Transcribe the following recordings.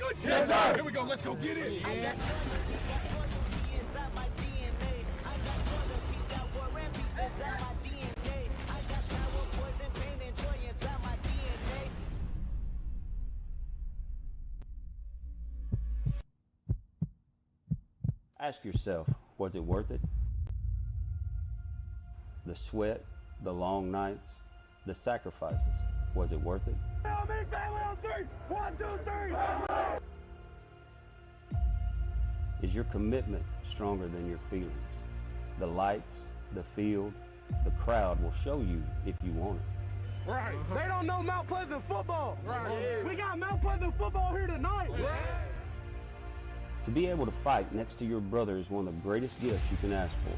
good? Yes, sir. Here we go. Let's go get it. Yeah. Ask yourself, was it worth it? The sweat, the long nights, the sacrifices, was it worth it? Family on three. 1, 2, 3. Is your commitment stronger than your feelings? The lights, the field, the crowd will show you if you want it. Right. They don't know Mount Pleasant football. Right. We got Mount Pleasant football here tonight. Right. To be able to fight next to your brother is one of the greatest gifts you can ask for.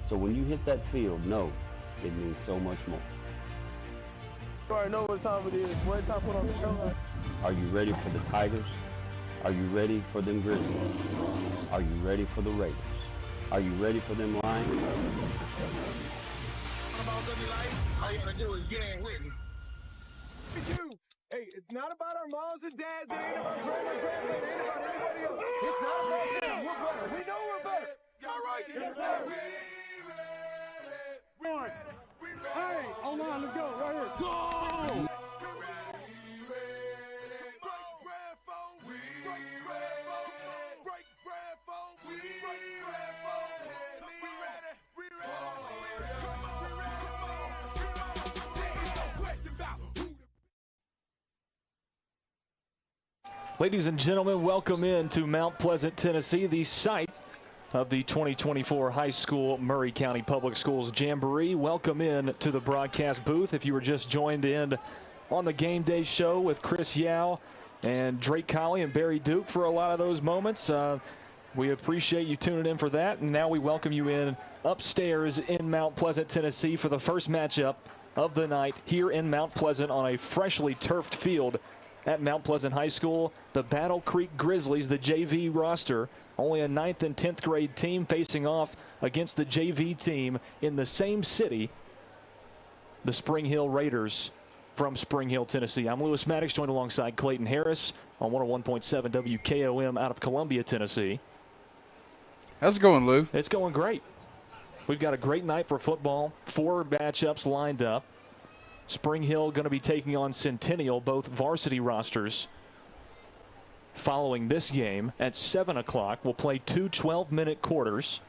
So when you hit that field, know it means so much more. You already know what time it is. What time to put on the show? Are you ready for the Tigers? Are you ready for them Grizzlies? Are you ready for the Raiders? Are you ready for them Lions? All you gotta do is get in with me. Hey, it's not about our moms and dads. It ain't about grandma, grandpa. It ain't about anybody else. It's not about them. We're better. We know we're better. All right, yes, sir. Hey, hold on. Let's go. Right here. Go! Ladies and gentlemen, welcome in to Mount Pleasant, Tennessee, the site of the 2024 High School Murray County Public Schools Jamboree. Welcome in to the broadcast booth. If you were just joined in on the game day show with Chris Yao and Drake Colley and Barry Duke for a lot of those moments, we appreciate you tuning in for that. And now we welcome you in upstairs in Mount Pleasant, Tennessee for the first matchup of the night here in Mount Pleasant on a freshly turfed field at Mount Pleasant High School. The Battle Creek Grizzlies, the JV roster, only a 9th and 10th grade team facing off against the JV team in the same city, the Spring Hill Raiders from Spring Hill, Tennessee. I'm Lewis Maddox, joined alongside Clayton Harris on 101.7 WKOM out of Columbia, Tennessee. How's it going, Lou? It's going great. We've got a great night for football. 4 matchups lined up. Spring Hill going to be taking on Centennial, both varsity rosters. Following this game at 7 o'clock, we'll play 2 12-minute quarters,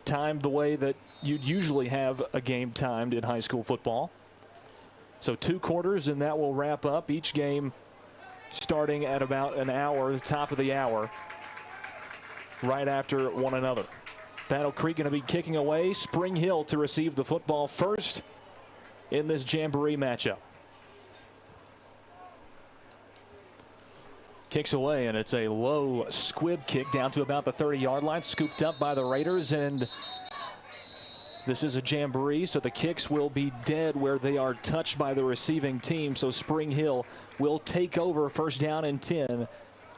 timed the way that you'd usually have a game timed in high school football. So 2 quarters, and that will wrap up each game starting at about an hour, the top of the hour, right after one another. Battle Creek going to be kicking away. Spring Hill to receive the football first in this Jamboree matchup. Kicks away, and it's a low squib kick down to about the 30-yard line, scooped up by the Raiders, and this is a Jamboree, so the kicks will be dead where they are touched by the receiving team, so Spring Hill will take over first down and 10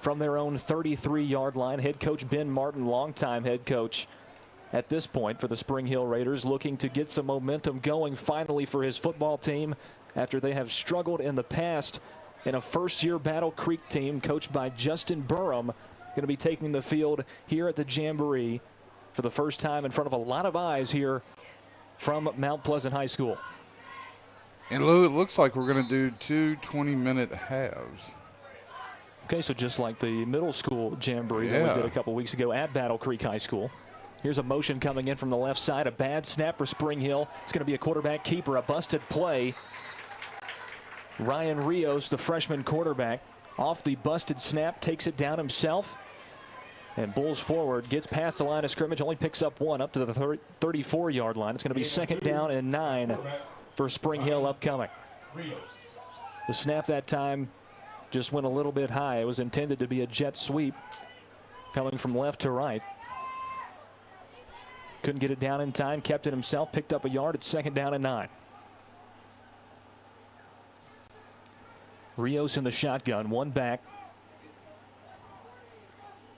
from their own 33-yard line. Head coach Ben Martin, longtime head coach at this point for the Spring Hill Raiders, looking to get some momentum going finally for his football team after they have struggled in the past. In a first-year Battle Creek team coached by Justin Burham, going to be taking the field here at the Jamboree for the first time in front of a lot of eyes here from Mount Pleasant High School. And Lou, it looks like we're going to do 2 20-minute halves. Okay, so just like the middle school Jamboree that we did a couple weeks ago at Battle Creek High School. Here's a motion coming in from the left side. A bad snap for Spring Hill. It's going to be a quarterback keeper, a busted play. Ryan Rios, the freshman quarterback, off the busted snap, takes it down himself and bulls forward, gets past the line of scrimmage, only picks up 1 up to the 34-yard line. It's going to be 2nd down and 9 for Spring Hill upcoming. The snap that time just went a little bit high. It was intended to be a jet sweep coming from left to right. Couldn't get it down in time, kept it himself, picked up a yard. It's 2nd down and 9. Rios in the shotgun, 1 back.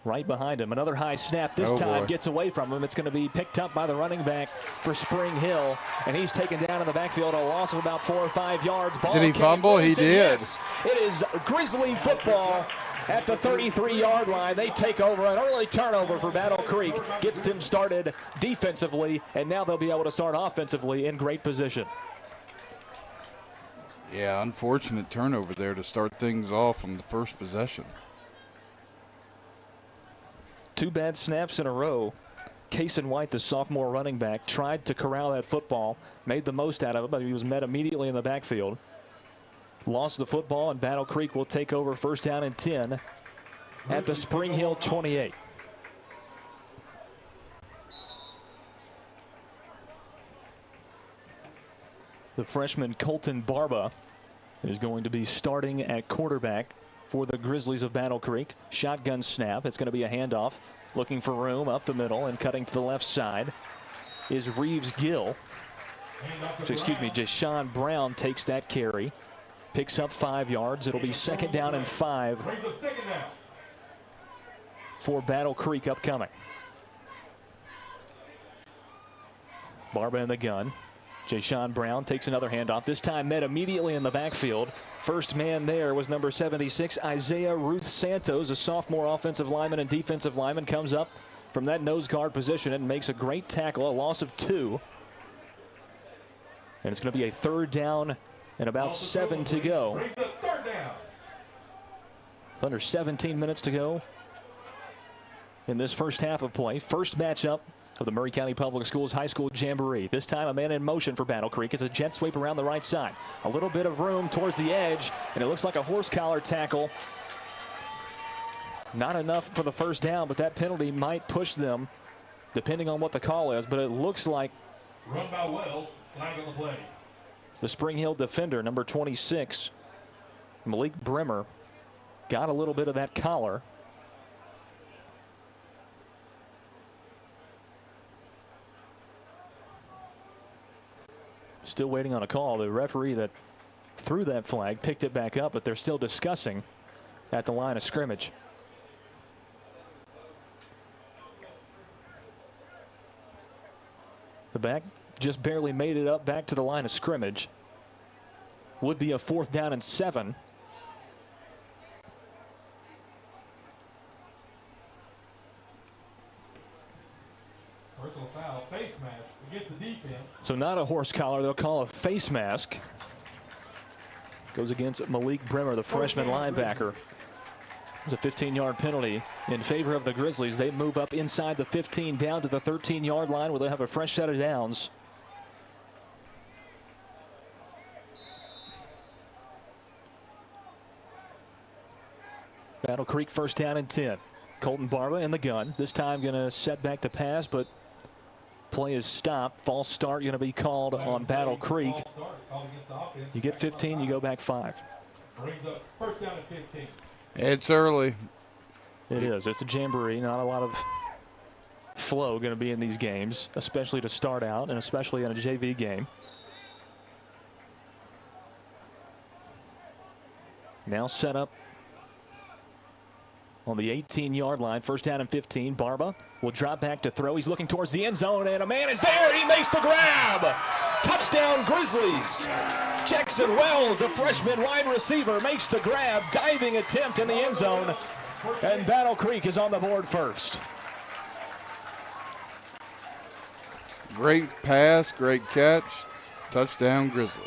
right behind him. Another high snap. This time gets away from him. It's going to be picked up by the running back for Spring Hill, and he's taken down in the backfield, a loss of about 4 or 5 yards. Ball did he fumble? He did. Yes, it is Grizzly football at the 33-yard line. They take over. An early turnover for Battle Creek gets them started defensively, and now they'll be able to start offensively in great position. Yeah, unfortunate turnover there to start things off on the first possession. 2 bad snaps in a row. Kaysen White, the sophomore running back, tried to corral that football, made the most out of it, but he was met immediately in the backfield. Lost the football, and Battle Creek will take over first down and 10 at the Spring Hill 28. The freshman Colton Barba is going to be starting at quarterback for the Grizzlies of Battle Creek. Shotgun snap. It's going to be a handoff. Looking for room up the middle and cutting to the left side is Reeves Gill. So, excuse me, Jashawn Brown takes that carry. Picks up 5 yards. It'll be second down and 5 for Battle Creek upcoming. Barba in the gun. Jashawn Brown takes another handoff. This time met immediately in the backfield. First man there was number 76, Isaiah Ruth Santos, a sophomore offensive lineman and defensive lineman, comes up from that nose guard position and makes a great tackle, a loss of 2. And it's going to be a third down and about 7 to go. Under 17 minutes to go in this first half of play. First matchup of the Maury County Public Schools High School Jamboree. This time a man in motion for Battle Creek. It's a jet sweep around the right side. A little bit of room towards the edge, and it looks like a horse collar tackle. Not enough for the first down, but that penalty might push them, depending on what the call is. But it looks like run by Wells, flag on the play. The Spring Hill defender, number 26, Malik Bremer, got a little bit of that collar. Still waiting on a call. The referee that threw that flag picked it back up, but they're still discussing at the line of scrimmage. The back just barely made it up back to the line of scrimmage. Would be a 4th down and 7. Personal foul, face mask against the defense. So not a horse collar, they'll call a face mask. Goes against Malik Bremer, the freshman linebacker. It's a 15-yard penalty in favor of the Grizzlies. They move up inside the 15 down to the 13-yard line where they'll have a fresh set of downs. Battle Creek first down and 10. Colton Barba in the gun. This time going to set back to pass, but play is stopped. False start going to be called on Battle Creek. You get 15, you go back 5. Brings up first down and 15. It's early. It is. It's a jamboree. Not a lot of flow going to be in these games, especially to start out and especially in a JV game. Now set up on the 18-yard line. First down and 15. Barba will drop back to throw. He's looking towards the end zone, and a man is there. He makes the grab. Touchdown, Grizzlies. Jackson Wells, the freshman wide receiver, makes the grab. Diving attempt in the end zone, and Battle Creek is on the board first. Great pass, great catch. Touchdown, Grizzlies.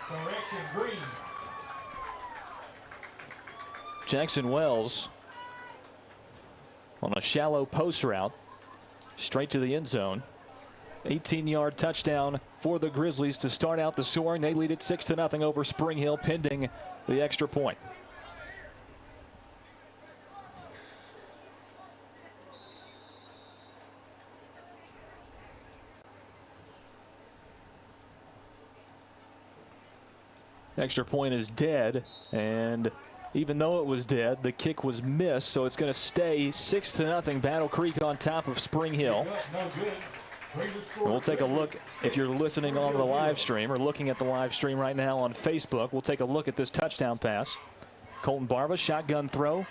Correction, green. Jackson Wells on a shallow post route, straight to the end zone. 18-yard touchdown for the Grizzlies to start out the scoring. They lead it 6-0 over Spring Hill, pending the extra point. Extra point is dead, and even though it was dead, the kick was missed, so it's going to stay 6-0. Battle Creek on top of Spring Hill. No good. And we'll take a look, if you're listening on the live stream or looking at the live stream right now on Facebook, we'll take a look at this touchdown pass. Colton Barba, shotgun throw.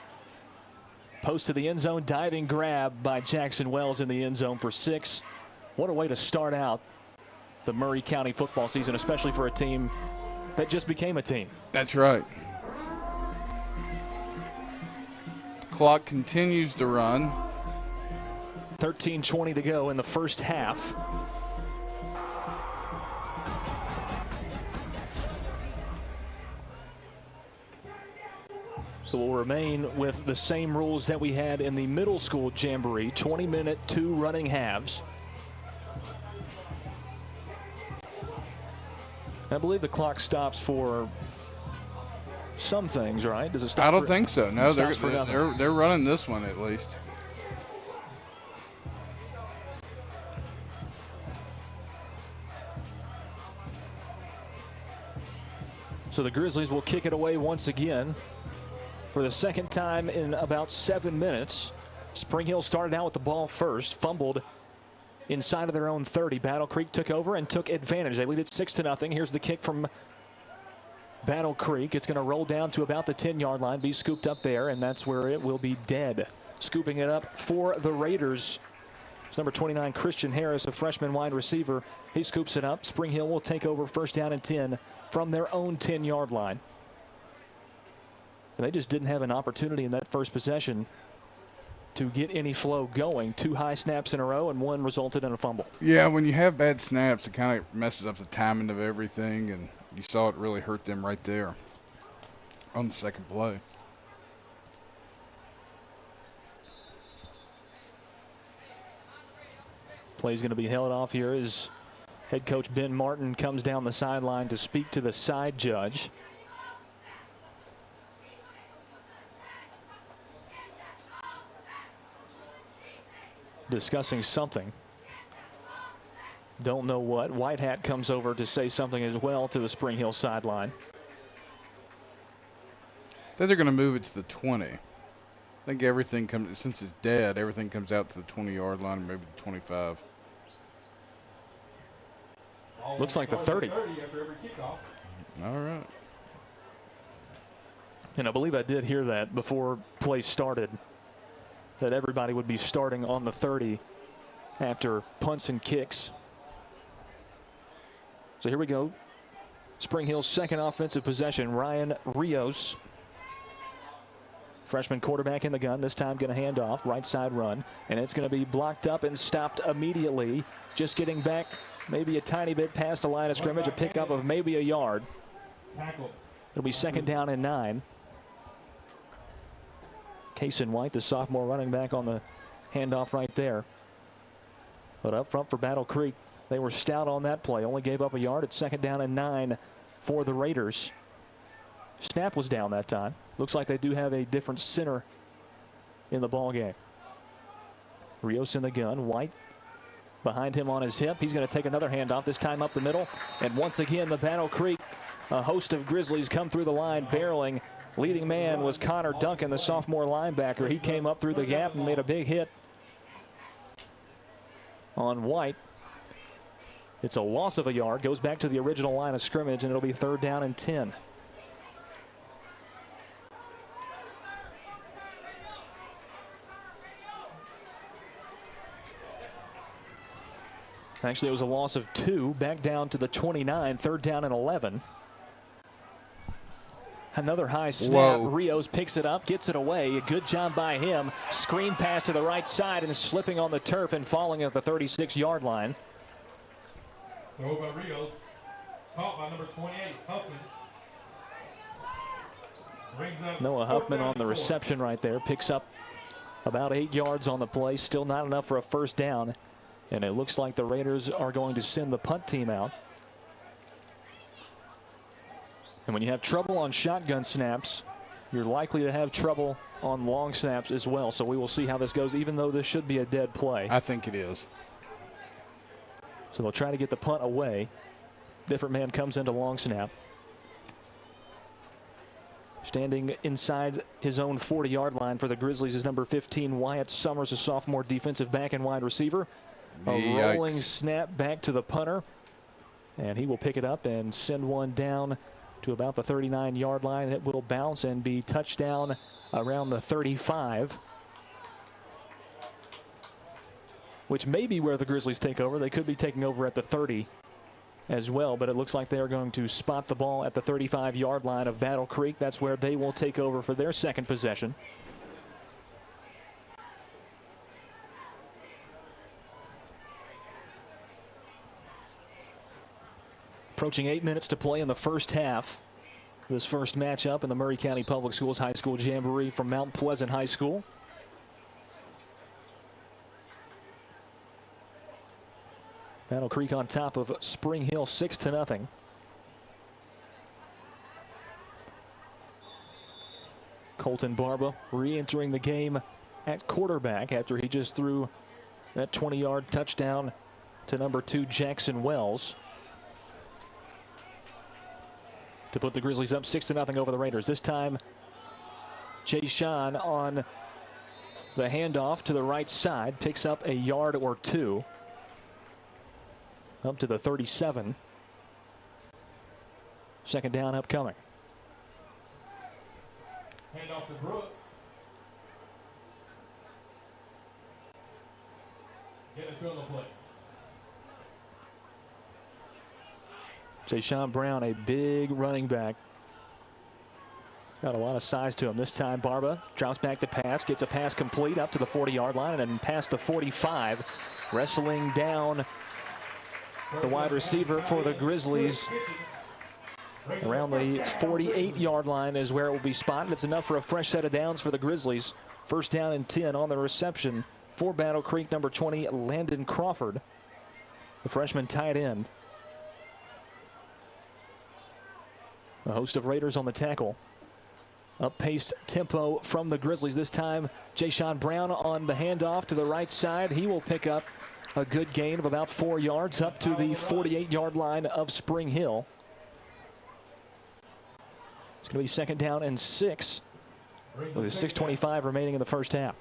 Post to the end zone, diving grab by Jackson Wells in the end zone for 6. What a way to start out the Murray County football season, especially for a team that just became a team. That's right. Clock continues to run. 13:20 to go in the first half. So we'll remain with the same rules that we had in the middle school Jamboree, 20-minute, 2 running halves. I believe the clock stops for some things, right? Does it stop? I don't think so. No, nothing. they're running this one at least. So the Grizzlies will kick it away once again for the second time in about 7 minutes. Spring Hill started out with the ball first, fumbled inside of their own 30. Battle Creek took over and took advantage. They lead it 6-0. Here's the kick from Battle Creek. It's going to roll down to about the 10-yard line, be scooped up there, and that's where it will be dead. Scooping it up for the Raiders, it's number 29, Christian Harris, a freshman wide receiver. He scoops it up. Spring Hill will take over first down and 10 from their own 10-yard line. And they just didn't have an opportunity in that first possession to get any flow going. 2 high snaps in a row, and 1 resulted in a fumble. Yeah, when you have bad snaps, it kind of messes up the timing of everything, and you saw it really hurt them right there on the second play. Play's going to be held off here as head coach Ben Martin comes down the sideline to speak to the side judge. Discussing something. Don't know what. White Hat comes over to say something as well to the Spring Hill sideline. I think they're going to move it to the 20. I think everything comes, since it's dead, everything comes out to the 20-yard line, maybe the 25. Looks like the 30. All right. And I believe I did hear that before play started, that everybody would be starting on the 30 after punts and kicks. So here we go. Spring Hill's second offensive possession. Ryan Rios, freshman quarterback in the gun, this time going to hand off, right side run, and it's going to be blocked up and stopped immediately. Just getting back maybe a tiny bit past the line of scrimmage, a pickup of maybe a yard. It'll be second down and 9. Kason White, the sophomore running back, on the handoff right there. But up front for Battle Creek, they were stout on that play. Only gave up a yard. It's second down and 9 for the Raiders. Snap was down that time. Looks like they do have a different center in the ball game. Rios in the gun. White behind him on his hip. He's going to take another handoff, this time up the middle. And once again, the Battle Creek, a host of Grizzlies come through the line barreling. Leading man was Connor Duncan, the sophomore linebacker. He came up through the gap and made a big hit on White. It's a loss of a yard. Goes back to the original line of scrimmage, and it'll be third down and 10. Actually, it was a loss of 2. Back down to the 29. Third down and 11. Another high snap. Whoa. Rios picks it up, gets it away. A good job by him. Screen pass to the right side and slipping on the turf and falling at the 36-yard line. Throw by Rios. Caught by number 28, Huffman. Noah Huffman on the reception right there. Picks up about 8 yards on the play. Still not enough for a first down. And it looks like the Raiders are going to send the punt team out. And when you have trouble on shotgun snaps, you're likely to have trouble on long snaps as well. So we will see how this goes, even though this should be a dead play. I think it is. So they'll try to get the punt away. Different man comes into long snap. Standing inside his own 40-yard line for the Grizzlies is number 15, Wyatt Summers, a sophomore defensive back and wide receiver. A rolling snap back to the punter. And he will pick it up and send one down to about the 39-yard line. It will bounce and be touchdown around the 35. which may be where the Grizzlies take over. They could be taking over at the 30 as well, but it looks like they're going to spot the ball at the 35-yard line of Battle Creek. That's where they will take over for their second possession. Approaching 8 minutes to play in the first half. This first matchup in the Maury County Public Schools High School Jamboree from Mount Pleasant High School. Battle Creek on top of Spring Hill 6-0. Colton Barba re-entering the game at quarterback after he just threw that 20-yard touchdown to number 2 Jackson Wells to put the Grizzlies up 6-0 over the Raiders. This time, Jay Sean on the handoff to the right side picks up a yard or two. Up to the 37. Second down upcoming. Hand off to Brooks. Get it to him the play. Jay-Sean Brown, a big running back. Got a lot of size to him. This time Barba drops back to pass, gets a pass complete up to the 40-yard line and then past the 45. Wrestling down the wide receiver for the Grizzlies. Around the 48-yard line is where it will be spotted. It's enough for a fresh set of downs for the Grizzlies. First down and 10 on the reception for Battle Creek, number 20, Landon Crawford, the freshman tight end. A host of Raiders on the tackle. Up-paced tempo from the Grizzlies. This time, Jay-Sean Brown on the handoff to the right side. He will pick up a good gain of about 4 yards up to the 48-yard line of Spring Hill. It's going to be second down and 6 with 6:25 remaining in the first half.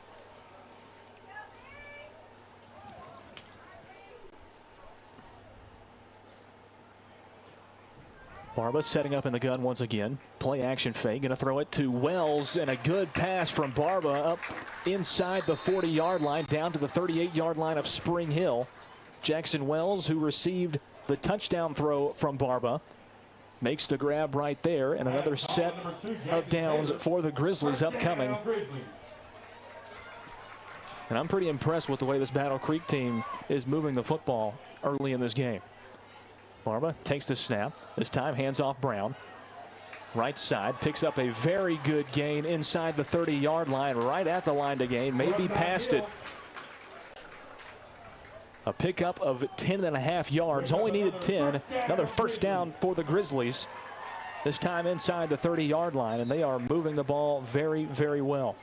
Barba setting up in the gun once again. Play action fake. Going to throw it to Wells, and a good pass from Barba up inside the 40-yard line down to the 38-yard line of Spring Hill. Jackson Wells, who received the touchdown throw from Barba, makes the grab right there, and another set of downs for the Grizzlies upcoming. And I'm pretty impressed with the way this Battle Creek team is moving the football early in this game. Barba takes the snap. This time hands off Brown. Right side, picks up a very good gain inside the 30-yard line, right at the line to gain, maybe past it. A pickup of 10.5 yards, only needed 10. Another first down for the Grizzlies. This time inside the 30-yard line, and they are moving the ball very, very well.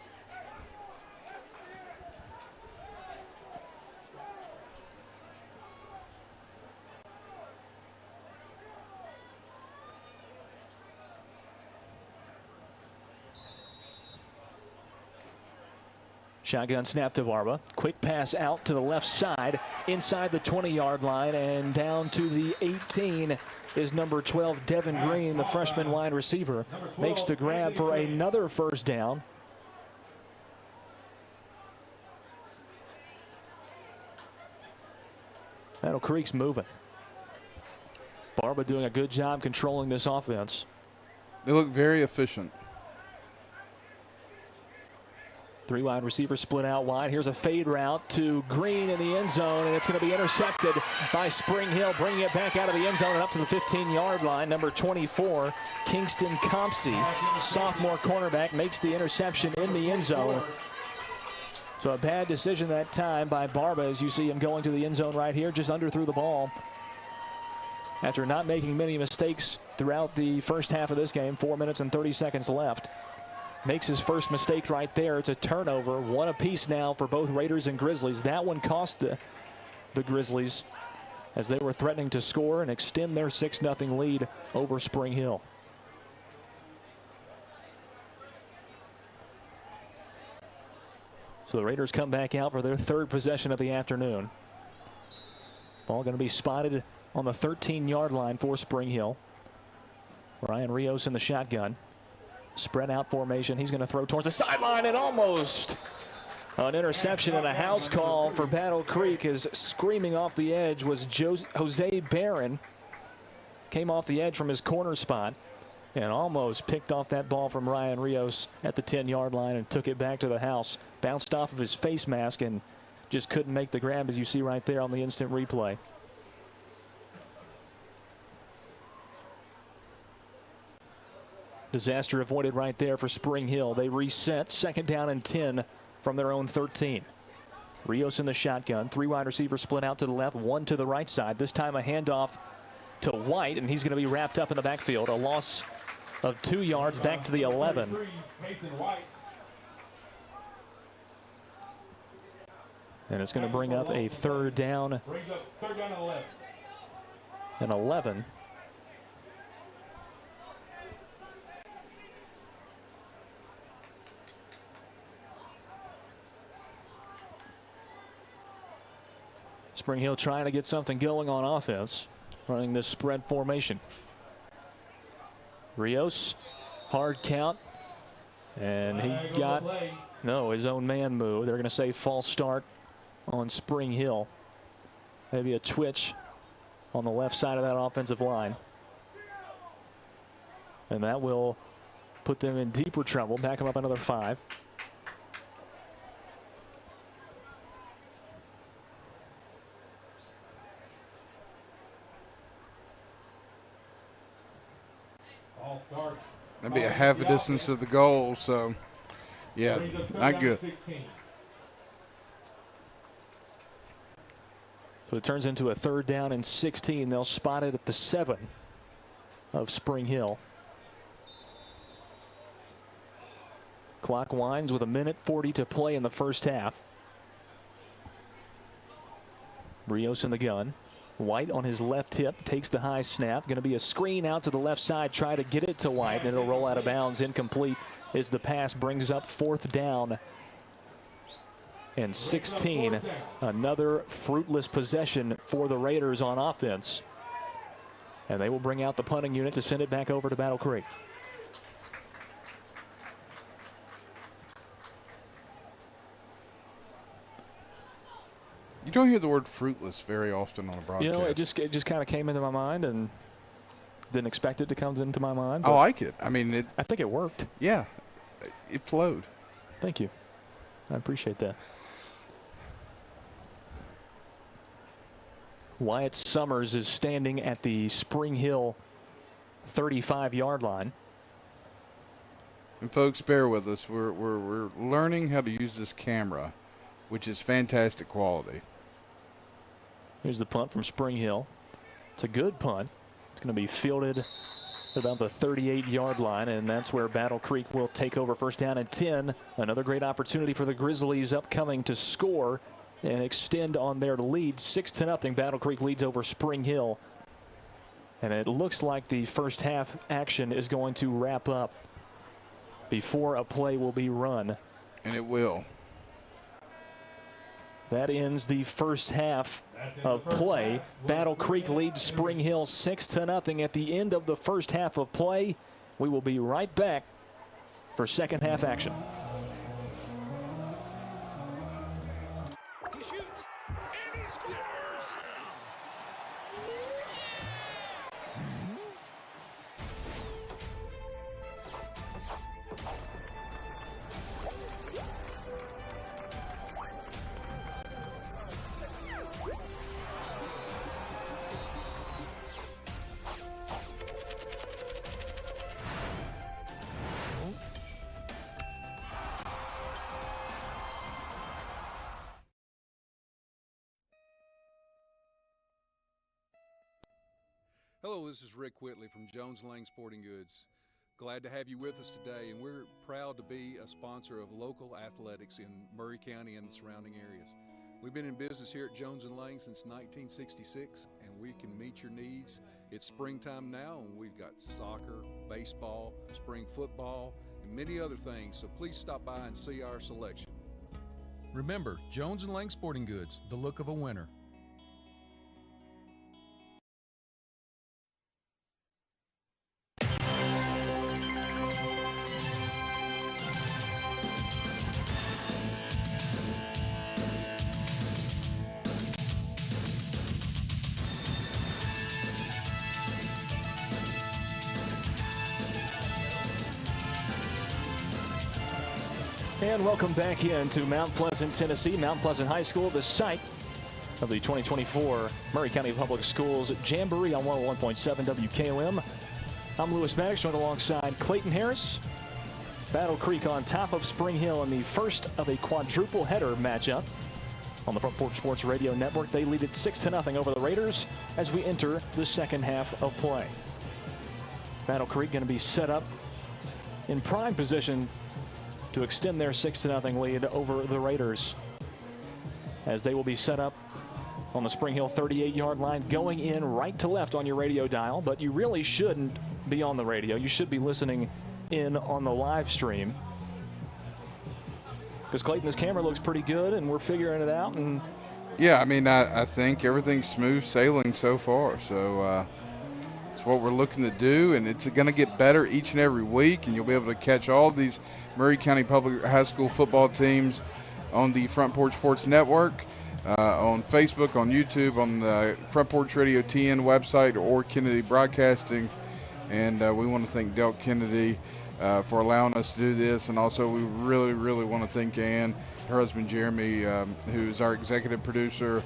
Shotgun snap to Barba. Quick pass out to the left side inside the 20-yard line and down to the 18 is number 12 Devin Green, the freshman wide receiver. Makes the grab for another first down. Battle Creek's moving. Barba doing a good job controlling this offense. They look very efficient. 3 wide receivers split out wide. Here's a fade route to Green in the end zone, and it's going to be intercepted by Spring Hill, bringing it back out of the end zone and up to the 15-yard line. Number 24, Kingston Compsey, sophomore cornerback, makes the interception in the end zone. So a bad decision that time by Barba, as you see him going to the end zone right here, just underthrew the ball. After not making many mistakes throughout the first half of this game, 4 minutes and 30 seconds left. Makes his first mistake right there. It's a turnover. One apiece now for both Raiders and Grizzlies. That one cost the Grizzlies as they were threatening to score and extend their 6-0 lead over Spring Hill. So the Raiders come back out for their third possession of the afternoon. Ball going to be spotted on the 13-yard line for Spring Hill. Ryan Rios in the shotgun. Spread out formation. He's going to throw towards the sideline and almost An interception and a house call for Battle Creek as screaming off the edge was Jose Barron. Came off the edge from his corner spot and almost picked off that ball from Ryan Rios at the 10-yard line and took it back to the house. Bounced off of his face mask and just couldn't make the grab, as you see right there on the instant replay. Disaster avoided right there for Spring Hill. They reset, 2nd down and 10 from their own 13. Rios in the shotgun. 3 wide receivers split out to the left, 1 to the right side. This time a handoff to White, and he's going to be wrapped up in the backfield. A loss of 2 yards back to the 11. And it's going to bring up a 3rd down and 11. Spring Hill trying to get something going on offense, running this spread formation. Rios, hard count, and he got, no, his own man move. They're going to say false start on Spring Hill. Maybe a twitch on the left side of that offensive line. And that will put them in deeper trouble, back them up another 5. That'd be a half a distance to the goal, so yeah, not good. So it turns into a 3rd down and 16. They'll spot it at the 7 of Spring Hill. Clock winds with 1:40 to play in the first half. Rios in the gun. White on his left hip takes the high snap. Going to be a screen out to the left side. Try to get it to White, and it'll roll out of bounds. Incomplete as the pass brings up 4th down and 16. Another fruitless possession for the Raiders on offense. And they will bring out the punting unit to send it back over to Battle Creek. You don't hear the word fruitless very often on a broadcast. You know, it just kind of came into my mind, and didn't expect it to come into my mind. I like it. I mean, I think it worked. Yeah, it flowed. Thank you. I appreciate that. Wyatt Summers is standing at the Spring Hill 35-yard line. And folks, bear with us. We're learning how to use this camera, which is fantastic quality. Here's the punt from Spring Hill. It's a good punt. It's going to be fielded at about the 38-yard line, and that's where Battle Creek will take over 1st down and 10. Another great opportunity for the Grizzlies upcoming to score and extend on their lead. 6-0. Battle Creek leads over Spring Hill. And it looks like the first half action is going to wrap up before a play will be run. And it will. That ends the first half of play. Battle Creek leads Spring Hill 6-0 at the end of the first half of play. We will be right back for second half action. He shoots, and he scores! Hello, this is Rick Whitley from Jones Lang Sporting Goods. Glad to have you with us today, and we're proud to be a sponsor of local athletics in Murray County and the surrounding areas. We've been in business here at Jones & Lang since 1966, and we can meet your needs. It's springtime now, and we've got soccer, baseball, spring football, and many other things, so please stop by and see our selection. Remember, Jones & Lang Sporting Goods, the look of a winner. And welcome back into Mount Pleasant, Tennessee. Mount Pleasant High School, the site of the 2024 Maury County Public Schools Jamboree on 101.7 WKOM. I'm Lewis Maddox, joined alongside Clayton Harris. Battle Creek on top of Spring Hill in the first of a quadruple header matchup on the Front Porch Sports Radio Network. They lead it 6-0 over the Raiders as we enter the second half of play. Battle Creek going to be set up in prime position to extend their 6-0 lead over the Raiders, as they will be set up on the Spring Hill 38-yard line, going in right to left on your radio dial. But you really shouldn't be on the radio. You should be listening in on the live stream, because Clayton, this camera looks pretty good and we're figuring it out. And yeah, I mean, I think everything's smooth sailing so far. So it's what we're looking to do, and it's going to get better each and every week, and you'll be able to catch all these Maury County Public High School football teams on the Front Porch Sports Network, on Facebook, on YouTube, on the Front Porch Radio TN website, or Kennedy Broadcasting. And we want to thank Del Kennedy for allowing us to do this. And also we really, really want to thank Ann, her husband Jeremy, who's our executive producer,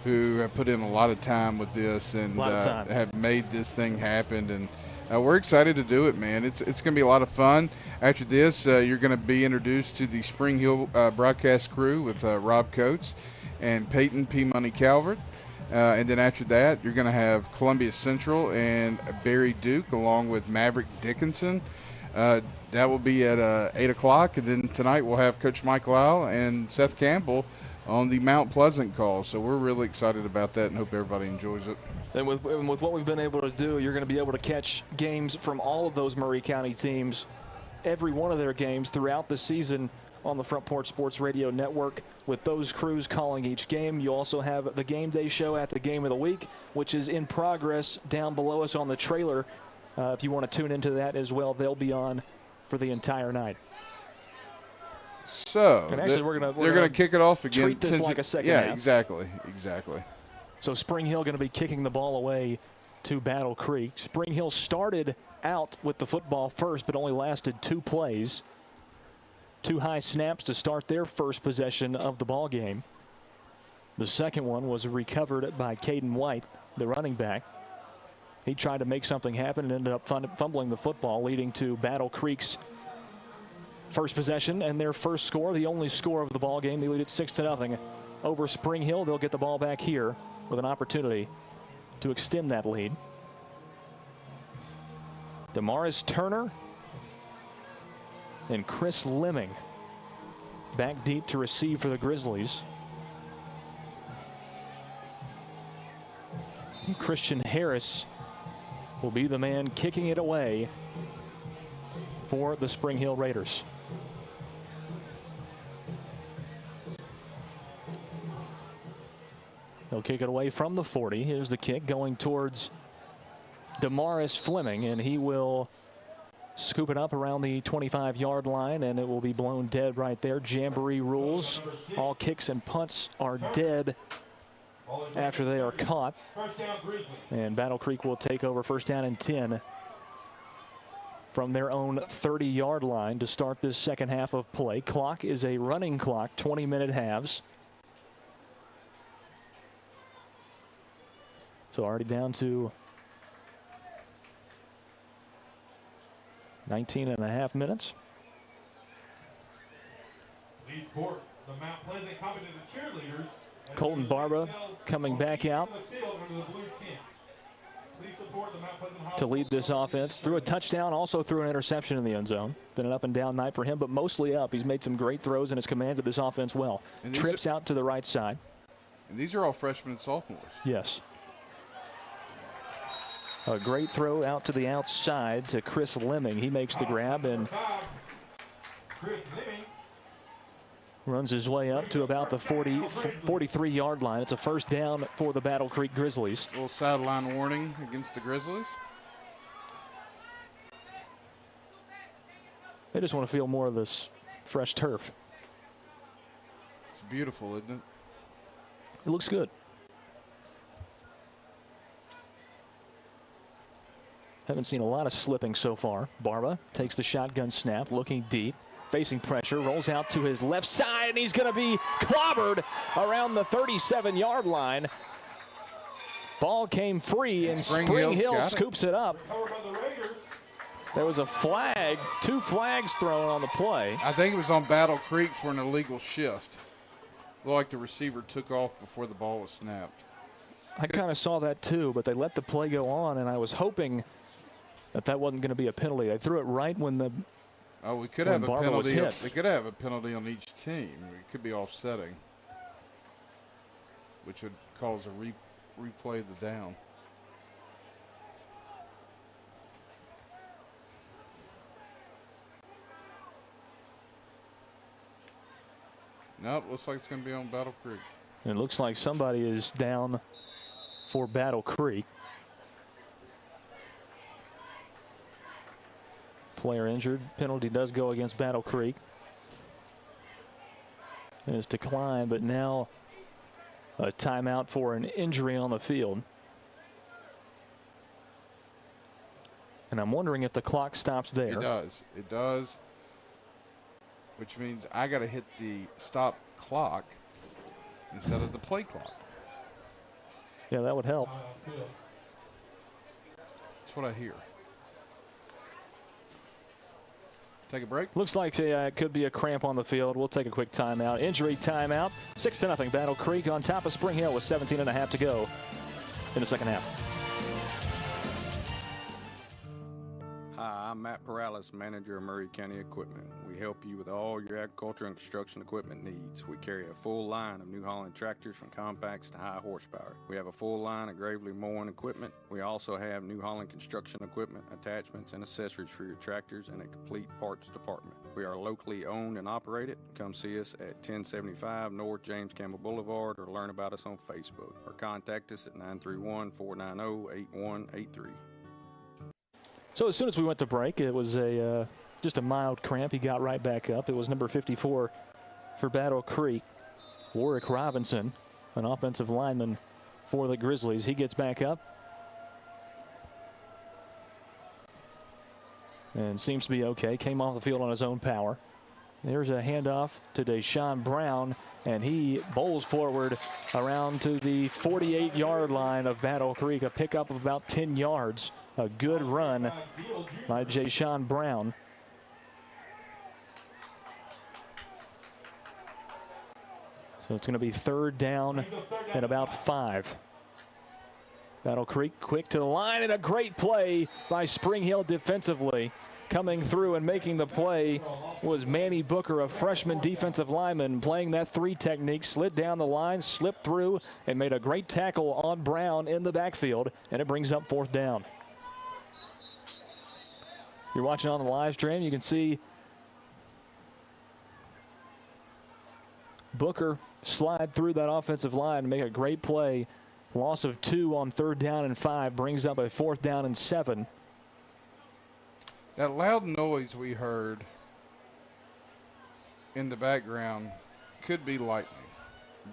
who have put in a lot of time with this and have made this thing happen. And we're excited to do it, man. It's going to be a lot of fun. After this, you're going to be introduced to the Spring Hill broadcast crew with Rob Coates and Peyton P. Money Calvert. And then after that, you're going to have Columbia Central and Barry Duke along with Maverick Dickinson. That will be at 8 o'clock. And then tonight we'll have Coach Mike Lyle and Seth Campbell on the Mount Pleasant call. So we're really excited about that and hope everybody enjoys it. And with what we've been able to do, you're going to be able to catch games from all of those Maury County teams, every one of their games throughout the season on the Front Porch Sports Radio Network, with those crews calling each game. You also have the game day show at the Game of the Week, which is in progress down below us on the trailer. If you want to tune into that as well, they'll be on for the entire night. So and actually, they're going to kick it off again. Treat this like a second half. Exactly. So Spring Hill going to be kicking the ball away to Battle Creek. Spring Hill started out with the football first, but only lasted 2 plays. 2 high snaps to start their first possession of the ball game. The second one was recovered by Caden White, the running back. He tried to make something happen and ended up fumbling the football, leading to Battle Creek's first possession and their first score, the only score of the ball game. They lead it 6-0 over Spring Hill. They'll get the ball back here with an opportunity to extend that lead. Damaris Turner and Chris Lemming back deep to receive for the Grizzlies. And Christian Harris will be the man kicking it away for the Spring Hill Raiders. They'll kick it away from the 40. Here's the kick going towards Damaris Fleming, and he will scoop it up around the 25-yard line, and it will be blown dead right there. Jamboree rules. All kicks and punts are dead after they are caught. And Battle Creek will take over first down and 10 from their own 30-yard line to start this second half of play. Clock is a running clock, 20-minute halves. So already down to 19.5 minutes. Colton Barba coming back out to lead this offense. Threw a touchdown, also threw an interception in the end zone. Been an up and down night for him, but mostly up. He's made some great throws and has commanded this offense well. Trips out to the right side. And these are all freshmen and sophomores. Yes. A great throw out to the outside to Chris Lemming. He makes the grab and runs his way up to about the 43-yard line. It's a first down for the Battle Creek Grizzlies. A little sideline warning against the Grizzlies. They just want to feel more of this fresh turf. It's beautiful, isn't it? It looks good. Haven't seen a lot of slipping so far. Barba takes the shotgun snap, looking deep. facing pressure, rolls out to his left side, and he's going to be clobbered around the 37-yard line. Ball came free, and Spring Hill scoops it up. There was a flag, 2 flags thrown on the play. I think it was on Battle Creek for an illegal shift. Looked like the receiver took off before the ball was snapped. I kind of saw that too, but they let the play go on, and I was hoping that wasn't going to be a penalty. They threw it right when the we could have a penalty. Hit. They could have a penalty on each team. It could be offsetting, which would cause a replay of the down. Nope, looks like it's going to be on Battle Creek. It looks like somebody is down for Battle Creek. Player injured. Penalty does go against Battle Creek. And it's declined, but now a timeout for an injury on the field. And I'm wondering if the clock stops there. It does. It does. Which means I got to hit the stop clock instead of the play clock. Yeah, that would help. That's what I hear. Take a break. Looks like it could be a cramp on the field. We'll take a quick timeout. Injury timeout. 6-0 Battle Creek on top of Spring Hill with 17.5 to go in the second half. Hi, I'm Matt Perales, manager of Murray County Equipment. We help you with all your agriculture and construction equipment needs. We carry a full line of New Holland tractors from compacts to high horsepower. We have a full line of gravely mowing equipment. We also have New Holland construction equipment, attachments, and accessories for your tractors and a complete parts department. We are locally owned and operated. Come see us at 1075 North James Campbell Boulevard or learn about us on Facebook or contact us at 931-490-8183. So as soon as we went to break, it was just a mild cramp. He got right back up. It was number 54 for Battle Creek, Warwick Robinson, an offensive lineman for the Grizzlies. He gets back up and seems to be okay. Came off the field on his own power. There's a handoff to Deshaun Brown, and he bowls forward around to the 48-yard line of Battle Creek, a pickup of about 10 yards. A good run by Deshaun Brown. So it's going to be 3rd down and about 5. Battle Creek quick to the line, and a great play by Spring Hill defensively. Coming through and making the play was Manny Booker, a freshman defensive lineman, playing that 3 technique, slid down the line, slipped through, and made a great tackle on Brown in the backfield, and it brings up 4th down. You're watching on the live stream, you can see Booker slide through that offensive line and make a great play. Loss of 2 on 3rd down and 5 brings up a 4th down and 7. That loud noise we heard in the background could be lightning.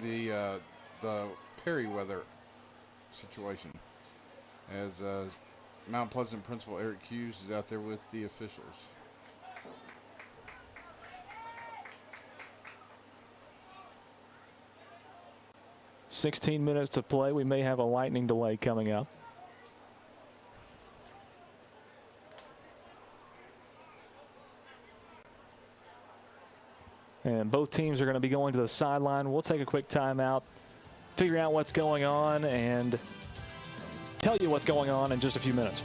The Perryweather situation, as Mount Pleasant Principal Eric Hughes is out there with the officials. $16 minutes to play. We may have a lightning delay coming up. And both teams are going to be going to the sideline. We'll take a quick timeout, figure out what's going on, and tell you what's going on in just a few minutes.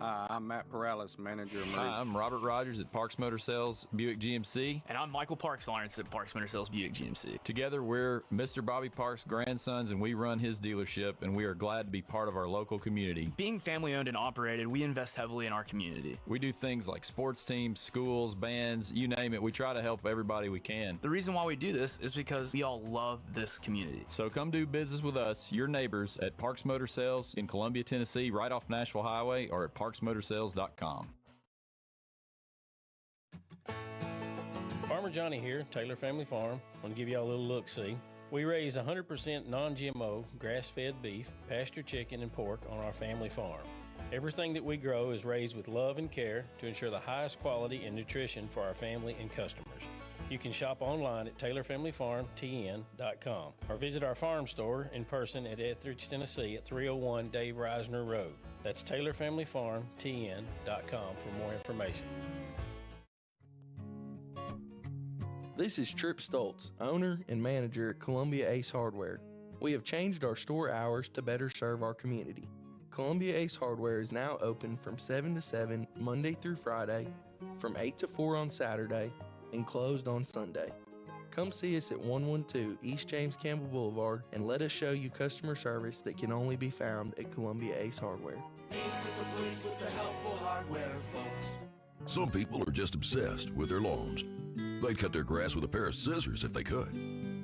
Hi, I'm Matt Perales, manager of Murray. Hi, I'm Robert Rogers at Parks Motor Sales Buick GMC. And I'm Michael Parks Lawrence at Parks Motor Sales Buick GMC. Together, we're Mr. Bobby Parks' grandsons, and we run his dealership, and we are glad to be part of our local community. Being family owned and operated, we invest heavily in our community. We do things like sports teams, schools, bands, you name it. We try to help everybody we can. The reason why we do this is because we all love this community. So come do business with us, your neighbors, at Parks Motor Sales in Columbia, Tennessee, right off Nashville Highway, or at parksmotorsales.com. Farmer Johnny here, Taylor Family Farm. Want to give y'all a little look-see. We raise 100% non-GMO, grass-fed beef, pasture chicken, and pork on our family farm. Everything that we grow is raised with love and care to ensure the highest quality and nutrition for our family and customers. You can shop online at TaylorFamilyFarmTN.com or visit our farm store in person at Etheridge, Tennessee at 301 Dave Reisner Road. That's TaylorFamilyFarmTN.com for more information. This is Trip Stoltz, owner and manager at Columbia Ace Hardware. We have changed our store hours to better serve our community. Columbia Ace Hardware is now open from 7 to 7 Monday through Friday, from 8 to 4 on Saturday, and closed on Sunday. Come see us at 112 East James Campbell Boulevard and let us show you customer service that can only be found at Columbia Ace Hardware. Ace is the place with the helpful hardware, folks. Some people are just obsessed with their lawns. They'd cut their grass with a pair of scissors if they could.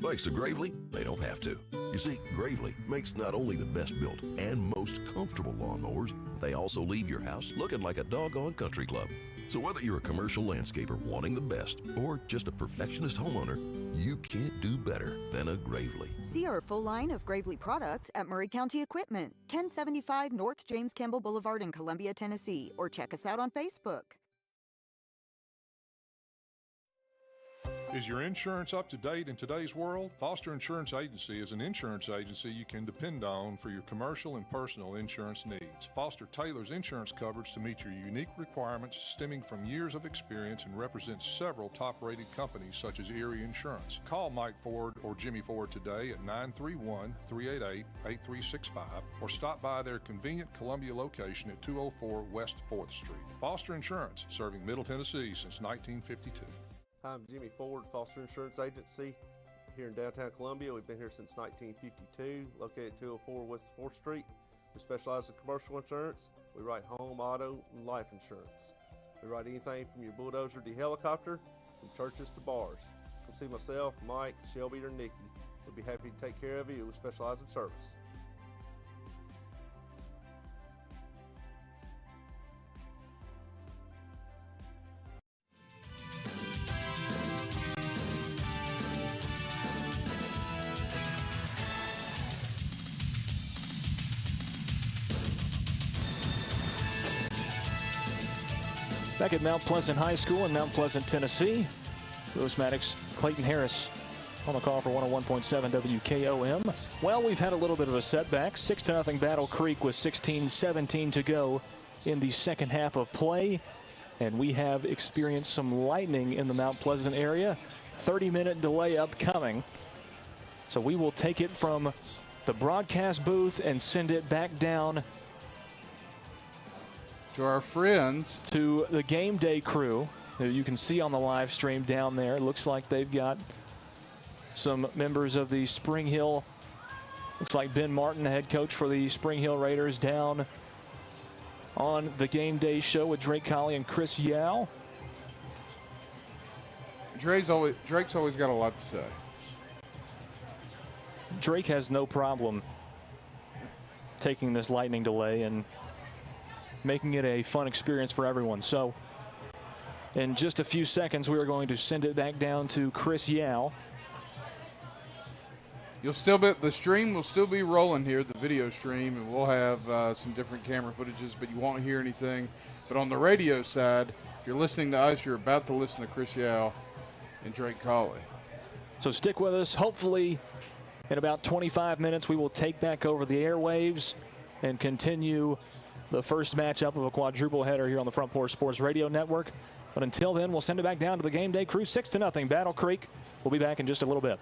Thanks to Gravely, they don't have to. You see, Gravely makes not only the best built and most comfortable lawnmowers, they also leave your house looking like a doggone country club. So whether you're a commercial landscaper wanting the best or just a perfectionist homeowner, you can't do better than a Gravely. See our full line of Gravely products at Murray County Equipment, 1075 North James Campbell Boulevard in Columbia, Tennessee, or check us out on Facebook. Is your insurance up to date in today's world? Foster Insurance Agency is an insurance agency you can depend on for your commercial and personal insurance needs. Foster tailors insurance coverage to meet your unique requirements stemming from years of experience and represents several top-rated companies such as Erie Insurance. Call Mike Ford or Jimmy Ford today at 931-388-8365 or stop by their convenient Columbia location at 204 West 4th Street. Foster Insurance, serving Middle Tennessee since 1952. I'm Jimmy Ford, Foster Insurance Agency here in downtown Columbia. We've been here since 1952, located at 204 West 4th Street. We specialize in commercial insurance. We write home, auto, and life insurance. We write anything from your bulldozer to your helicopter, from churches to bars. Come see myself, Mike, Shelby, or Nikki. We'll be happy to take care of you. We specialize in service. Back at Mount Pleasant High School in Mount Pleasant, Tennessee. Lewis Maddox, Clayton Harris on the call for 101.7 WKOM. Well, we've had a little bit of a setback. 6-0 Battle Creek with 16-17 to go in the second half of play. And we have experienced some lightning in the Mount Pleasant area. 30-minute delay upcoming. So we will take it from the broadcast booth and send it back down to our friends, to the game day crew that you can see on the live stream down there. It looks like they've got some members of the Spring Hill. Looks like Ben Martin, the head coach for the Spring Hill Raiders, down on the game day show with Drake Colley and Chris Yao. Drake's always got a lot to say. Drake has no problem taking this lightning delay and making it a fun experience for everyone. So in just a few seconds, we are going to send it back down to Chris Yao. The stream will still be rolling here, the video stream, and we'll have some different camera footages, but you won't hear anything. But on the radio side, if you're listening to us, you're about to listen to Chris Yao and Drake Colley. So stick with us. Hopefully in about 25 minutes, we will take back over the airwaves and continue the first matchup of a quadruple header here on the Front Porch Sports Radio Network. But until then, we'll send it back down to the game day crew. 6-0 Battle Creek. We'll be back in just a little bit.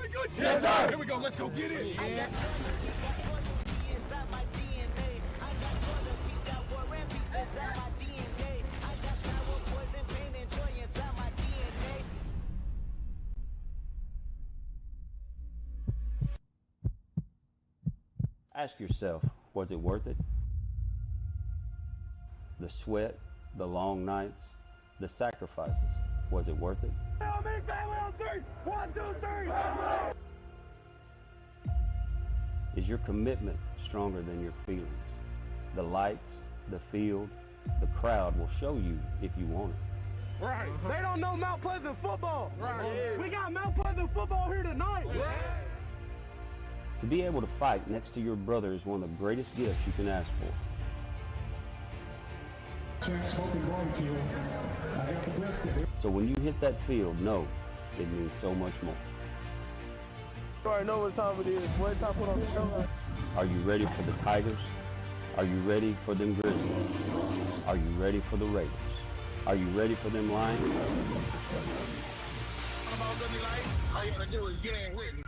Everybody good? Yes, sir. Here we go. Let's go get it. Yeah. Ask yourself, was it worth it? The sweat, the long nights, the sacrifices, was it worth it? Family on three. 1, 2, 3. Is your commitment stronger than your feelings? The lights, the field, the crowd will show you if you want it. Right. They don't know Mount Pleasant football. Right. We got Mount Pleasant football here tonight. Right. To be able to fight next to your brother is one of the greatest gifts you can ask for. So when you hit that field, know it means so much more. You already know what time it is. What time put on the show? Are you ready for the Tigers? Are you ready for them Grizzlies? Are you ready for the Raiders? Are you ready for them Lions? All you gotta do is gang with me.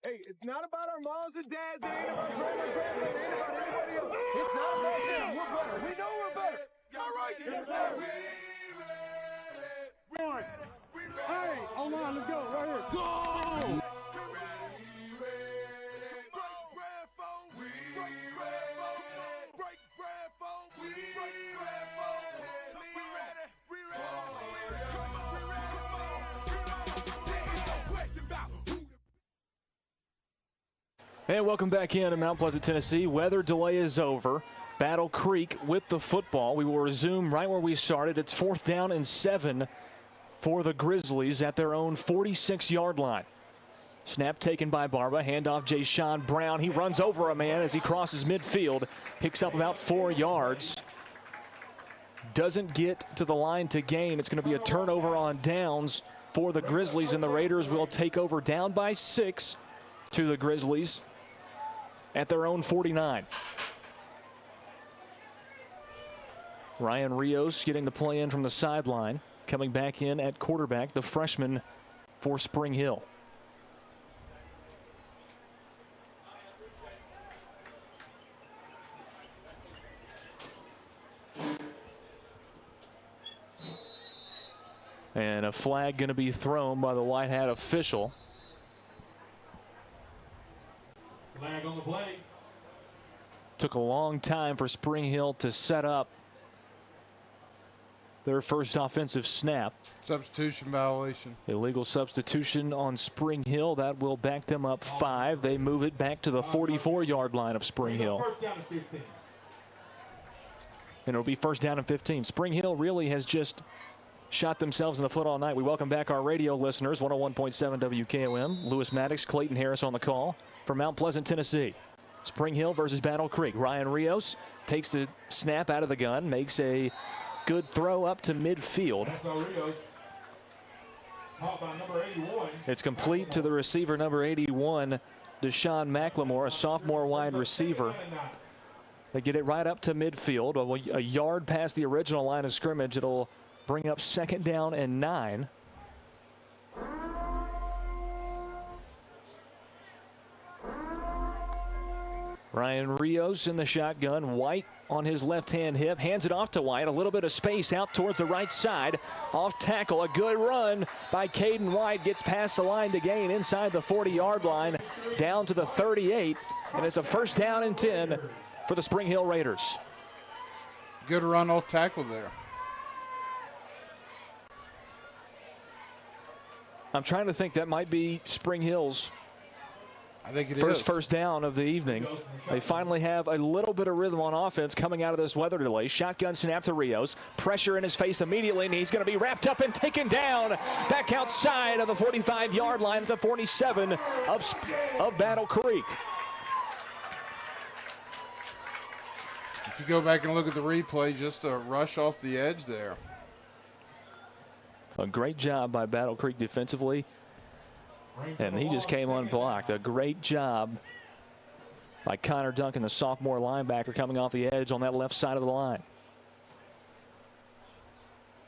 Hey, it's not about our moms and dads. It ain't about grandma, grandpa. It ain't about anybody else. It's not about them. We're better. We know we're better. All right, yes, sir. Hey, hold on. Let's go. Right here. Go! And welcome back in to Mount Pleasant, Tennessee. Weather delay is over. Battle Creek with the football. We will resume right where we started. It's 4th down and 7 for the Grizzlies at their own 46-yard line. Snap taken by Barba. Handoff Jay-Sean Brown. He runs over a man as he crosses midfield. Picks up about 4 yards. Doesn't get to the line to gain. It's going to be a turnover on downs for the Grizzlies, and the Raiders will take over down by 6 to the Grizzlies at their own 49. Ryan Rios getting the play in from the sideline. Coming back in at quarterback, the freshman for Spring Hill. And a flag going to be thrown by the white hat official. Flag on the play. Took a long time for Spring Hill to set up their first offensive snap. Substitution violation. Illegal substitution on Spring Hill. That will back them up 5. They move it back to the 44-yard line of Spring Hill. First down and 15. And it'll be 1st down and 15. Spring Hill really has just shot themselves in the foot all night. We welcome back our radio listeners. 101.7 WKOM. Lewis Maddox, Clayton Harris on the call from Mount Pleasant, Tennessee. Spring Hill versus Battle Creek. Ryan Rios takes the snap out of the gun, makes a good throw up to midfield. It's complete to the receiver, number 81, Deshaun McLemore, a sophomore wide receiver. They get it right up to midfield, a yard past the original line of scrimmage. It'll bring up 2nd down and 9. Ryan Rios in the shotgun. White on his left-hand hip. Hands it off to White. A little bit of space out towards the right side. Off tackle. A good run by Caden White. Gets past the line to gain inside the 40-yard line. Down to the 38. And it's a 1st down and 10 for the Spring Hill Raiders. Good run off tackle there. I'm trying to think, that might be Spring Hill's I think it first down of the evening. They finally have a little bit of rhythm on offense coming out of this weather delay. Shotgun snap to Rios. Pressure in his face immediately, and he's going to be wrapped up and taken down back outside of the 45-yard line at the 47 of Battle Creek. If you go back and look at the replay, just a rush off the edge there. A great job by Battle Creek defensively. And he just came unblocked. A great job by Connor Duncan, the sophomore linebacker, coming off the edge on that left side of the line.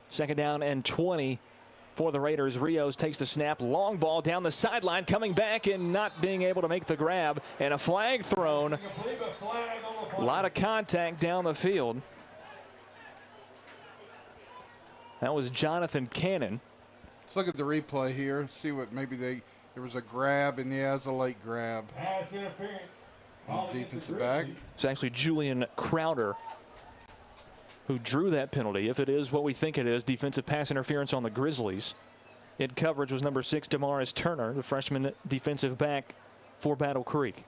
2nd down and 20 for the Raiders. Rios takes the snap, long ball down the sideline, coming back and not being able to make the grab, and a flag thrown. A lot of contact down the field. That was Jonathan Cannon. Let's look at the replay here, see what maybe there was a grab, and yeah, it's a late grab. Pass interference. Defensive back. It's actually Julian Crowder who drew that penalty. If it is what we think it is, defensive pass interference on the Grizzlies. In coverage was number 6, Damaris Turner, the freshman defensive back for Battle Creek.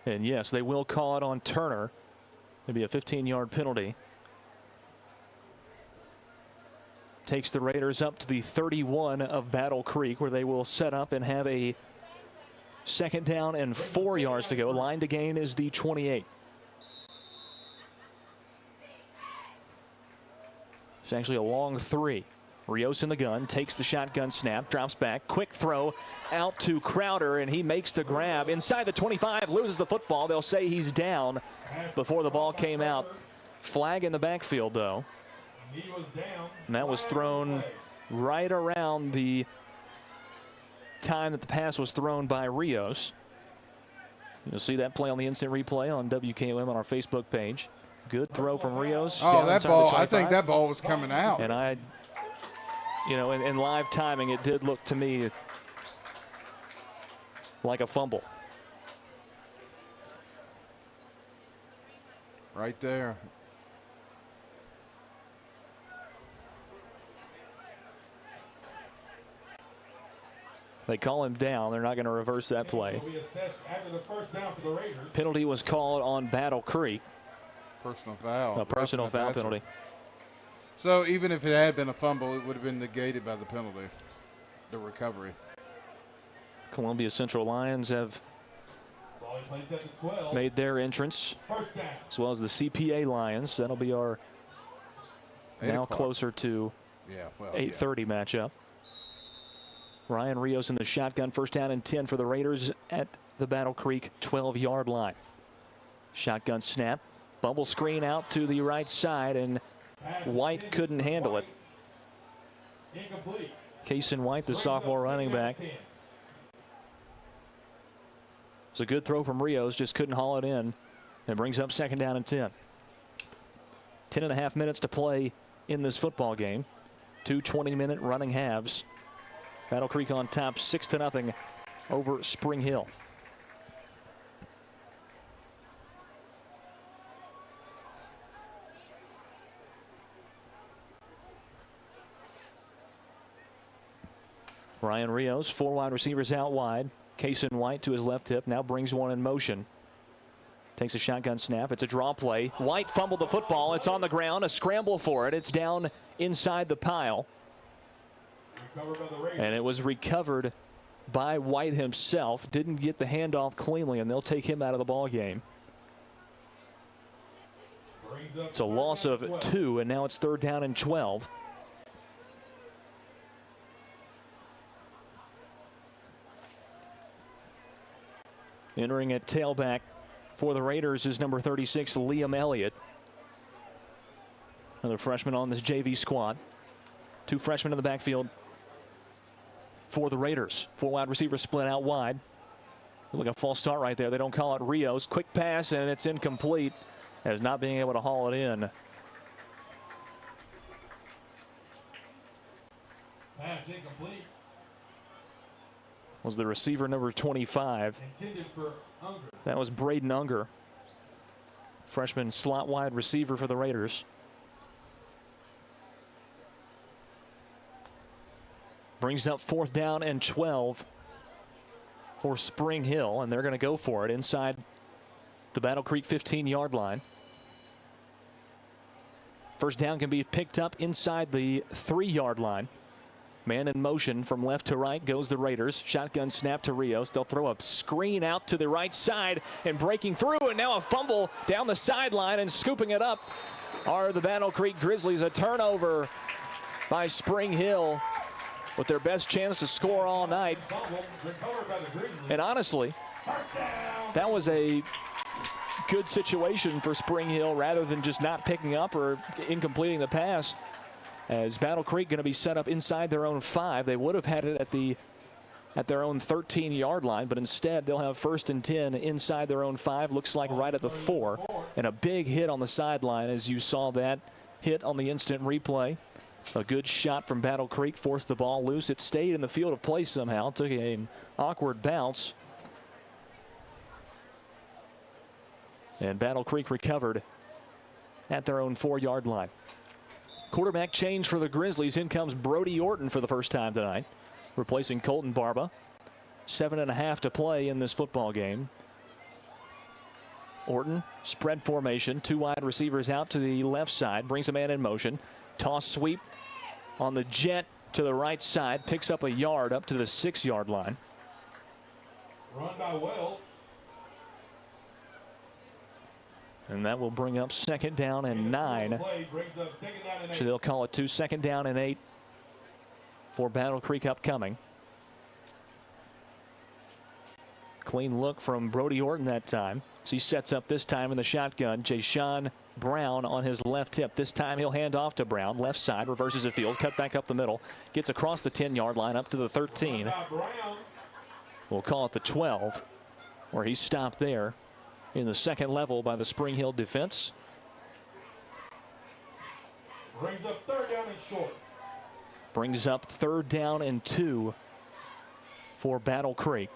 And yes, they will call it on Turner. It'll be a 15-yard penalty. Takes the Raiders up to the 31 of Battle Creek, where they will set up and have a second down and 4 yards to go. Line to gain is the 28. It's actually a long 3. Rios in the gun, takes the shotgun snap, drops back, quick throw out to Crowder, and he makes the grab inside the 25, loses the football. They'll say he's down before the ball came out. Flag in the backfield, though. And that was thrown right around the time that the pass was thrown by Rios. You'll see that play on the instant replay on WKOM on our Facebook page. Good throw from Rios. Oh, that ball, I think that ball was coming out. And in live timing, it did look to me like a fumble. Right there. They call him down. They're not going to reverse that play. Penalty was called on Battle Creek. Personal foul. A personal foul penalty. So even if it had been a fumble, it would have been negated by the penalty, the recovery. Columbia Central Lions have made their entrance, as well as the CPA Lions. That'll be our now closer to 8:30 matchup. Ryan Rios in the shotgun, first down and 10 for the Raiders at the Battle Creek 12-yard line. Shotgun snap, bubble screen out to the right side, and White couldn't handle it. Kaysen White, the sophomore running back. It's a good throw from Rios, just couldn't haul it in. And brings up second down and 10. 10.5 minutes to play in this football game. 2 20-minute running halves. Battle Creek on top 6-0 over Spring Hill. Ryan Rios, 4 wide receivers out wide. Kaysen White to his left hip, now brings one in motion. Takes a shotgun snap. It's a draw play. White fumbled the football. It's on the ground. A scramble for it. It's down inside the pile. And it was recovered by White himself. Didn't get the handoff cleanly, and they'll take him out of the ball game. It's a loss of 2, and now it's third down and 12. Entering at tailback for the Raiders is number 36, Liam Elliott. Another freshman on this JV squad. 2 freshmen in the backfield for the Raiders. 4 wide receivers split out wide. Look at a false start right there. They don't call it. Rios. Quick pass, and it's incomplete as not being able to haul it in. Pass incomplete. Was the receiver number 25. Intended for Unger. That was Braden Unger, freshman slot wide receiver for the Raiders. Brings up fourth down and 12 for Spring Hill, and they're going to go for it inside the Battle Creek 15-yard line. First down can be picked up inside the 3-yard line. Man in motion from left to right goes the Raiders. Shotgun snap to Rios. They'll throw a screen out to the right side and breaking through, and now a fumble down the sideline, and scooping it up are the Battle Creek Grizzlies. A turnover by Spring Hill with their best chance to score all night. And honestly, that was a good situation for Spring Hill rather than just not picking up or incompleting the pass. as Battle Creek going to be set up inside their own 5. They would have had it at their own 13-yard line, but instead they'll have 1st and 10 inside their own 5. Looks like right at the 4. And a big hit on the sideline, as you saw that hit on the instant replay. A good shot from Battle Creek forced the ball loose. It stayed in the field of play somehow. Took an awkward bounce. And Battle Creek recovered at their own 4-yard line. Quarterback change for the Grizzlies. In comes Brody Orton for the first time tonight, replacing Colton Barba. 7.5 to play in this football game. Orton, spread formation, 2 wide receivers out to the left side, brings a man in motion. Toss sweep on the jet to the right side, picks up a yard up to the 6-yard line. Run by Wells. And that will bring up 2nd down and 9. So they'll call it 2nd down and 8 for Battle Creek upcoming. Clean look from Brody Orton that time. So he sets up this time in the shotgun. Jashawn Brown on his left hip. This time he'll hand off to Brown. Left side, reverses the field, cut back up the middle. Gets across the 10-yard line up to the 13. We'll call it the 12, where he stopped there in the 2nd level by the Spring Hill defense. Brings up 3rd down and short. Brings up 3rd down and 2 for Battle Creek.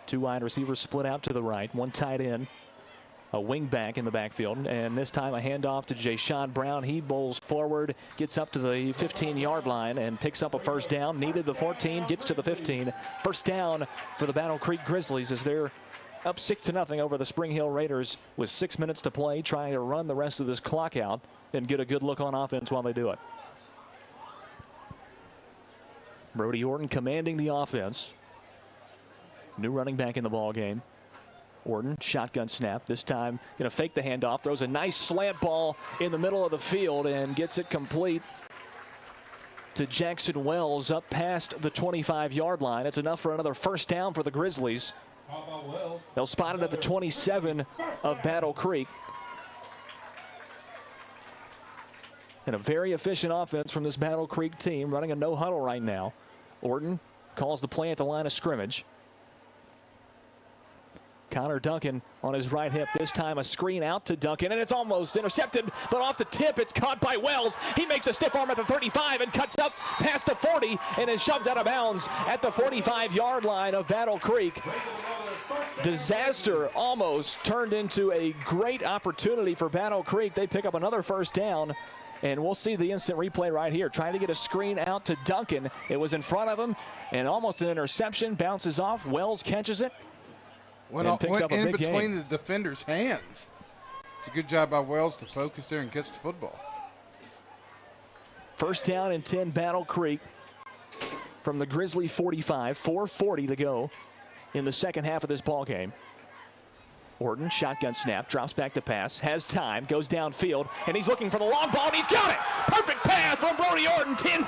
2 wide receivers split out to the right, 1 tight end, a wing back in the backfield, and this time a handoff to Jashawn Brown. He bowls forward, gets up to the 15-yard line and picks up a 1st down. Needed the 14, gets to the 15. 1st down for the Battle Creek Grizzlies as they're up 6-0 over the Spring Hill Raiders with 6 minutes to play, trying to run the rest of this clock out and get a good look on offense while they do it. Brody Orton commanding the offense. New running back in the ball game. Orton, shotgun snap. This time going to fake the handoff. Throws a nice slant ball in the middle of the field and gets it complete to Jackson Wells up past the 25-yard line. It's enough for another 1st down for the Grizzlies. They'll spot it at the 27 of Battle Creek. And a very efficient offense from this Battle Creek team, running a no huddle right now. Orton calls the play at the line of scrimmage. Connor Duncan on his right hip. This time a screen out to Duncan, and it's almost intercepted, but off the tip, it's caught by Wells. He makes a stiff arm at the 35 and cuts up past the 40 and is shoved out of bounds at the 45-yard line of Battle Creek. Disaster almost turned into a great opportunity for Battle Creek. They pick up another 1st down. And we'll see the instant replay right here. Trying to get a screen out to Duncan. It was in front of him and almost an interception. Bounces off. Wells catches it. Went in between the defender's hands. It's a good job by Wells to focus there and catch the football. 1st down and 10 Battle Creek from the Grizzly 45. 4:40 to go in the 2nd half of this ball game. Orton, shotgun snap, drops back to pass, has time, goes downfield, and he's looking for the long ball, and he's got it! Perfect pass from Brody Orton, 10-5,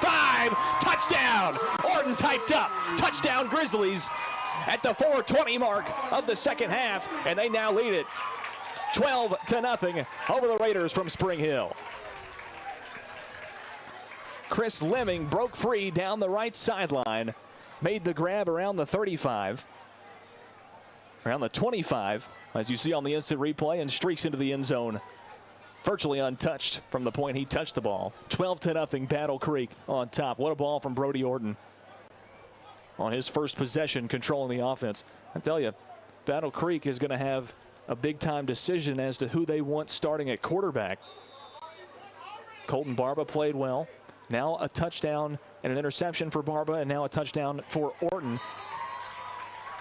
touchdown! Orton's hyped up, touchdown Grizzlies at the 4:20 mark of the 2nd half, and they now lead it 12-0 over the Raiders from Spring Hill. Chris Lemming broke free down the right sideline, made the grab around the 35, around the 25, as you see on the instant replay, and streaks into the end zone virtually untouched from the point he touched the ball. 12-0 Battle Creek on top. What a ball from Brody Orton on his first possession, controlling the offense. I tell you, Battle Creek is going to have a big-time decision as to who they want starting at quarterback. Colton Barba played well. Now a touchdown and an interception for Barba, and now a touchdown for Orton.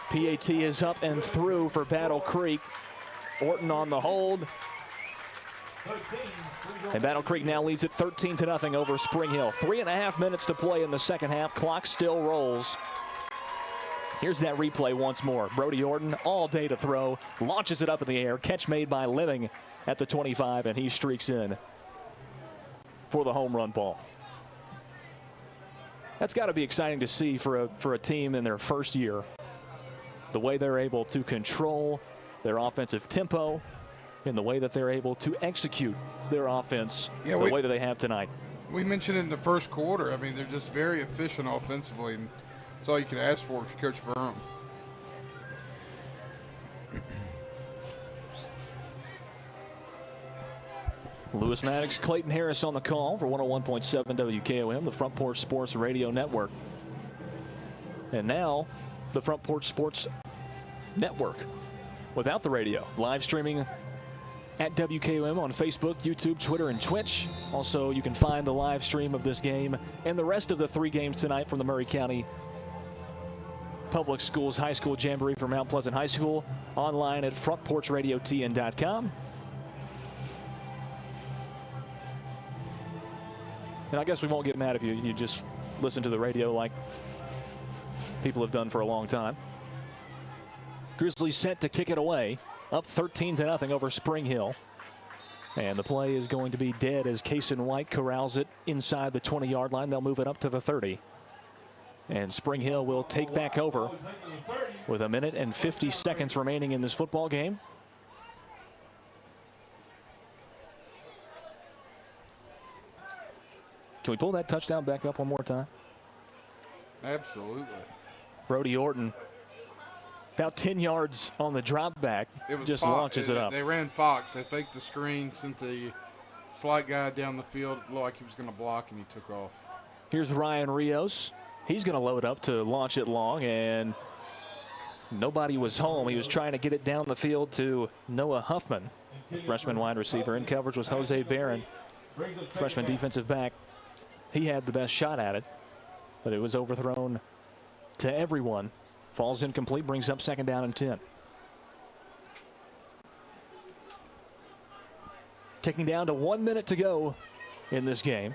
PAT is up and through for Battle Creek. Orton on the hold. And Battle Creek now leads it 13-0 over Spring Hill. 3.5 minutes to play in the 2nd half. Clock still rolls. Here's that replay once more. Brody Orton all day to throw. Launches it up in the air. Catch made by Lemming at the 25, and he streaks in for the home run ball. That's got to be exciting to see for a team in their first year. The way they're able to control their offensive tempo in the way that they're able to execute their offense the way that they have tonight. We mentioned it in the first quarter. I mean, they're just very efficient offensively, and that's all you can ask for if you coach Burham. Lewis Maddox, Clayton Harris on the call for 101.7 WKOM, the Front Porch Sports Radio Network. And now, the Front Porch Sports Network without the radio. Live streaming at WKOM on Facebook, YouTube, Twitter, and Twitch. Also, you can find the live stream of this game and the rest of the 3 games tonight from the Maury County Public Schools High School Jamboree for Mount Pleasant High School online at frontporchradiotn.com. And I guess we won't get mad if you just listen to the radio like people have done for a long time. Grizzlies set to kick it away, up 13-0 over Spring Hill. And the play is going to be dead as Kason White corrals it inside the 20-yard line. They'll move it up to the 30. And Spring Hill will take back over with 1 minute and 50 seconds remaining in this football game. Can we pull that touchdown back up one more time? Absolutely. Brody Orton, about 10 yards on the drop back, just launches it up. They ran Fox. They faked the screen, sent the slot guy down the field. It looked like he was going to block, and he took off. Here's Ryan Rios. He's going to load up to launch it long, and nobody was home. He was trying to get it down the field to Noah Huffman, the freshman wide receiver. In coverage was Jose Barron, freshman defensive back. He had the best shot at it, but it was overthrown to everyone. Falls incomplete, brings up 2nd down and 10. Ticking down to 1 minute to go in this game.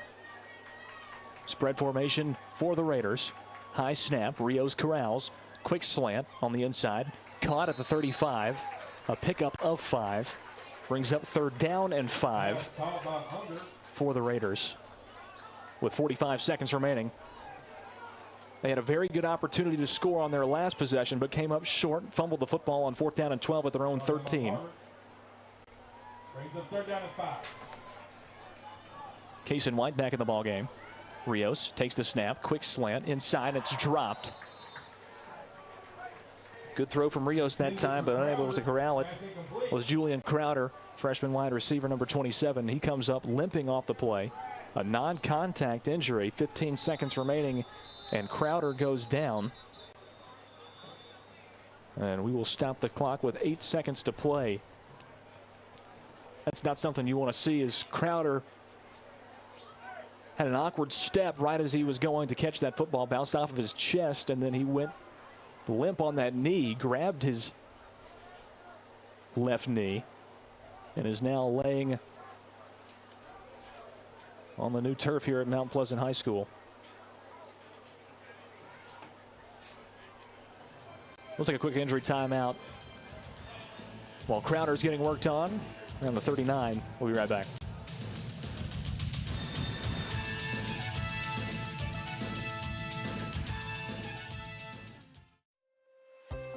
Spread formation for the Raiders. High snap, Rios corrals. Quick slant on the inside. Caught at the 35. A pickup of 5. Brings up 3rd down and 5 for the Raiders with 45 seconds remaining. They had a very good opportunity to score on their last possession, but came up short, fumbled the football on 4th down and 12 at their own 13. Brings up 3rd down and 5. Kason White back in the ball game. Rios takes the snap, quick slant inside, it's dropped. Good throw from Rios that time, but unable to corral it was Julian Crowder, freshman wide receiver number 27. He comes up limping off the play. A non-contact injury, 15 seconds remaining, and Crowder goes down. And we will stop the clock with 8 seconds to play. That's not something you want to see, as Crowder had an awkward step right as he was going to catch that football, bounced off of his chest, and then he went limp on that knee, grabbed his left knee, and is now laying on the new turf here at Mount Pleasant High School. We'll take a quick injury timeout while Crowder's getting worked on around the 39. We'll be right back.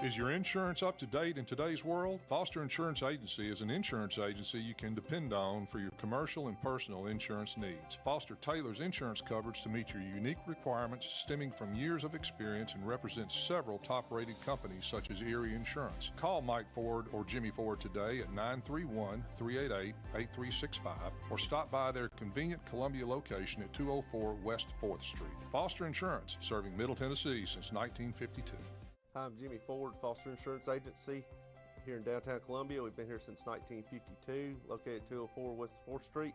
Is your insurance up to date in today's world? Foster Insurance Agency is an insurance agency you can depend on for your commercial and personal insurance needs. Foster tailors insurance coverage to meet your unique requirements stemming from years of experience and represents several top-rated companies such as Erie Insurance. Call Mike Ford or Jimmy Ford today at 931-388-8365 or stop by their convenient Columbia location at 204 West 4th Street. Foster Insurance, serving Middle Tennessee since 1952. Hi, I'm Jimmy Ford, Foster Insurance Agency here in downtown Columbia. We've been here since 1952, located at 204 West 4th Street.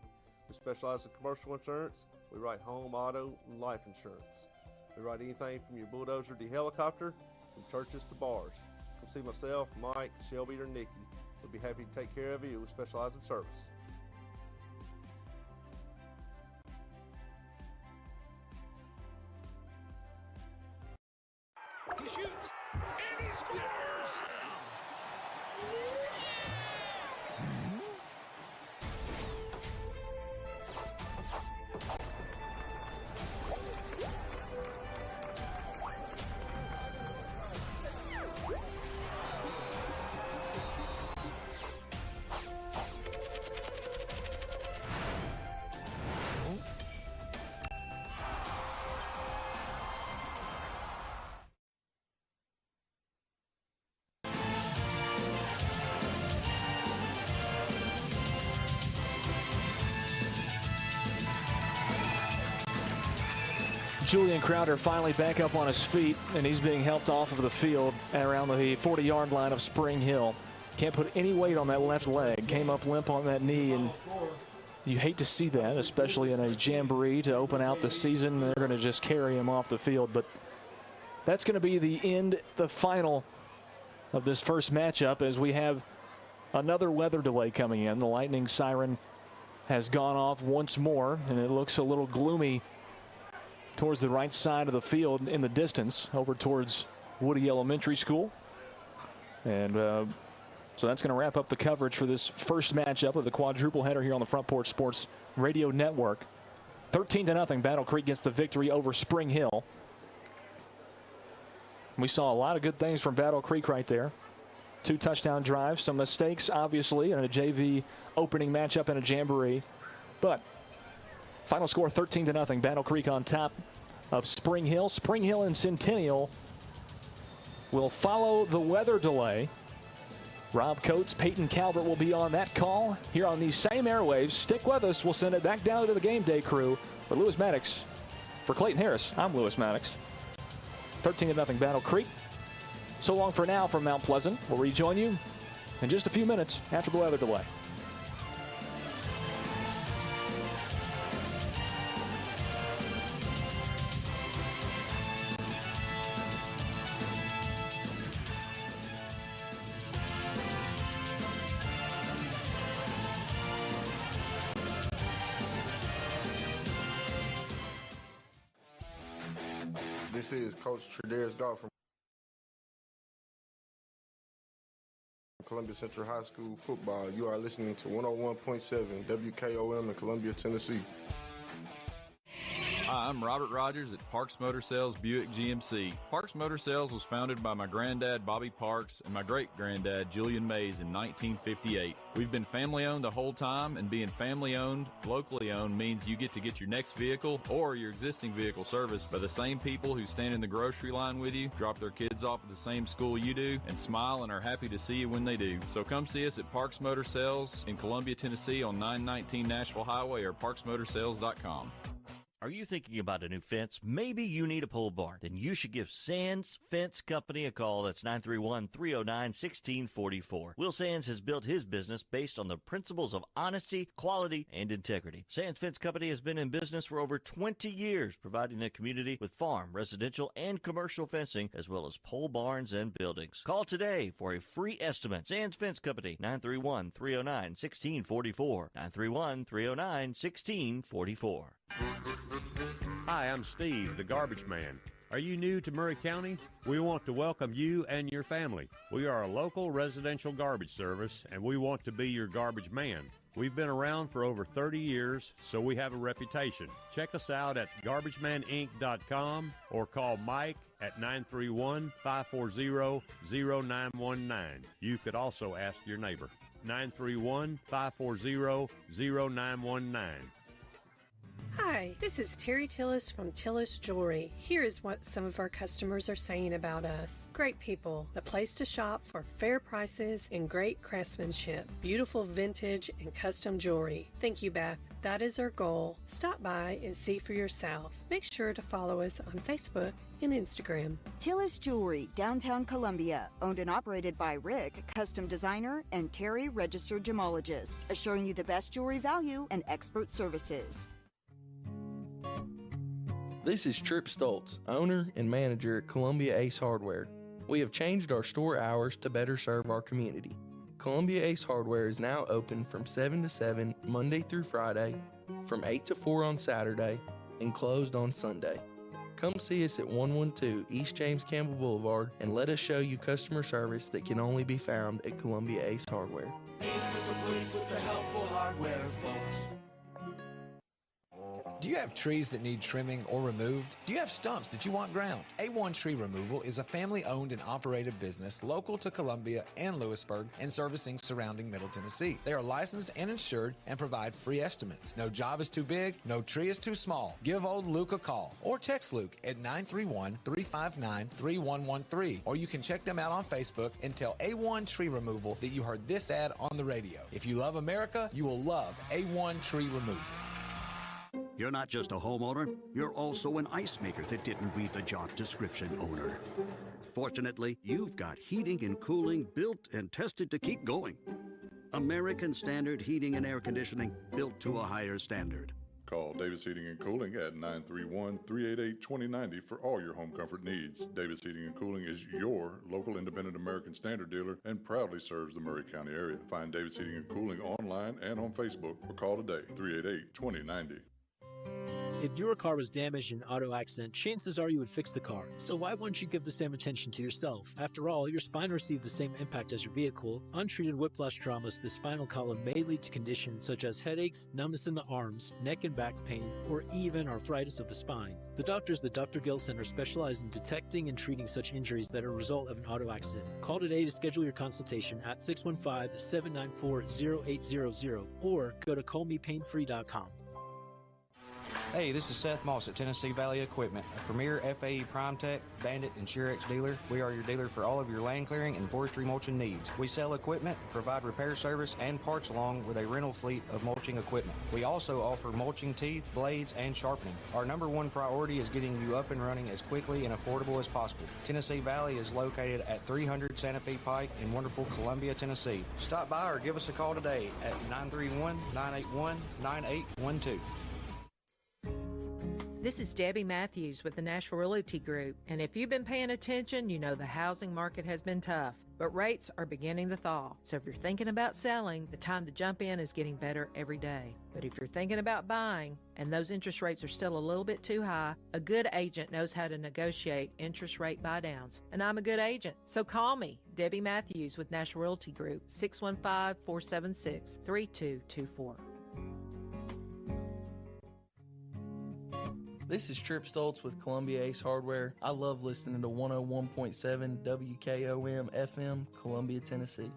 We specialize in commercial insurance. We write home, auto, and life insurance. We write anything from your bulldozer to helicopter, from churches to bars. Come see myself, Mike, Shelby, or Nikki. We'll be happy to take care of you. We specialize in service. He shoots, and he scores! Julian Crowder finally back up on his feet, and he's being helped off of the field at around the 40-yard line of Spring Hill. Can't put any weight on that left leg. Came up limp on that knee, and you hate to see that, especially in a jamboree to open out the season. They're going to just carry him off the field, but that's going to be the final of this first matchup as we have another weather delay coming in. The lightning siren has gone off once more, and it looks a little gloomy towards the right side of the field in the distance over towards Woody Elementary School. And so that's going to wrap up the coverage for this first matchup of the quadruple header here on the Front Porch Sports Radio Network. 13-0, Battle Creek gets the victory over Spring Hill. We saw a lot of good things from Battle Creek right there. 2 touchdown drives, some mistakes, obviously, in a JV opening matchup in a jamboree. But final score 13-0, Battle Creek on top of Spring Hill. Spring Hill and Centennial will follow the weather delay. Rob Coates, Peyton Calvert will be on that call here on these same airwaves. Stick with us. We'll send it back down to the game day crew. For Lewis Maddox, for Clayton Harris, I'm Lewis Maddox. 13-0 Battle Creek. So long for now from Mount Pleasant. We'll rejoin you in just a few minutes after the weather delay. This is Coach Tredaris Goff from Columbia Central High School football. You are listening to 101.7 WKOM in Columbia, Tennessee. Hi, I'm Robert Rogers at Parks Motor Sales Buick GMC. Parks Motor Sales was founded by my granddad, Bobby Parks, and my great-granddad, Julian Mays, in 1958. We've been family-owned the whole time, and being family-owned, locally owned, means you get to get your next vehicle or your existing vehicle serviced by the same people who stand in the grocery line with you, drop their kids off at the same school you do, and smile and are happy to see you when they do. So come see us at Parks Motor Sales in Columbia, Tennessee on 919 Nashville Highway or parksmotorsales.com. Are you thinking about a new fence? Maybe you need a pole barn. Then you should give Sands Fence Company a call. That's 931-309-1644. Will Sands has built his business based on the principles of honesty, quality, and integrity. Sands Fence Company has been in business for over 20 years, providing the community with farm, residential, and commercial fencing, as well as pole barns and buildings. Call today for a free estimate. Sands Fence Company, 931-309-1644. 931-309-1644. Hi, I'm Steve, the Garbage Man. Are you new to Maury County? We want to welcome you and your family. We are a local residential garbage service, and we want to be your garbage man. We've been around for over 30 years, so we have a reputation. Check us out at garbagemaninc.com or call Mike at 931-540-0919. You could also ask your neighbor. 931-540-0919. Hi, this is Terry Tillis from Tillis Jewelry. Here is what some of our customers are saying about us. Great people, the place to shop for fair prices and great craftsmanship, beautiful vintage and custom jewelry. Thank you, Beth. That is our goal. Stop by and see for yourself. Make sure to follow us on Facebook and Instagram. Tillis Jewelry, downtown Columbia, owned and operated by Rick, custom designer, and Carrie, registered gemologist, assuring you the best jewelry value and expert services. This is Trip Stoltz, owner and manager at Columbia Ace Hardware. We have changed our store hours to better serve our community. Columbia Ace Hardware is now open from 7 to 7 Monday through Friday, from 8 to 4 on Saturday, and closed on Sunday. Come see us at 112 East James Campbell Boulevard and let us show you customer service that can only be found at Columbia Ace Hardware. Ace is the place with the helpful hardware, folks. Do you have trees that need trimming or removed? Do you have stumps that you want ground? A1 Tree Removal is a family-owned and operated business local to Columbia and Lewisburg and servicing surrounding Middle Tennessee. They are licensed and insured and provide free estimates. No job is too big, no tree is too small. Give old Luke a call or text Luke at 931-359-3113, or you can check them out on Facebook and tell A1 Tree Removal that you heard this ad on the radio. If you love America, you will love A1 Tree Removal. You're not just a homeowner, you're also an ice maker that didn't read the job description owner. Fortunately, you've got heating and cooling built and tested to keep going. American Standard Heating and Air Conditioning, built to a higher standard. Call Davis Heating and Cooling at 931-388-2090 for all your home comfort needs. Davis Heating and Cooling is your local independent American Standard dealer and proudly serves the Murray County area. Find Davis Heating and Cooling online and on Facebook or call today, 388-2090. If your car was damaged in an auto accident, chances are you would fix the car. So why wouldn't you give the same attention to yourself? After all, your spine received the same impact as your vehicle. Untreated whiplash traumas to the spinal column may lead to conditions such as headaches, numbness in the arms, neck and back pain, or even arthritis of the spine. The doctors at the Dr. Gill Center specialize in detecting and treating such injuries that are a result of an auto accident. Call today to schedule your consultation at 615-794-0800 or go to callmepainfree.com. Hey, this is Seth Moss at Tennessee Valley Equipment, a premier FAE PrimeTech, Bandit, and Surex dealer. We are your dealer for all of your land clearing and forestry mulching needs. We sell equipment, provide repair service, and parts along with a rental fleet of mulching equipment. We also offer mulching teeth, blades, and sharpening. Our number one priority is getting you up and running as quickly and affordable as possible. Tennessee Valley is located at 300 Santa Fe Pike in wonderful Columbia, Tennessee. Stop by or give us a call today at 931-981-9812. This is Debbie Matthews with the Nashville Realty Group, and if you've been paying attention, you know the housing market has been tough, but rates are beginning to thaw. So if you're thinking about selling, the time to jump in is getting better every day. But if you're thinking about buying, and those interest rates are still a little bit too high, a good agent knows how to negotiate interest rate buydowns, and I'm a good agent. So call me, Debbie Matthews with Nashville Realty Group, 615-476-3224. This is Trip Stoltz with Columbia Ace Hardware. I love listening to 101.7 WKOM FM, Columbia, Tennessee.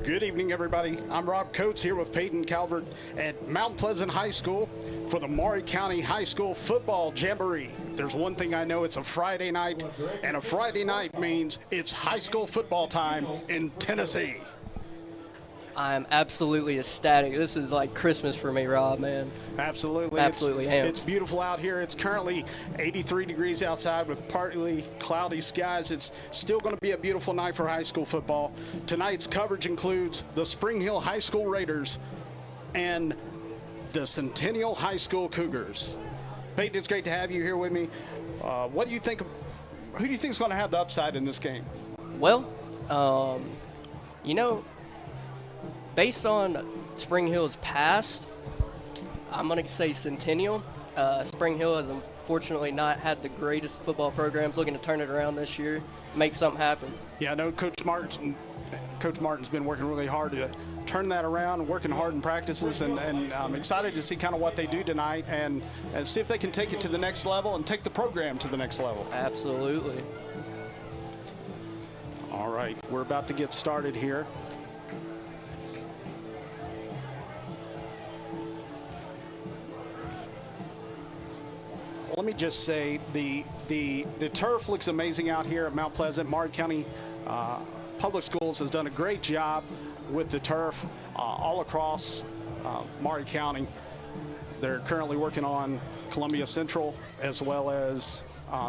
Good evening, everybody. I'm Rob Coates here with Peyton Calvert at Mount Pleasant High School for the Maury County High School Football Jamboree. If there's one thing I know, it's a Friday night, and a Friday night means it's high school football time in Tennessee. I'm absolutely ecstatic. This is like Christmas for me, Rob, man. Absolutely. Absolutely amped. It's beautiful out here. It's currently 83 degrees outside with partly cloudy skies. It's still going to be a beautiful night for high school football. Tonight's coverage includes the Spring Hill High School Raiders and the Centennial High School Cougars. Peyton, it's great to have you here with me. What do you think? Who do you think is going to have the upside in this game? Well, based on Spring Hill's past, I'm going to say Centennial. Spring Hill has unfortunately not had the greatest football programs. Looking to turn it around this year, make something happen. Yeah, I know Coach Martin's been working really hard to turn that around, working hard in practices, and I'm excited to see kind of what they do tonight and see if they can take it to the next level and take the program to the next level. Absolutely. All right, we're about to get started here. Let me just say the turf looks amazing out here at Mount Pleasant. Maury County Public Schools has done a great job with the turf all across Maury County. They're currently working on Columbia Central as well as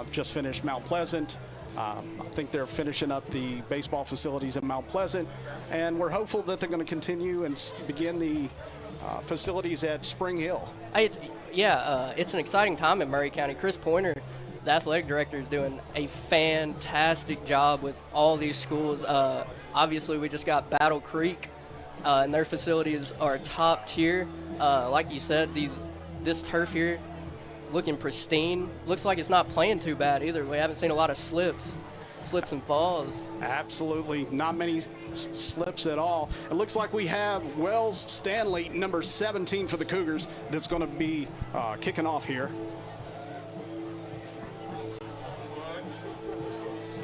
just finished Mount Pleasant. I think they're finishing up the baseball facilities at Mount Pleasant, and we're hopeful that they're going to continue and begin the facilities at Spring Hill. It's an exciting time in Maury County. Chris Pointer, the athletic director, is doing a fantastic job with all these schools. Obviously, we just got Battle Creek, and their facilities are top tier. Like you said, this turf here looking pristine. Looks like it's not playing too bad either. We haven't seen a lot of slips and falls. Absolutely, not many slips at all. It looks like we have Wells Stanley, number 17 for the Cougars, that's going to be kicking off here.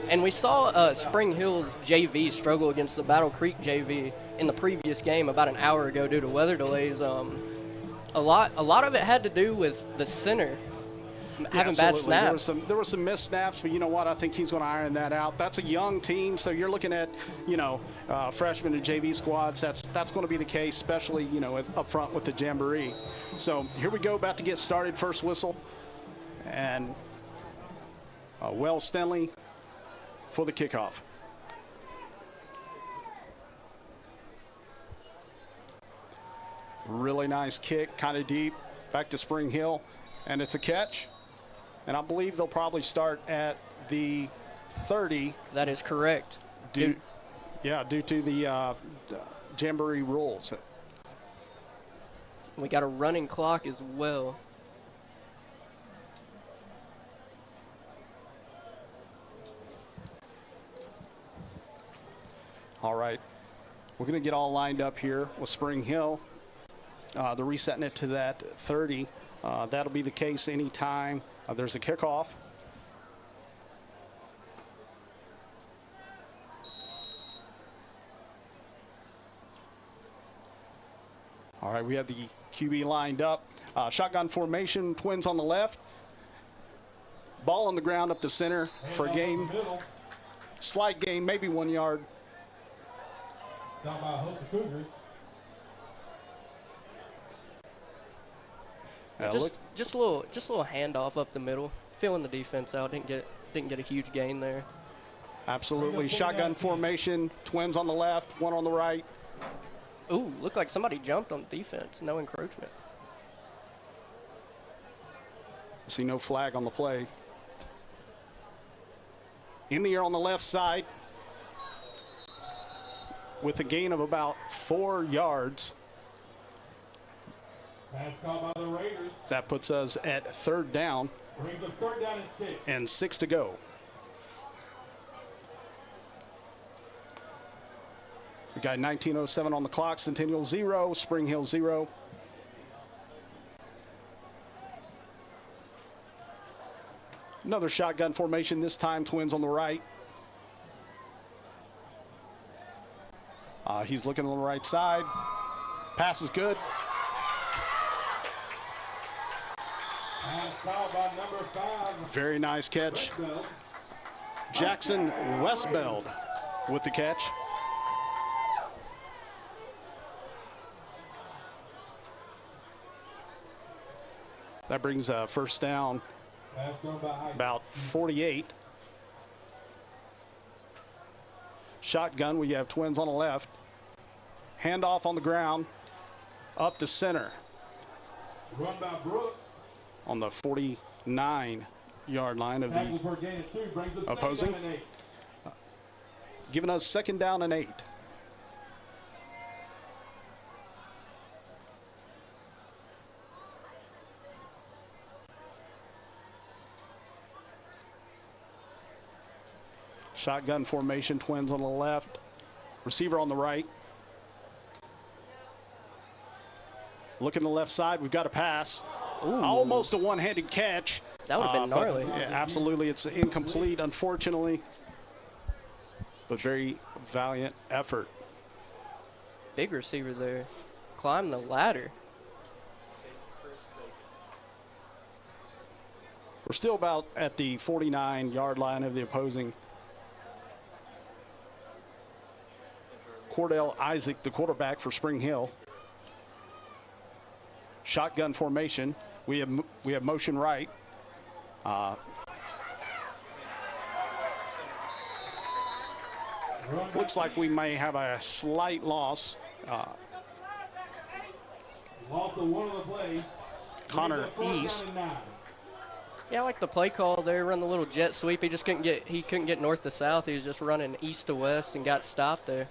And we saw Spring Hill's JV struggle against the Battle Creek JV in the previous game about an hour ago due to weather delays. A lot of it had to do with the center having bad snaps. There were some missed snaps, but you know what? I think he's going to iron that out. That's a young team, so you're looking at freshmen and JV squads. That's going to be the case, especially up front with the Jamboree. So here we go, about to get started. First whistle, and Wells Stanley for the kickoff. Really nice kick, kind of deep, back to Spring Hill, and it's a catch. And I believe they'll probably start at the 30. That is correct. Due to the Jamboree rules. We got a running clock as well. All right, we're going to get all lined up here with Spring Hill. They're resetting it to that 30. That'll be the case anytime there's a kickoff. All right, we have the QB lined up. Shotgun formation, Twins on the left. Ball on the ground up the center for a gain. Slight gain, maybe 1 yard. Down by a host of Cougars. Just a little handoff up the middle, filling the defense out. Didn't get a huge gain there. Absolutely, shotgun formation. Twins on the left, one on the right. Ooh, looked like somebody jumped on defense. No encroachment. See no flag on the play. In the air on the left side, with a gain of about 4 yards. Pass called by the Raiders. That puts us at third down. Brings up third down and 6. And 6 to go. We got 19:07 on the clock. Centennial 0, Spring Hill 0. Another shotgun formation, this time Twins on the right. He's looking on the right side. Pass is good. And fouled by number 5. Very nice catch. Westbeld. Jackson Westbeld with the catch. That brings first down Pass thrown by Ike. about 48. Shotgun, we have twins on the left. Handoff on the ground, up to center. Run by Brooks. On the 49-yard line of Tackle the per gain of 2 brings up opposing. 2nd down and 8. Giving us 2nd down and 8. Shotgun formation, twins on the left, receiver on the right. Looking to the left side, we've got a pass. Ooh. Almost a one-handed catch. That would have been but, gnarly. yeah, absolutely, it's incomplete, unfortunately. But very valiant effort. Big receiver there. Climb the ladder. We're still about at the 49-yard line of the opposing. Cordell Isaac, the quarterback for Spring Hill. Shotgun formation. We have motion right. Looks like we may have a slight loss. Loss of one of the plays. Connor East. Yeah, I like the play call there. Run the little jet sweep. He just couldn't get north to south. He was just running east to west and got stopped there.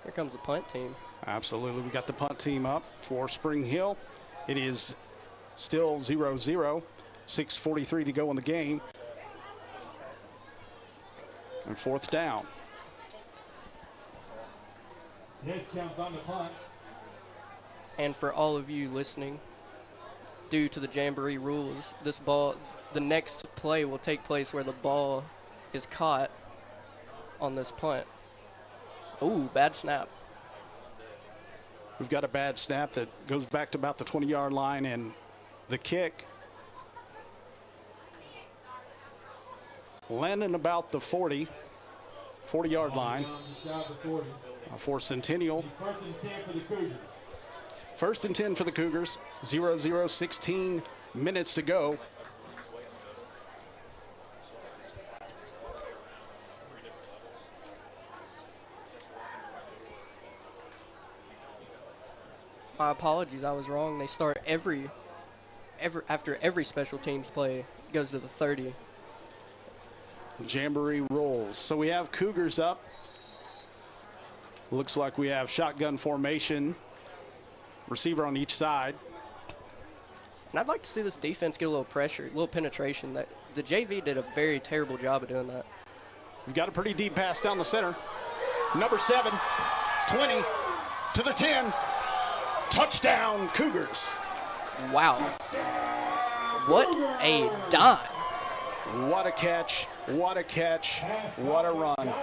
Here comes the punt team. Absolutely. We got the punt team up for Spring Hill. It is still 0-0. 6:43 to go in the game. And 4th down. Yes, counts on the punt. And for all of you listening, due to the Jamboree rules, the next play will take place where the ball is caught on this punt. Ooh, bad snap. We've got a bad snap that goes back to about the 20-yard line, and the kick landing about the 40-yard line for Centennial. 1st and 10 for the Cougars. 1st and 10 for the Cougars. 0-0, 16 minutes to go. My apologies, I was wrong. They start after every special teams play, it goes to the 30. Jamboree rolls. So we have Cougars up. Looks like we have shotgun formation. Receiver on each side. And I'd like to see this defense get a little pressure, a little penetration. That the JV did a very terrible job of doing that. We've got a pretty deep pass down the center. Number 7, 20 to the 10. Touchdown, Cougars. Wow. What a dime. What a catch. What a catch. What a run.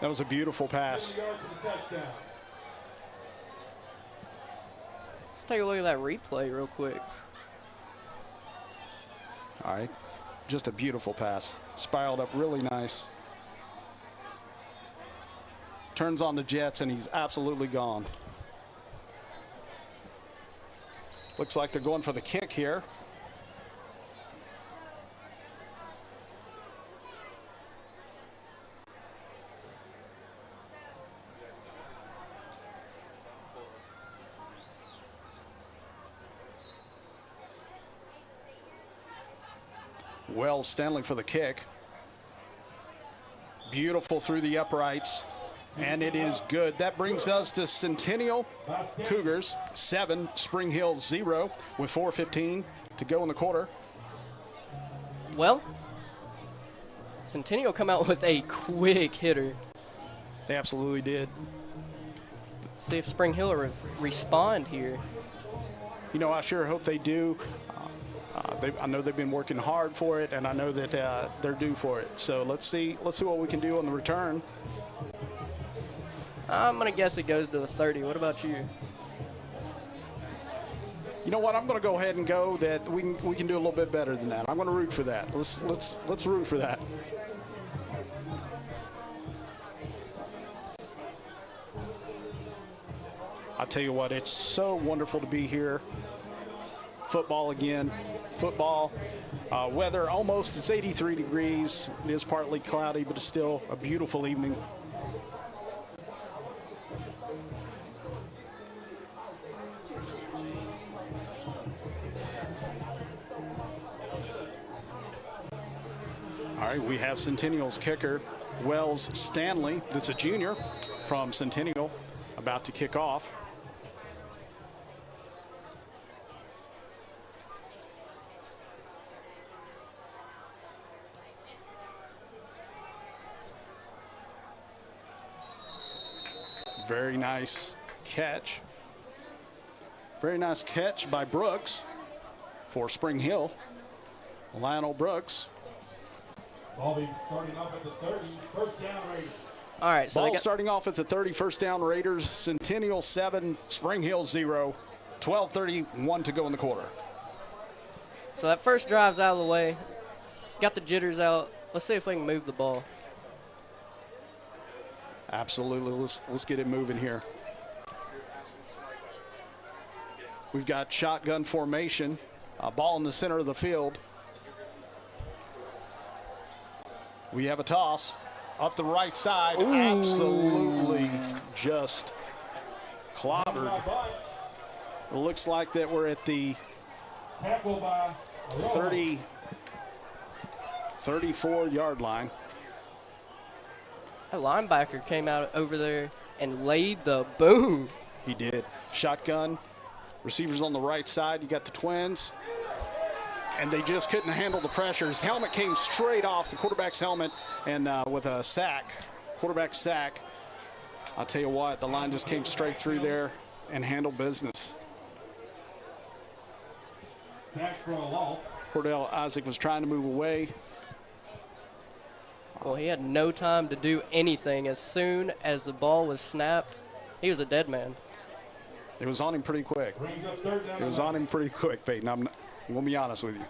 That was a beautiful pass. Let's take a look at that replay real quick. All right. Just a beautiful pass. Spiraled up really nice. Turns on the jets, and he's absolutely gone. Looks like they're going for the kick here. Wells Stanley for the kick. Beautiful through the uprights. And it is good. That brings us to Centennial Cougars 7, Spring Hill 0 with 4:15 to go in the quarter. Well, Centennial come out with a quick hitter. They absolutely did. See if Spring Hill will respond here. You know, I sure hope they do. I know they've been working hard for it, and I know that they're due for it. So let's see what we can do on the return. I'm going to guess it goes to the 30. What about you? You know what? I'm going to go ahead and go that we can do a little bit better than that. I'm going to root for that. Let's root for that. I'll tell you what, it's so wonderful to be here. Football again. Football. Weather almost, it's 83 degrees. It is partly cloudy, but it's still a beautiful evening. All right, we have Centennial's kicker, Wells Stanley. That's a junior from Centennial, about to kick off. Very nice catch. Very nice catch by Brooks for Spring Hill. Lionel Brooks. Ball starting off at the 30, first down Raiders. All right, so ball starting off at the 30, first down Raiders. Centennial 7, Spring Hill 0. 12:31 to go in the quarter. So that first drive's out of the way. Got the jitters out. Let's see if we can move the ball. Absolutely. Let's get it moving here. We've got shotgun formation. Ball in the center of the field. We have a toss up the right side. Ooh. Absolutely just clobbered. It looks like that we're at the 34-yard line. That linebacker came out over there and laid the boom. He did. Shotgun. Receivers on the right side. You got the Twins. And they just couldn't handle the pressure. His helmet came straight off the quarterback's helmet, and with a sack, quarterback sack. I'll tell you what, the line just came straight through there and handled business. Sack for a loss. Cordell Isaac was trying to move away. Well, he had no time to do anything. As soon as the ball was snapped, he was a dead man. It was on him pretty quick. It was on him pretty quick, Peyton. I'm going to be honest with you.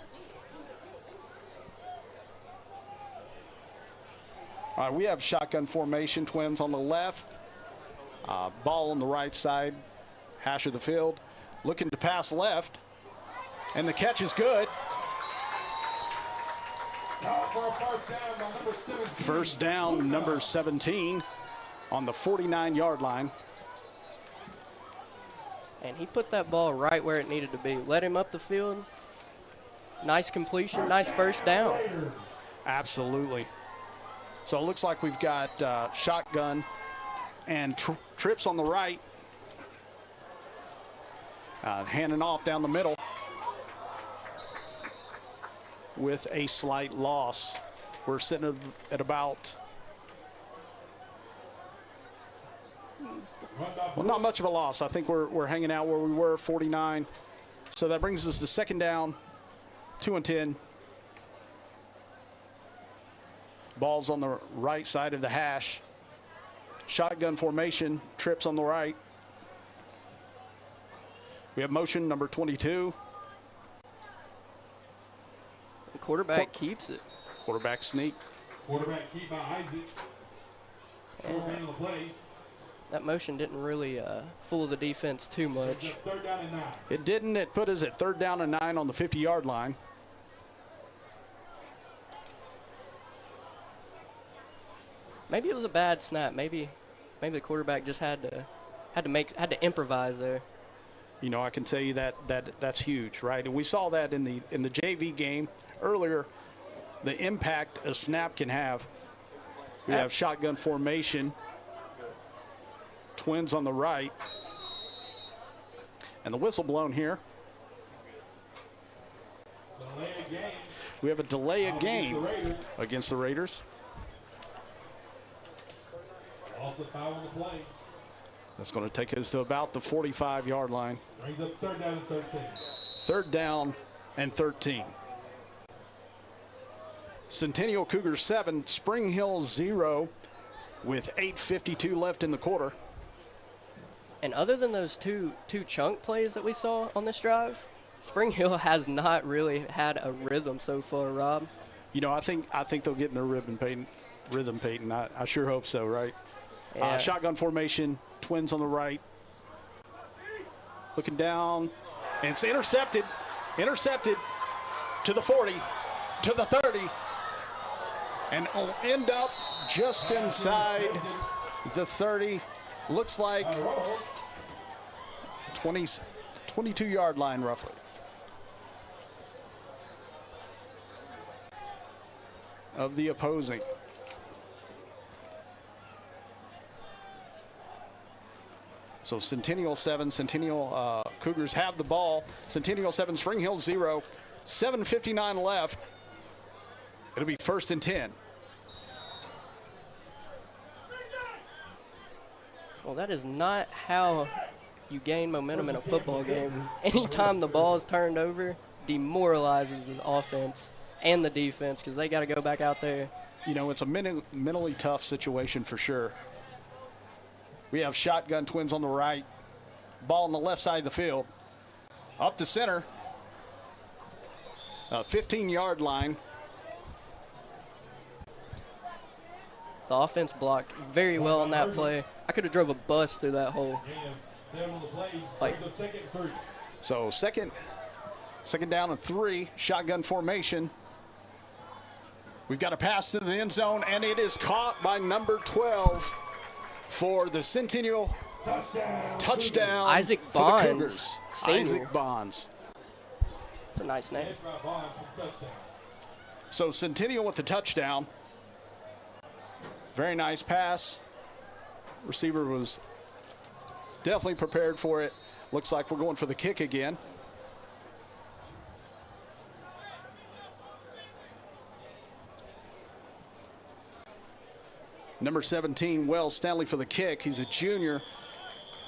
All right, we have shotgun formation, Twins on the left. Ball on the right side, hash of the field. Looking to pass left, and the catch is good. First down, number 17 on the 49-yard line. And he put that ball right where it needed to be. Let him up the field. Nice completion, nice first down. Absolutely. So it looks like we've got shotgun and trips on the right. Handing off down the middle with a slight loss. We're sitting at about, well, not much of a loss. I think we're hanging out where we were, 49. So that brings us to second down, 2 and 10. Ball's on the right side of the hash. Shotgun formation, trips on the right. We have motion number 22. The quarterback keeps it. Quarterback sneak. Quarterback keep by Isaac. Short man on the play. That motion didn't really fool the defense too much. Third down and 9. It didn't. It put us at third down and 9 on the 50-yard line. Maybe it was a bad snap. Maybe the quarterback just had to improvise there. You know, I can tell you that's huge, right? And we saw that in the JV game earlier. The impact a snap can have. We have shotgun formation. Twins on the right. And the whistle blown here. We have a delay of game against the Raiders. Off the foul on the play. That's going to take us to about the 45-yard line. Brings up third down and 13. Third down and 13. Centennial Cougars 7, Spring Hill 0 with 8:52 left in the quarter. And other than those two chunk plays that we saw on this drive, Spring Hill has not really had a rhythm so far, Rob. You know, I think they'll get in their rhythm, Peyton. I sure hope so, right? Yeah. Shotgun formation, Twins on the right. Looking down, and it's intercepted. Intercepted to the 40, to the 30, and will end up just inside the 30. Looks like 22-yard line, roughly. Of the opposing. So Centennial 7, Centennial Cougars have the ball. Centennial 7, Spring Hill 0. 7:59 left. It'll be 1st and 10. Well, that is not how you gain momentum in a football game. Anytime the ball is turned over, demoralizes the offense and the defense because they got to go back out there. You know, it's a mentally tough situation for sure. We have shotgun Twins on the right. Ball on the left side of the field. Up the center. 15-yard line. The offense blocked very well on that play. I could have drove a bus through that hole. So second down and 3. Shotgun formation. We've got a pass to the end zone, and it is caught by number 12 for the Centennial touchdown. Isaac for Bonds, the Cougars. senior. Isaac Bonds. It's a nice name. So Centennial with the touchdown. Very nice pass. Receiver was definitely prepared for it. Looks like we're going for the kick again. Number 17, Wells Stanley for the kick. He's a junior.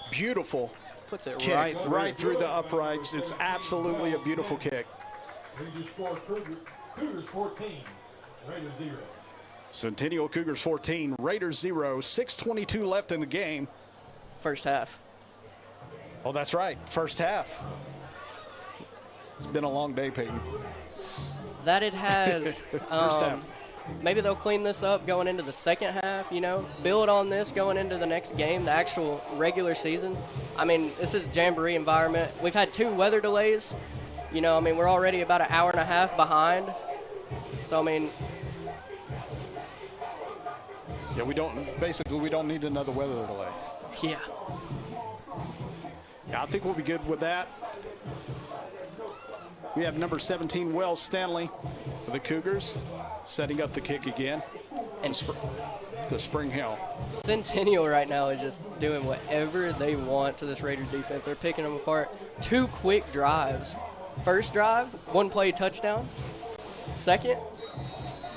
Beautiful Puts it kick right through the uprights. It's absolutely a beautiful kick. Cougars 14, Raiders 0. Centennial Cougars 14, Raiders 0. 6:22 left in the game. First half. Oh, that's right. First half. It's been a long day, Peyton. That it has. First half. Maybe they'll clean this up going into the second half, you know, build on this going into the next game, the actual regular season. I mean, this is Jamboree environment. We've had 2 weather delays. You know, I mean, we're already about an hour and a half behind. So, I mean. Yeah, we don't need another weather delay. Yeah. Yeah, I think we'll be good with that. We have number 17, Wells Stanley for the Cougars, setting up the kick again. And to Spring Hill. Centennial right now is just doing whatever they want to this Raiders defense. They're picking them apart. 2 quick drives. First drive, 1 play touchdown. Second,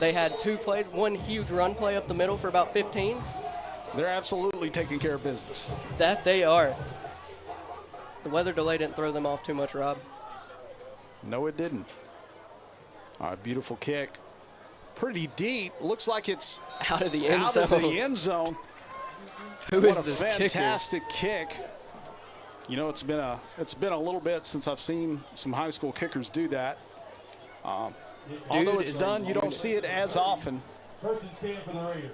they had 2 plays, 1 huge run play up the middle for about 15. They're absolutely taking care of business. That they are. The weather delay didn't throw them off too much, Rob. No, it didn't. All right, beautiful kick. Pretty deep. Looks like it's out of the end zone. Who what is this a fantastic kick. You know, it's been a little bit since I've seen some high school kickers do that. Although it's done, you don't see it as often. 1st and 10 for the Raiders.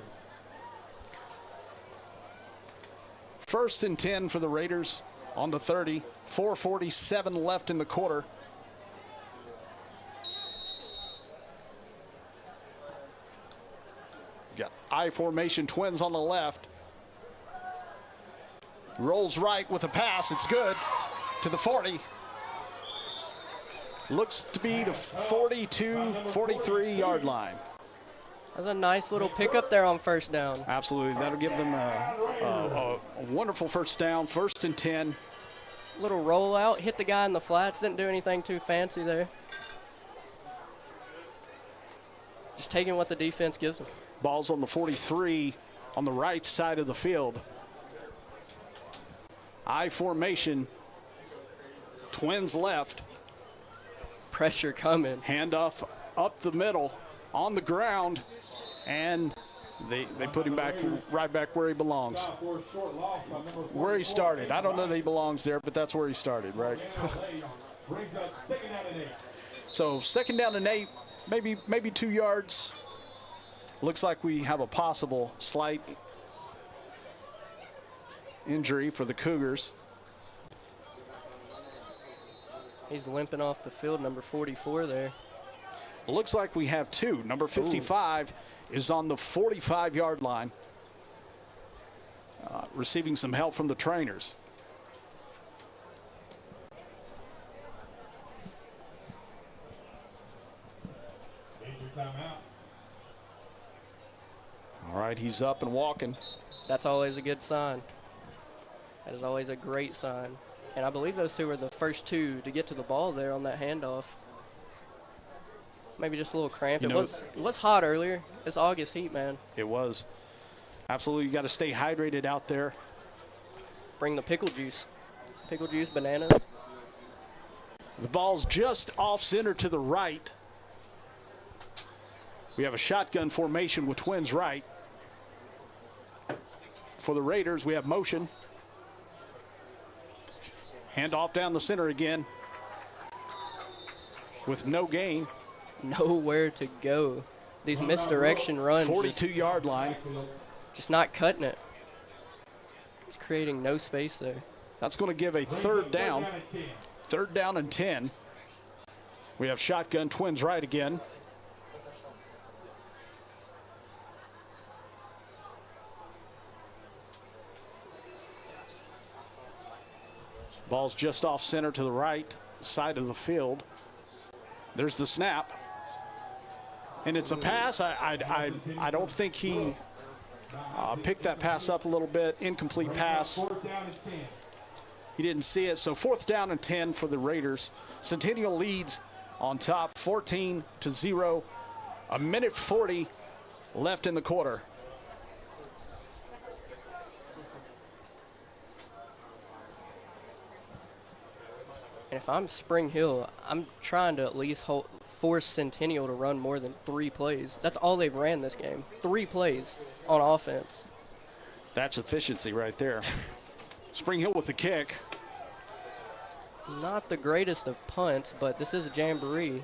1st and 10 for the Raiders on the 30. 4:47 left in the quarter. Got I formation, Twins on the left. Rolls right with a pass. It's good to the 40. Looks to be the 42, 43-yard line. That's a nice little pickup there on first down. Absolutely. That'll give them a wonderful first down. 1st and 10. Little rollout. Hit the guy in the flats. Didn't do anything too fancy there. Just taking what the defense gives them. Ball's on the 43 on the right side of the field. I formation. Twins left. Pressure coming. Handoff up the middle on the ground. And They put him back right back where he belongs. Where he started. I don't know that he belongs there, but that's where he started, right? So 2nd down and 8, maybe 2 yards. Looks like we have a possible slight injury for the Cougars. He's limping off the field, number 44 there. Looks like we have 2. Number 55 is on the 45-yard line, receiving some help from the trainers. All right, he's up and walking. That's always a good sign. That is always a great sign. And I believe those 2 were the first 2 to get to the ball there on that handoff. Maybe just a little cramped. It was hot earlier. It's August heat, man. It was. Absolutely, you got to stay hydrated out there. Bring the pickle juice. Pickle juice, bananas. The ball's just off center to the right. We have a shotgun formation with twins right. For the Raiders, we have motion. Handoff down the center again with no gain. Nowhere to go. These misdirection runs. 42-yard line. Just not cutting it. It's creating no space there. That's going to give a 3rd down. 3rd down and 10. We have shotgun twins right again. Ball's just off center to the right side of the field. There's the snap. And it's a pass. I don't think he picked that pass up a little bit. Incomplete pass. He didn't see it. So 4th down and 10 for the Raiders. Centennial leads on top 14-0. 1:40 left in the quarter. And if I'm Spring Hill, I'm trying to at least force Centennial to run more than 3 plays. That's all they've ran this game. 3 plays on offense. That's efficiency right there. Spring Hill with the kick. Not the greatest of punts, but this is a Jamboree,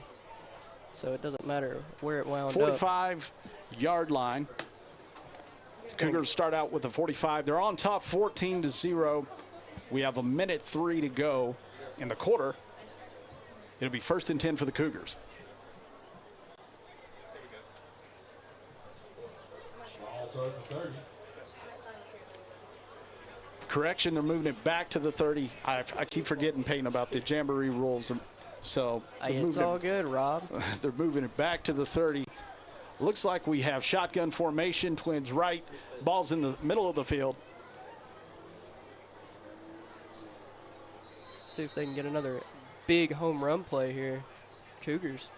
so it doesn't matter where it wound up. 45-yard line. Cougars start out with a 45. They're on top 14-0. We have 1:03 to go in the quarter. It'll be 1st and 10 for the Cougars. Correction, they're moving it back to the 30. I keep forgetting, Peyton, about the Jamboree rules. So it's all good, Rob. They're moving it back to the 30. Looks like we have shotgun formation, twins right. Ball's in the middle of the field. See if they can get another big home run play here. Cougars.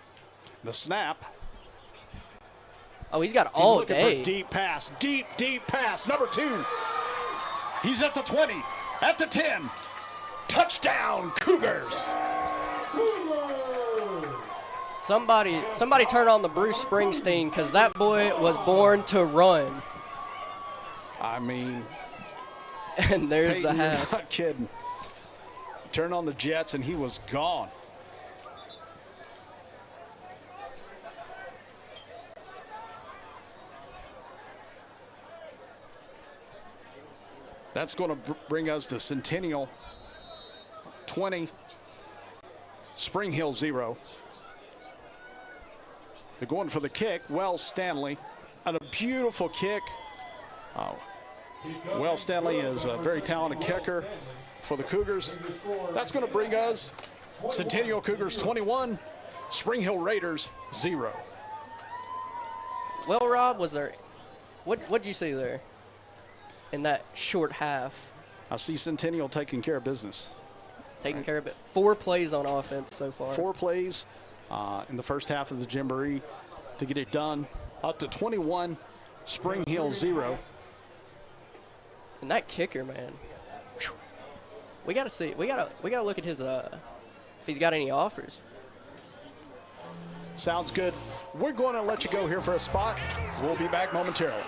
The snap. Oh, he's got all looking day. For a deep pass. Deep pass. Number 2. He's at the 20. At the 10. Touchdown, Cougars. Somebody turn on the Bruce Springsteen, because that boy was born to run. I mean. And there's Peyton, the half. Not kidding. Turn on the Jets, and he was gone. That's going to bring us to Centennial 20, Spring Hill 0. They're going for the kick. Wells Stanley, and a beautiful kick. Wells Stanley is a very talented kicker for the Cougars. That's going to bring us Centennial Cougars 21, Spring Hill Raiders 0. Well, Rob, was there? What'd you see there in that short half? I see Centennial taking care of business. Taking care of it. 4 plays on offense so far. 4 plays in the first half of the Jamboree to get it done. Up to 21, Spring Hill 0. And that kicker, man. We gotta see. We gotta look at his if he's got any offers. Sounds good. We're going to let you go here for a spot. We'll be back momentarily.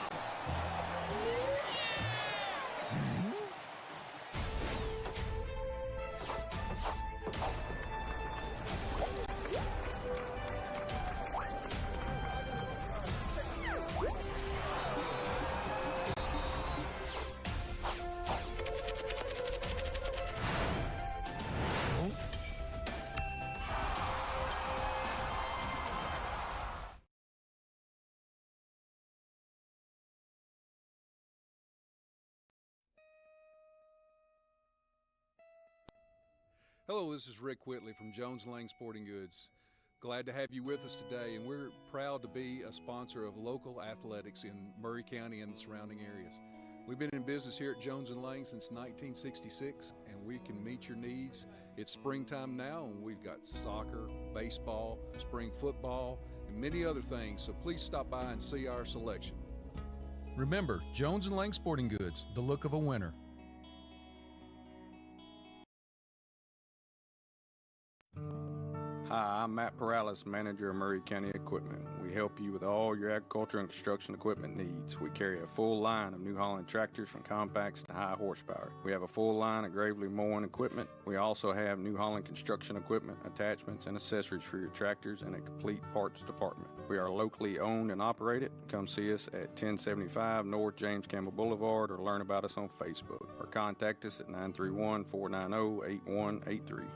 Hello, this is Rick Whitley from Jones Lang Sporting Goods. Glad to have you with us today, and we're proud to be a sponsor of local athletics in Murray County and the surrounding areas. We've been in business here at Jones & Lang since 1966, and we can meet your needs. It's springtime now, and we've got soccer, baseball, spring football, and many other things, so please stop by and see our selection. Remember, Jones & Lang Sporting Goods, the look of a winner. Hi, I'm Matt Perales, manager of Murray County Equipment. We help you with all your agriculture and construction equipment needs. We carry a full line of New Holland tractors from compacts to high horsepower. We have a full line of gravely mowing equipment. We also have New Holland construction equipment, attachments, and accessories for your tractors and a complete parts department. We are locally owned and operated. Come see us at 1075 North James Campbell Boulevard or learn about us on Facebook or contact us at 931-490-8183.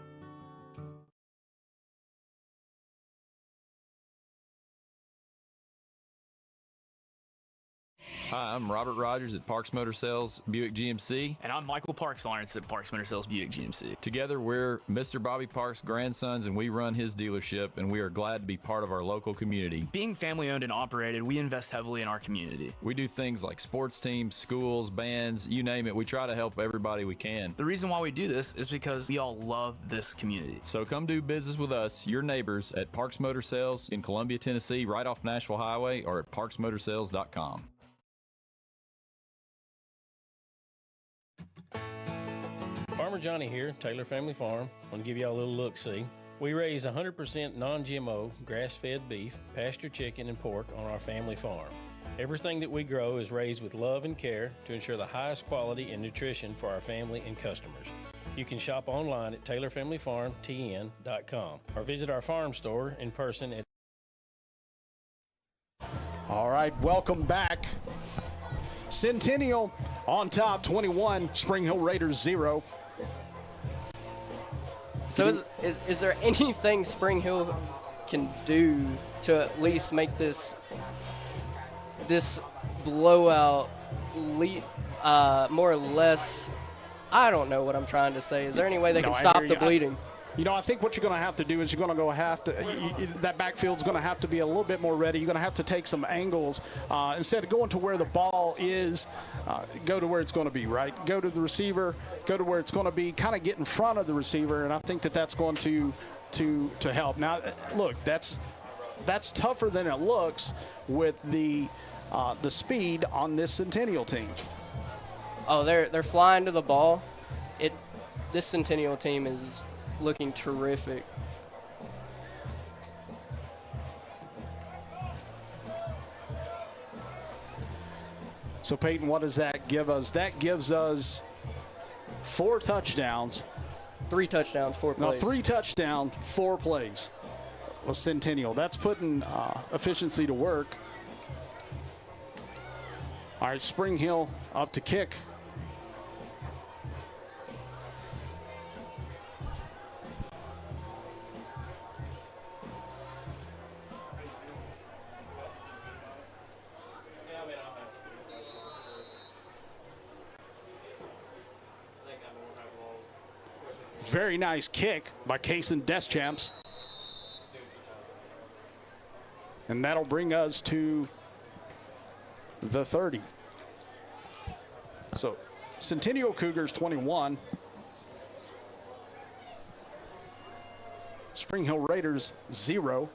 Hi, I'm Robert Rogers at Parks Motor Sales Buick GMC. And I'm Michael Parks Lawrence at Parks Motor Sales Buick GMC. Together, we're Mr. Bobby Parks' grandsons, and we run his dealership, and we are glad to be part of our local community. Being family owned and operated, we invest heavily in our community. We do things like sports teams, schools, bands, you name it. We try to help everybody we can. The reason why we do this is because we all love this community. So come do business with us, your neighbors, at Parks Motor Sales in Columbia, Tennessee, right off Nashville Highway, or at parksmotorsales.com. Farmer Johnny here, Taylor Family Farm. I want to give y'all a little look-see. We raise 100% non-GMO, grass-fed beef, pasture chicken, and pork on our family farm. Everything that we grow is raised with love and care to ensure the highest quality and nutrition for our family and customers. You can shop online at TaylorFamilyFarmTN.com or visit our farm store in person at... All right, welcome back. Centennial on top, 21, Spring Hill Raiders 0. So is there anything Spring Hill can do to at least make this blowout more or less? I don't know what I'm trying to say. Is there any way they can stop the bleeding? I think what you're going to have to do is you're going to that backfield's going to have to be a little bit more ready. You're going to have to take some angles. Instead of going to where the ball is, go to where it's going to be, right? Go to the receiver, go to where it's going to be, kind of get in front of the receiver, and I think that's going to help. Now, look, that's tougher than it looks with the speed on this Centennial team. Oh, they're flying to the ball. This Centennial team is looking terrific. So, Peyton, what does that give us? That gives us 4 touchdowns. 3 touchdowns, 4 plays. No, 3 touchdowns, 4 plays with Centennial. That's putting efficiency to work. All right, Spring Hill up to kick. Very nice kick by Kason Deschamps. And that'll bring us to the 30. So Centennial Cougars 21. Spring Hill Raiders 0.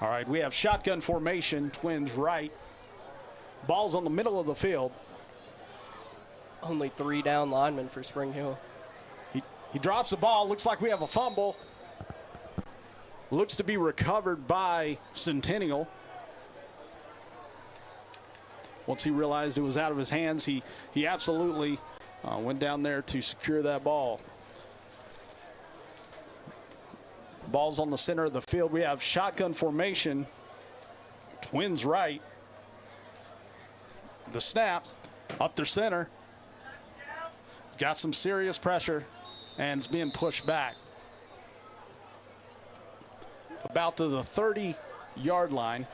All right, we have shotgun formation, Twins right. Ball's on the middle of the field. Only 3 down linemen for Spring Hill. He drops the ball. Looks like we have a fumble. Looks to be recovered by Centennial. Once he realized it was out of his hands, he absolutely went down there to secure that ball. Ball's on the center of the field. We have shotgun formation. Twins right. The snap up their center. It's got some serious pressure. and is being pushed back. About to the 30-yard line.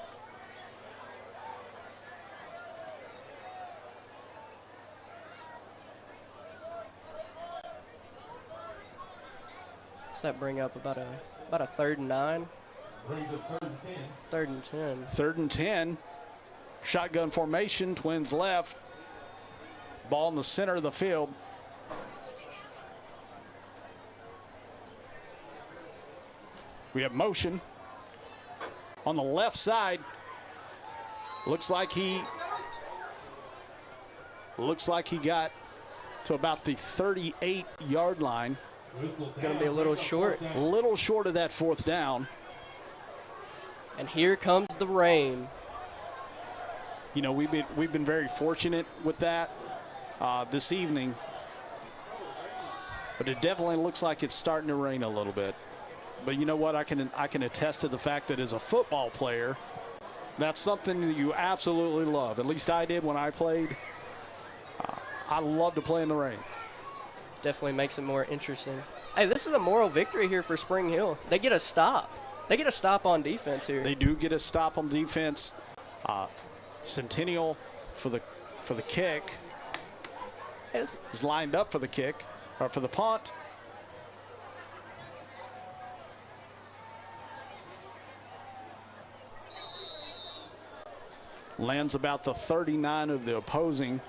Does that bring up about a 3rd and 9? Brings up 3rd and 10. 3rd and 10. 3rd and 10. Shotgun formation, Twins left. Ball in the center of the field. We have motion on the left side. Looks like he got to about the 38-yard line. Going to be a little short. A little short of that 4th down. And here comes the rain. You know, we've been very fortunate with that this evening, but it definitely looks like it's starting to rain a little bit. But you know what? I can attest to the fact that as a football player, that's something that you absolutely love. At least I did when I played. I love to play in the rain. Definitely makes it more interesting. Hey, this is a moral victory here for Spring Hill. They get a stop. They get a stop on defense here. They do get a stop on defense. Centennial for the kick. Is lined up for the kick, or for the punt. Lands about the 39 of the opposing.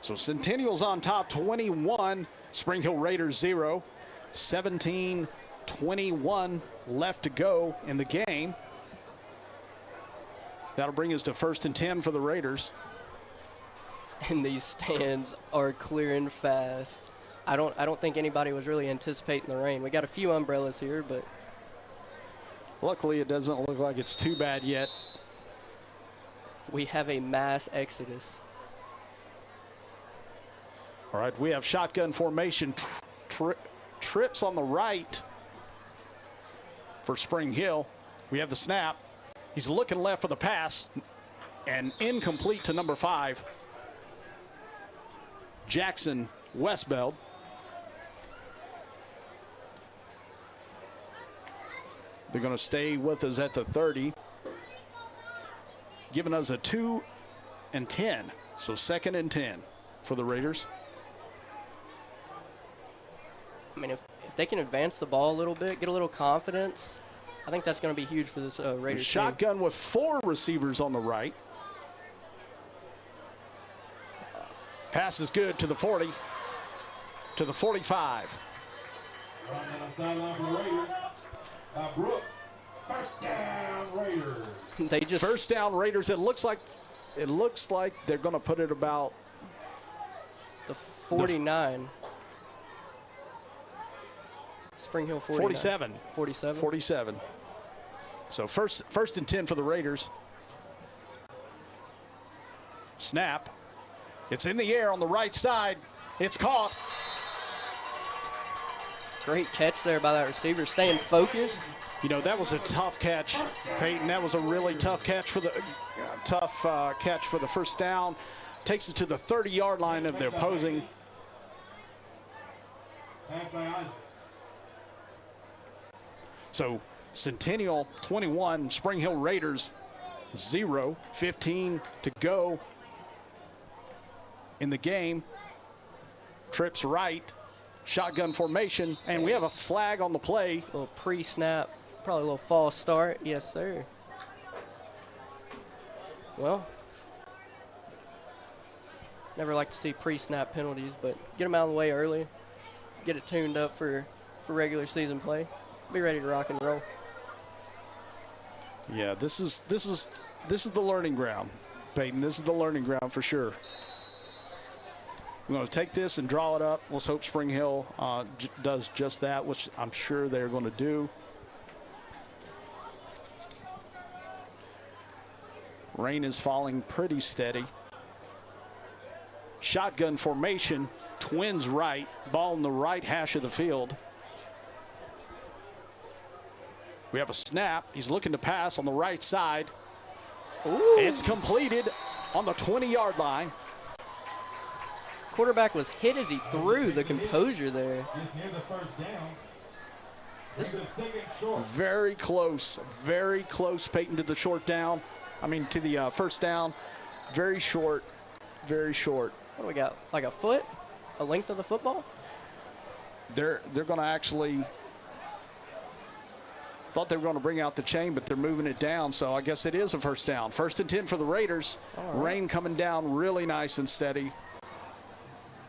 So Centennial's on top, 21. Spring Hill Raiders 0. 17-21 left to go in the game. That'll bring us to 1st and 10 for the Raiders. And these stands are clearing fast. I don't think anybody was really anticipating the rain. We got a few umbrellas here, but luckily it doesn't look like it's too bad yet. We have a mass exodus. All right, we have shotgun formation. Trips on the right for Spring Hill. We have the snap. He's looking left for the pass, and incomplete to number 5, Jackson Westbeld. They're going to stay with us at the 30, giving us a 2 and 10. So 2nd and 10 for the Raiders. I mean, if they can advance the ball a little bit, get a little confidence, I think that's going to be huge for this Raiders shotgun team. with 4 receivers on the right. Pass is good to the 40, to the 45. Right on the sideline for the Raiders. Brooks. 1st down Raiders. They just 1st down Raiders. It looks like they're going to put it about the 49. Spring Hill 47. 47. 47. So first and 10 for the Raiders. Snap. It's in the air on the right side. It's caught. Great catch there by that receiver, staying focused. You know, that was a tough catch, Peyton. That was a really tough catch for the catch for the 1st down. Takes it to the 30-yard line of the opposing. Pass by Isaac. So Centennial 21, Spring Hill Raiders 0. 15 to go in the game. Trips right. Shotgun formation, and we have a flag on the play. A little pre-snap, probably a little false start. Yes, sir. Well, never like to see pre-snap penalties, but get them out of the way early. Get it tuned up for regular season play. Be ready to rock and roll. Yeah, this is the learning ground, Peyton. This is the learning ground for sure. We're going to take this and draw it up. Let's hope Spring Hill does just that, which I'm sure they're going to do. Rain is falling pretty steady. Shotgun formation, Twins right, ball in the right hash of the field. We have a snap. He's looking to pass on the right side. Ooh. It's completed on the 20-yard line. quarterback was hit as he threw. The composure there. This is very close, Peyton, to the short down. I mean, to the first down. Very short, very short. What do we got? Like a foot? A length of the football? They're going to actually. Thought they were going to bring out the chain, but they're moving it down, so I guess it is a first down. 1st and 10 for the Raiders. Right. Rain coming down really nice and steady.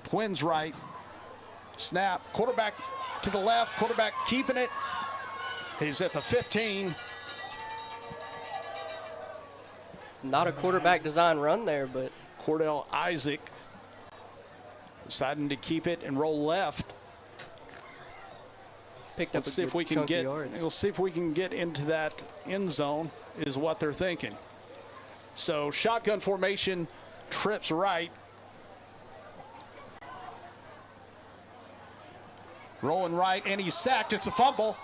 Twins right. Snap. Quarterback to the left. Quarterback keeping it. He's at the 15. Not a quarterback design run there, but Cordell Isaac deciding to keep it and roll left. Picked up Let's see if we can get. We'll see if we can get into that end zone. Is what they're thinking. So shotgun formation, trips right, rolling right, and he's sacked. It's a fumble.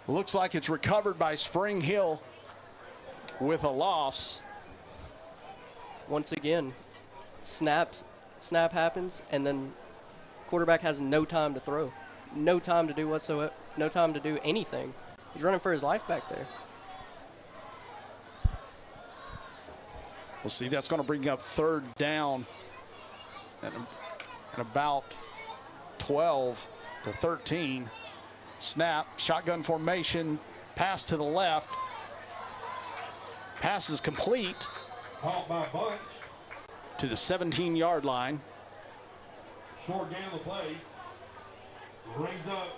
Looks like it's recovered by Spring Hill with a loss. Once again, snap happens, and then quarterback has no time to throw, no time to do whatsoever, no time to do anything. He's running for his life back there. We'll see. That's going to bring up 3rd down and about 12 to 13. Snap, shotgun formation, pass to the left. Pass is complete Caught by Bunch. to the 17-yard line. Short down the play. Brings up.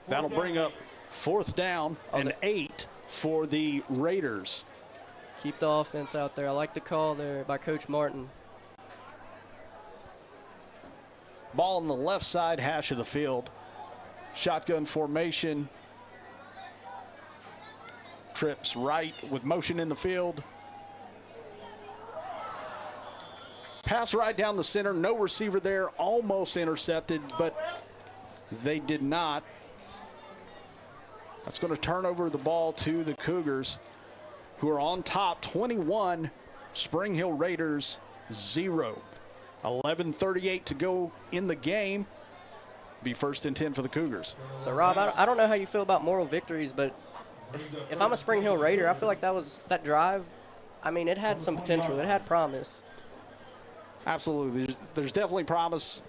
That'll bring up 4th down and 8 for the Raiders. Keep the offense out there. I like the call there by Coach Martin. Ball on the left side hash of the field. Shotgun formation. Trips right with motion in the field. Pass right down the center. No receiver there. Almost intercepted, but they did not. That's going to turn over the ball to the Cougars, who are on top 21. Spring Hill Raiders 0. 11:38 to go in the game. Be 1st and 10 for the Cougars. So, Rob, I don't know how you feel about moral victories, but if I'm a Spring Hill Raider, I feel like that drive, I mean, it had some potential. It had promise. Absolutely. There's definitely promise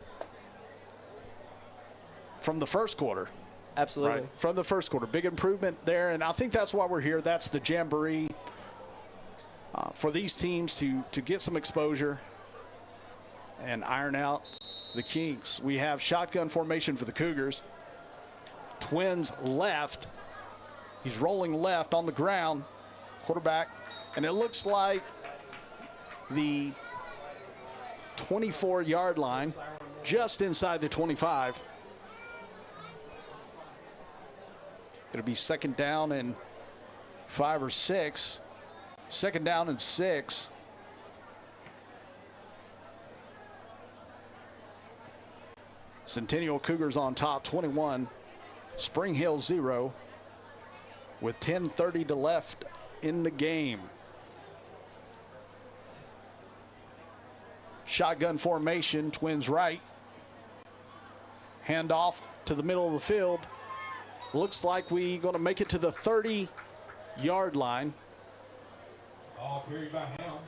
from the first quarter. Absolutely. Right? From the first quarter. Big improvement there, and I think that's why we're here. That's the Jamboree for these teams to get some exposure and iron out the kinks. We have shotgun formation for the Cougars. Twins left. He's rolling left on the ground. Quarterback. And it looks like the 24-yard line, just inside the 25. It'll be 2nd down and 5 or 6. 2nd down and 6. Centennial Cougars on top, 21. Spring Hill 0 with 10:30 to left in the game. Shotgun formation, Twins right. Hand off to the middle of the field. Looks like we're going to make it to the 30-yard line. All carried by Helm.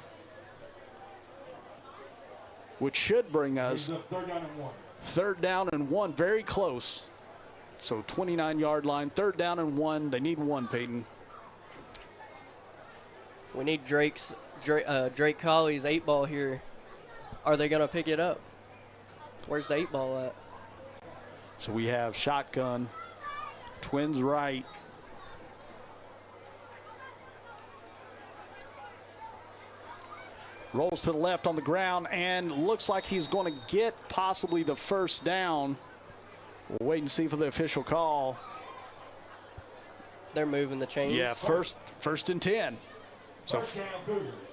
Which should bring us 3rd down and 1. 3rd down and 1, very close. So 29-yard line, 3rd down and 1. They need 1, Peyton. We need Drake Colley's 8-ball here. Are they going to pick it up? Where's the 8-ball at? So we have shotgun, Twins right. Rolls to the left on the ground and looks like he's going to get possibly the 1st down. We'll wait and see for the official call. They're moving the chains. Yeah, first and 10. So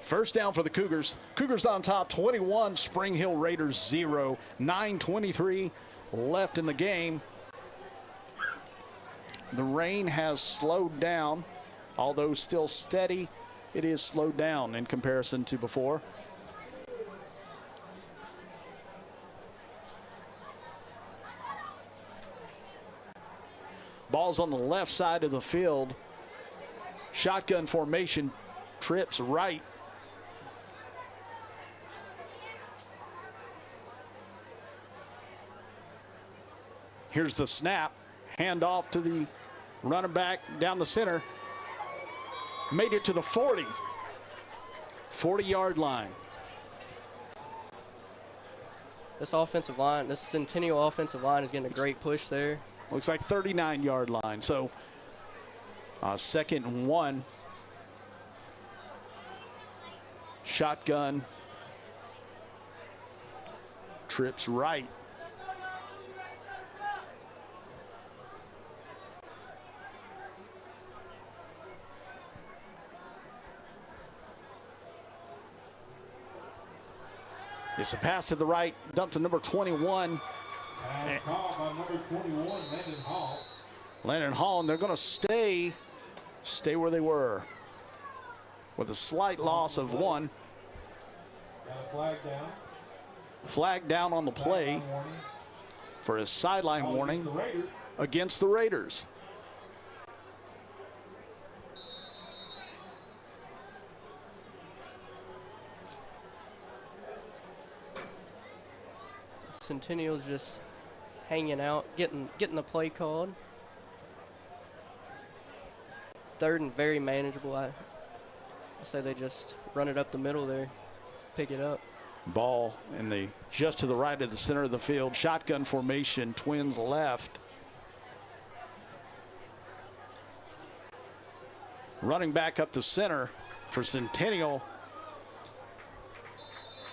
1st down for the Cougars. Cougars on top, 21. Spring Hill Raiders 0. 9:23 left in the game. The rain has slowed down, although still steady it is slowed down in comparison to before. Ball's on the left side of the field. Shotgun formation, trips right. Here's the snap. Hand off to the running back down the center. Made it to the 40. 40-yard line. This offensive line, this Centennial offensive line is getting a great push there. Looks like 39-yard line. So 2nd and 1. Shotgun. Trips right. It's a pass to the right, dump to number 21. Pass caught by number 21, Landon Hall. Landon Hall, and they're going to stay where they were with a slight loss of 1. Got a flag down. Flag down on the play for a sideline warning against the Raiders. Centennial's just hanging out, getting the play called. 3rd and very manageable. I say they just run it up the middle there, pick it up. Ball in the just to the right of the center of the field. Shotgun formation, Twins left. Running back up the center for Centennial.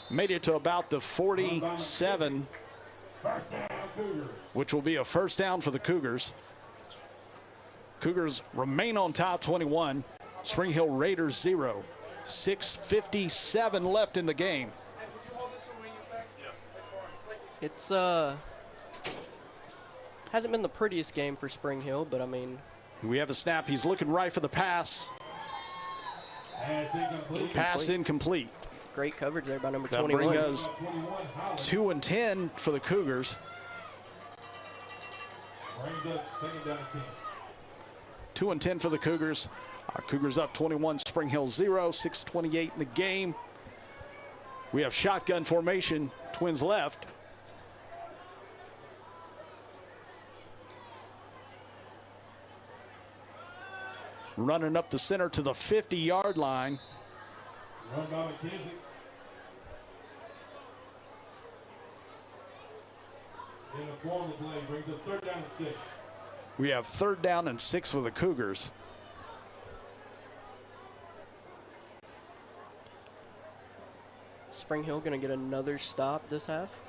Made it to about the 47, which will be a first down for the Cougars. Cougars remain on top, 21. Spring Hill Raiders 0. 6:57 left in the game. It's hasn't been the prettiest game for Spring Hill, but I mean, we have a snap. He's looking right for the pass. Pass incomplete. Great coverage there by number That'll 21. bring us 2 and 10 for the Cougars. Brings up 2nd down and 10. 2 and 10 for the Cougars. Cougars up 21, Spring Hill 0, 6:28 in the game. We have shotgun formation, Twins left. Running up the center to the 50-yard line. Run by McKenzie. In the form of the play, brings up 3rd down and 6. We have 3rd down and 6 for the Cougars. Spring Hill going to get another stop this half.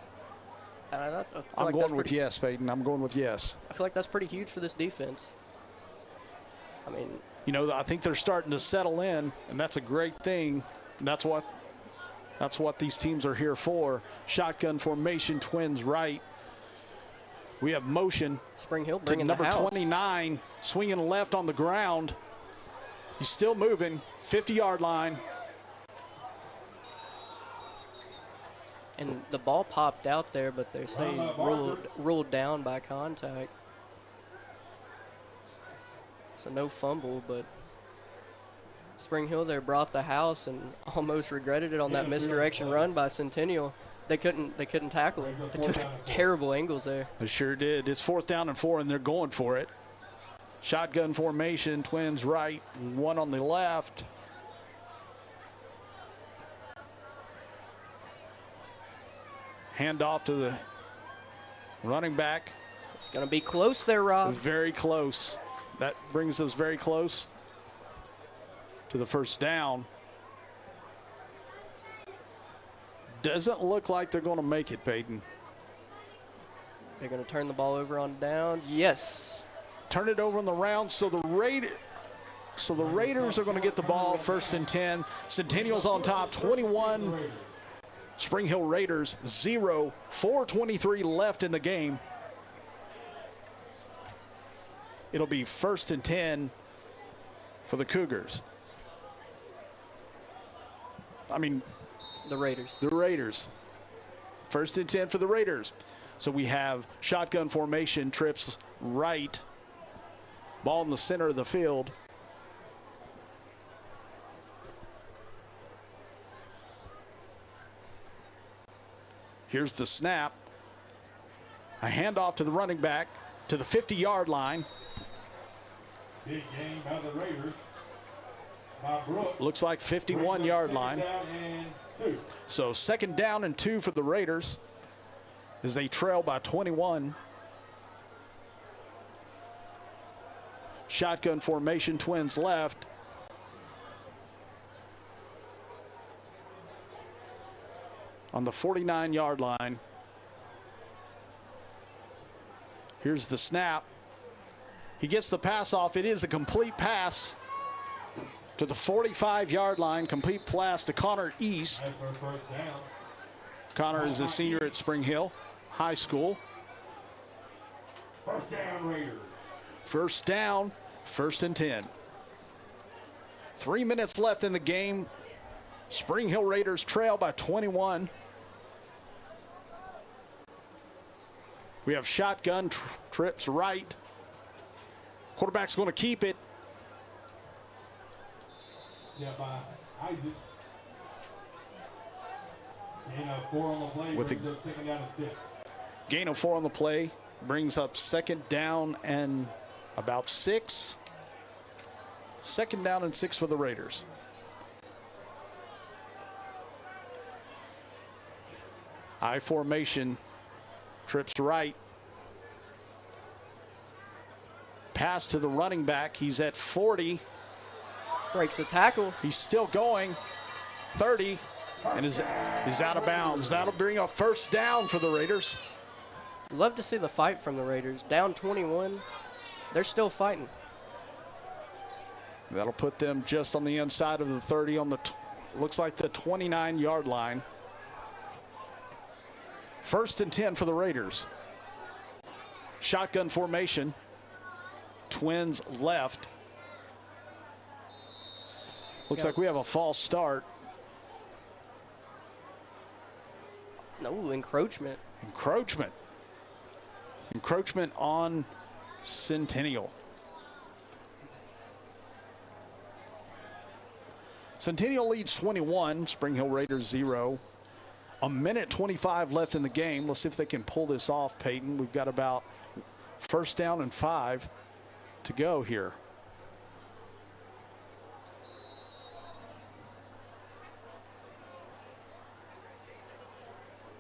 I'm going with yes, Peyton. I'm going with yes. I feel like that's pretty huge for this defense. I mean, you know, I think they're starting to settle in, and that's a great thing. That's what these teams are here for. Shotgun formation, Twins right. We have motion. Spring Hill bringing number the house. 29, swinging left on the ground. He's still moving, 50-yard line. And the ball popped out there, but they're saying ruled down by contact. So no fumble, but Spring Hill there brought the house and almost regretted it on that misdirection run by Centennial. They couldn't tackle him. They took terrible angles there. They sure did. It's 4th down and 4, and they're going for it. Shotgun formation, Twins right, 1 on the left. Hand off to the running back. It's going to be close there, Rob. Very close. That brings us very close to the first down. Doesn't look like they're going to make it, Peyton. They're going to turn the ball over on downs. Yes. Turn it over on the round, so the Raiders are going to get the ball, 1st and 10. Centennial's on top, 21. Spring Hill Raiders 0. 4:23 left in the game. It'll be 1st and 10 for the Cougars. The Raiders. 1st and 10 for the Raiders. So we have shotgun formation, trips right. Ball in the center of the field. Here's the snap. A handoff to the running back to the 50-yard line. Big game by the Raiders. By Brooks. Looks like 51-yard line. So 2nd down and 2 for the Raiders as they trail by 21. Shotgun formation, Twins left. On the 49-yard line. Here's the snap. He gets the pass off. It is a complete pass to the 45-yard line. Complete pass to Connor East. Connor is a senior at Spring Hill High School. 1st down, Raiders. 1st down, 1st and 10. 3 minutes left in the game. Spring Hill Raiders trail by 21. We have shotgun trips right. Quarterback's going to keep it. Yeah, by Isaac. Gain of 4 on the play, With brings up 2nd down and 6. Gain of 4 on the play brings up 2nd down and about 6. 2nd down and 6 for the Raiders. I formation, trips right. Pass to the running back. He's at 40. Breaks the tackle. He's still going. 30 and is out of bounds. That'll bring a 1st down for the Raiders. Love to see the fight from the Raiders. Down 21. They're still fighting. That'll put them just on the inside of the 30 on the looks like the 29-yard line. 1st and 10 for the Raiders. Shotgun formation. Twins left. Looks like we have a false start. No, encroachment. Encroachment on Centennial. Centennial leads 21, Spring Hill Raiders 0. A minute 25 left in the game. Let's see if they can pull this off, Peyton. We've got about 1st down and 5 to go here.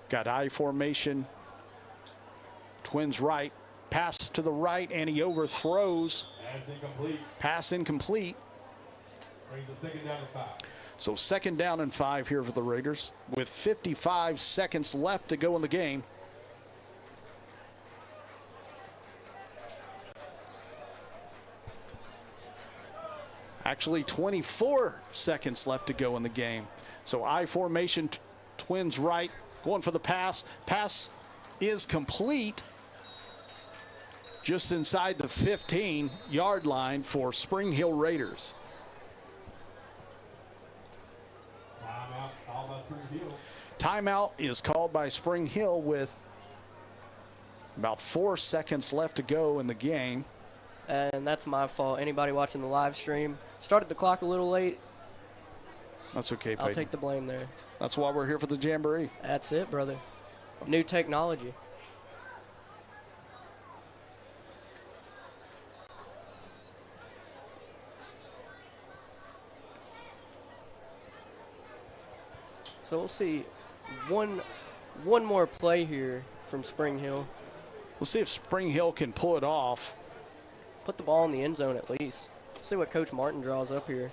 Got I formation. Twins right. Pass to the right, and he overthrows. Pass incomplete. Brings up 2nd down and 5. So 2nd down and 5 here for the Raiders with 55 seconds left to go in the game. Actually 24 seconds left to go in the game. So I formation, Twins right, going for the pass. Pass is complete. Just inside the 15-yard line for Spring Hill Raiders. Timeout is called by Spring Hill with about 4 seconds left to go in the game. And that's my fault. Anybody watching the live stream started the clock a little late. That's okay, Peyton. I'll take the blame there. That's why we're here for the Jamboree. That's it, brother. New technology. So we'll see one more play here from Spring Hill. We'll see if Spring Hill can pull it off. Put the ball in the end zone at least. See what Coach Martin draws up here.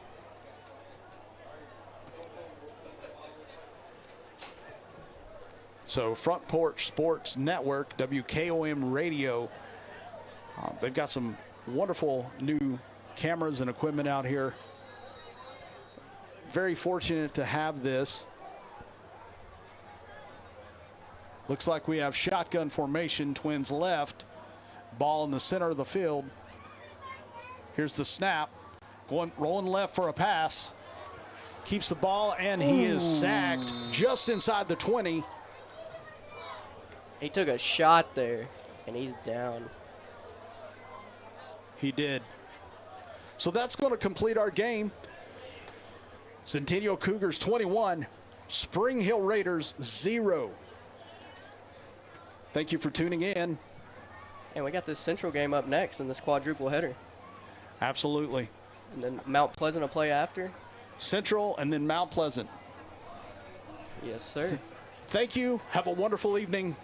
So Front Porch Sports Network, WKOM Radio. They've got some wonderful new cameras and equipment out here. Very fortunate to have this. Looks like we have shotgun formation, Twins left. Ball in the center of the field. Here's the snap. Rolling left for a pass. keeps the ball, and he is sacked just inside the 20. He took a shot there, and he's down. He did. So that's going to complete our game. Centennial Cougars 21, Spring Hill Raiders 0. Thank you for tuning in. And we got this Central game up next in this quadruple header. Absolutely. And then Mount Pleasant will play after. Central and then Mount Pleasant. Yes, sir. Thank you. Have a wonderful evening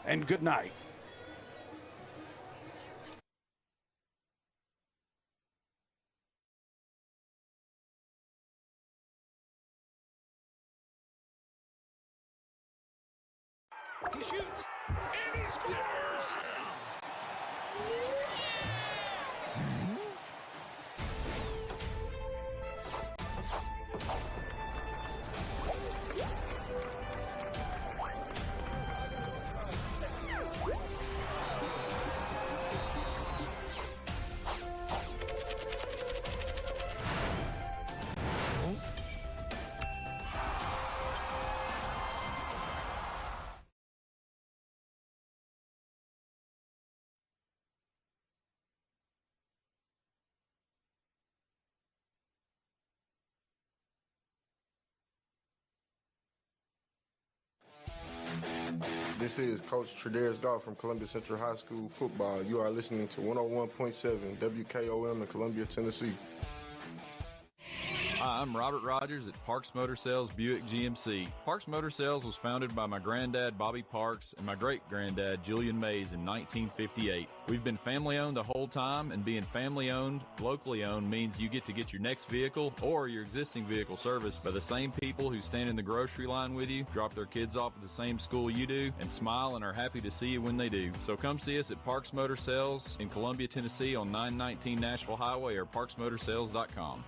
and good night. He shoots, and he scores! This is Coach Tredaris Goff from Columbia Central High School football. You are listening to 101.7 WKOM in Columbia, Tennessee. Hi, I'm Robert Rogers at Parks Motor Sales Buick GMC. Parks Motor Sales was founded by my granddad, Bobby Parks, and my great-granddad, Julian Mays, in 1958. We've been family-owned the whole time, and being family-owned, locally owned, means you get to get your next vehicle or your existing vehicle serviced by the same people who stand in the grocery line with you, drop their kids off at the same school you do, and smile and are happy to see you when they do. So come see us at Parks Motor Sales in Columbia, Tennessee on 919 Nashville Highway or parksmotorsales.com.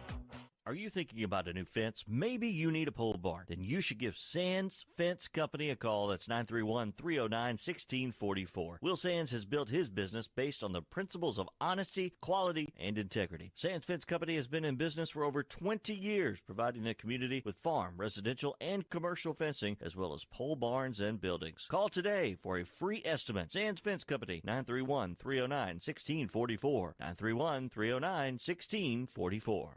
Are you thinking about a new fence? Maybe you need a pole barn. Then you should give Sands Fence Company a call. That's 931-309-1644. Will Sands has built his business based on the principles of honesty, quality, and integrity. Sands Fence Company has been in business for over 20 years, providing the community with farm, residential, and commercial fencing, as well as pole barns and buildings. Call today for a free estimate. Sands Fence Company, 931-309-1644. 931-309-1644.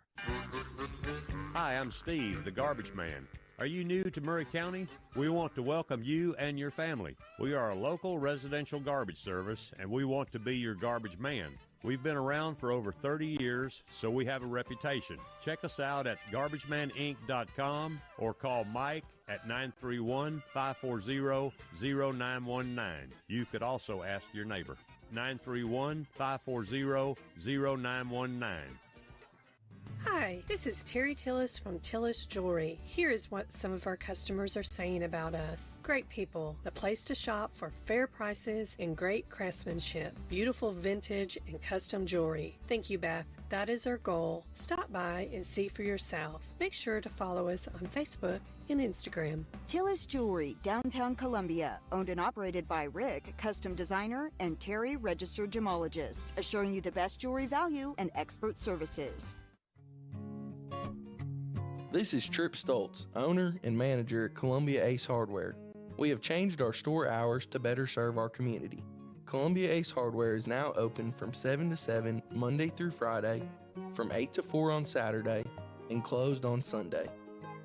Hi, I'm Steve, the Garbage Man. Are you new to Murray County? We want to welcome you and your family. We are a local residential garbage service, and we want to be your garbage man. We've been around for over 30 years, so we have a reputation. Check us out at garbagemaninc.com or call Mike at 931-540-0919. You could also ask your neighbor. 931-540-0919. Hi, this is Terry Tillis from Tillis Jewelry. Here is what some of our customers are saying about us. Great people, the place to shop for fair prices and great craftsmanship, beautiful vintage and custom jewelry. Thank you, Beth. That is our goal. Stop by and see for yourself. Make sure to follow us on Facebook and Instagram. Tillis Jewelry, downtown Columbia, owned and operated by Rick, custom designer, and Carrie, registered gemologist, assuring you the best jewelry value and expert services. This is Trip Stoltz, owner and manager at Columbia Ace Hardware. We have changed our store hours to better serve our community. Columbia Ace Hardware is now open from 7 to 7 Monday through Friday, from 8 to 4 on Saturday, and closed on Sunday.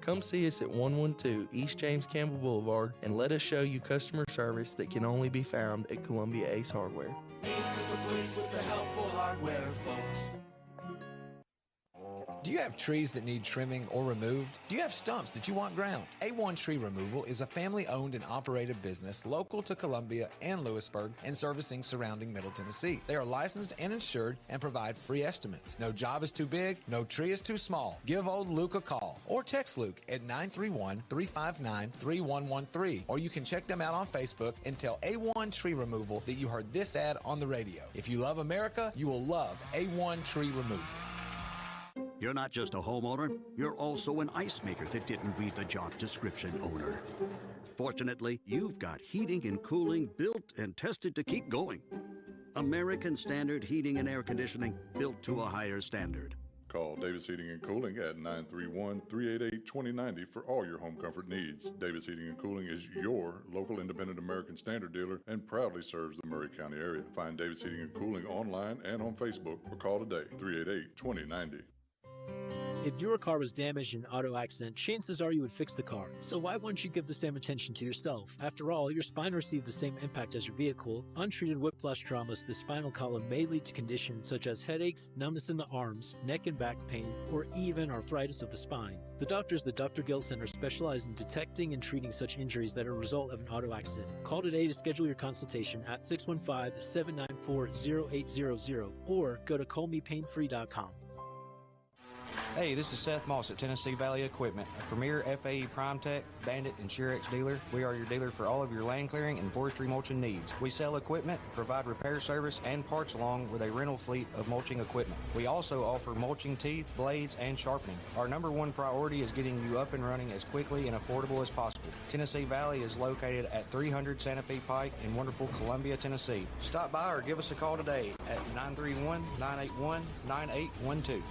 Come see us at 112 East James Campbell Boulevard and let us show you customer service that can only be found at Columbia Ace Hardware. Ace is the place with the helpful hardware, folks. Do you have trees that need trimming or removed? Do you have stumps that you want ground? A1 Tree Removal is a family-owned and operated business local to Columbia and Lewisburg and servicing surrounding Middle Tennessee. They are licensed and insured and provide free estimates. No job is too big, no tree is too small. Give old Luke a call or text Luke at 931-359-3113, or you can check them out on Facebook and tell A1 Tree Removal that you heard this ad on the radio. If you love America, you will love A1 Tree Removal. You're not just a homeowner, you're also an ice maker that didn't read the job description owner. Fortunately, you've got heating and cooling built and tested to keep going. American Standard Heating and Air Conditioning, built to a higher standard. Call Davis Heating and Cooling at 931-388-2090 for all your home comfort needs. Davis Heating and Cooling is your local independent American Standard dealer and proudly serves the Maury County area. Find Davis Heating and Cooling online and on Facebook or call today 388-2090. If your car was damaged in an auto accident, chances are you would fix the car. So why wouldn't you give the same attention to yourself? After all, your spine received the same impact as your vehicle. Untreated whiplash traumas to the spinal column may lead to conditions such as headaches, numbness in the arms, neck and back pain, or even arthritis of the spine. The doctors at the Dr. Gill Center specialize in detecting and treating such injuries that are a result of an auto accident. Call today to schedule your consultation at 615-794-0800 or go to callmepainfree.com. Hey, this is Seth Moss at Tennessee Valley Equipment, a premier FAE PrimeTech, Bandit, and SureX dealer. We are your dealer for all of your land clearing and forestry mulching needs. We sell equipment, provide repair service, and parts along with a rental fleet of mulching equipment. We also offer mulching teeth, blades, and sharpening. Our number one priority is getting you up and running as quickly and affordable as possible. Tennessee Valley is located at 300 Santa Fe Pike in wonderful Columbia, Tennessee. Stop by or give us a call today at 931-981-9812.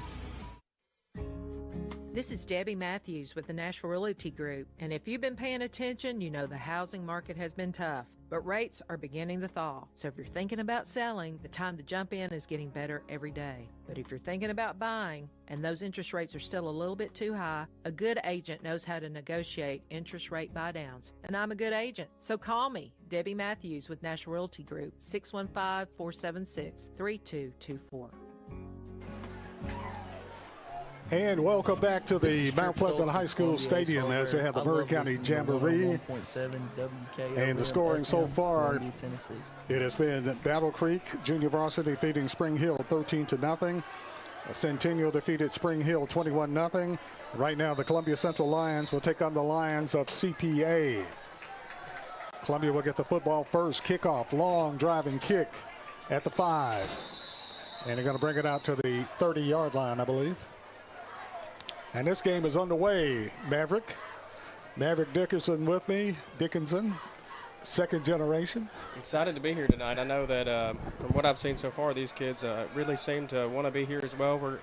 This is Debbie Matthews with the Nashville Realty Group, and if you've been paying attention, you know the housing market has been tough, but rates are beginning to thaw. So if you're thinking about selling, the time to jump in is getting better every day. But if you're thinking about buying, and those interest rates are still a little bit too high, a good agent knows how to negotiate interest rate buydowns. And I'm a good agent, so call me, Debbie Matthews with Nashville Realty Group, 615-476-3224. And welcome back to the Mount Pleasant High School Stadium as we have the Maury County Jamboree. And the scoring so far, it has been Battle Creek Junior Varsity defeating Spring Hill 13-0. Centennial defeated Spring Hill 21-0. Right now, the Columbia Central Lions will take on the Lions of CPA. Columbia will get the football first. Kickoff, long driving kick at the 5. And they're going to bring it out to the 30-yard line, I believe. And this game is underway. Maverick Dickinson, second generation. Excited to be here tonight. I know that from what I've seen so far, these kids really seem to want to be here as well.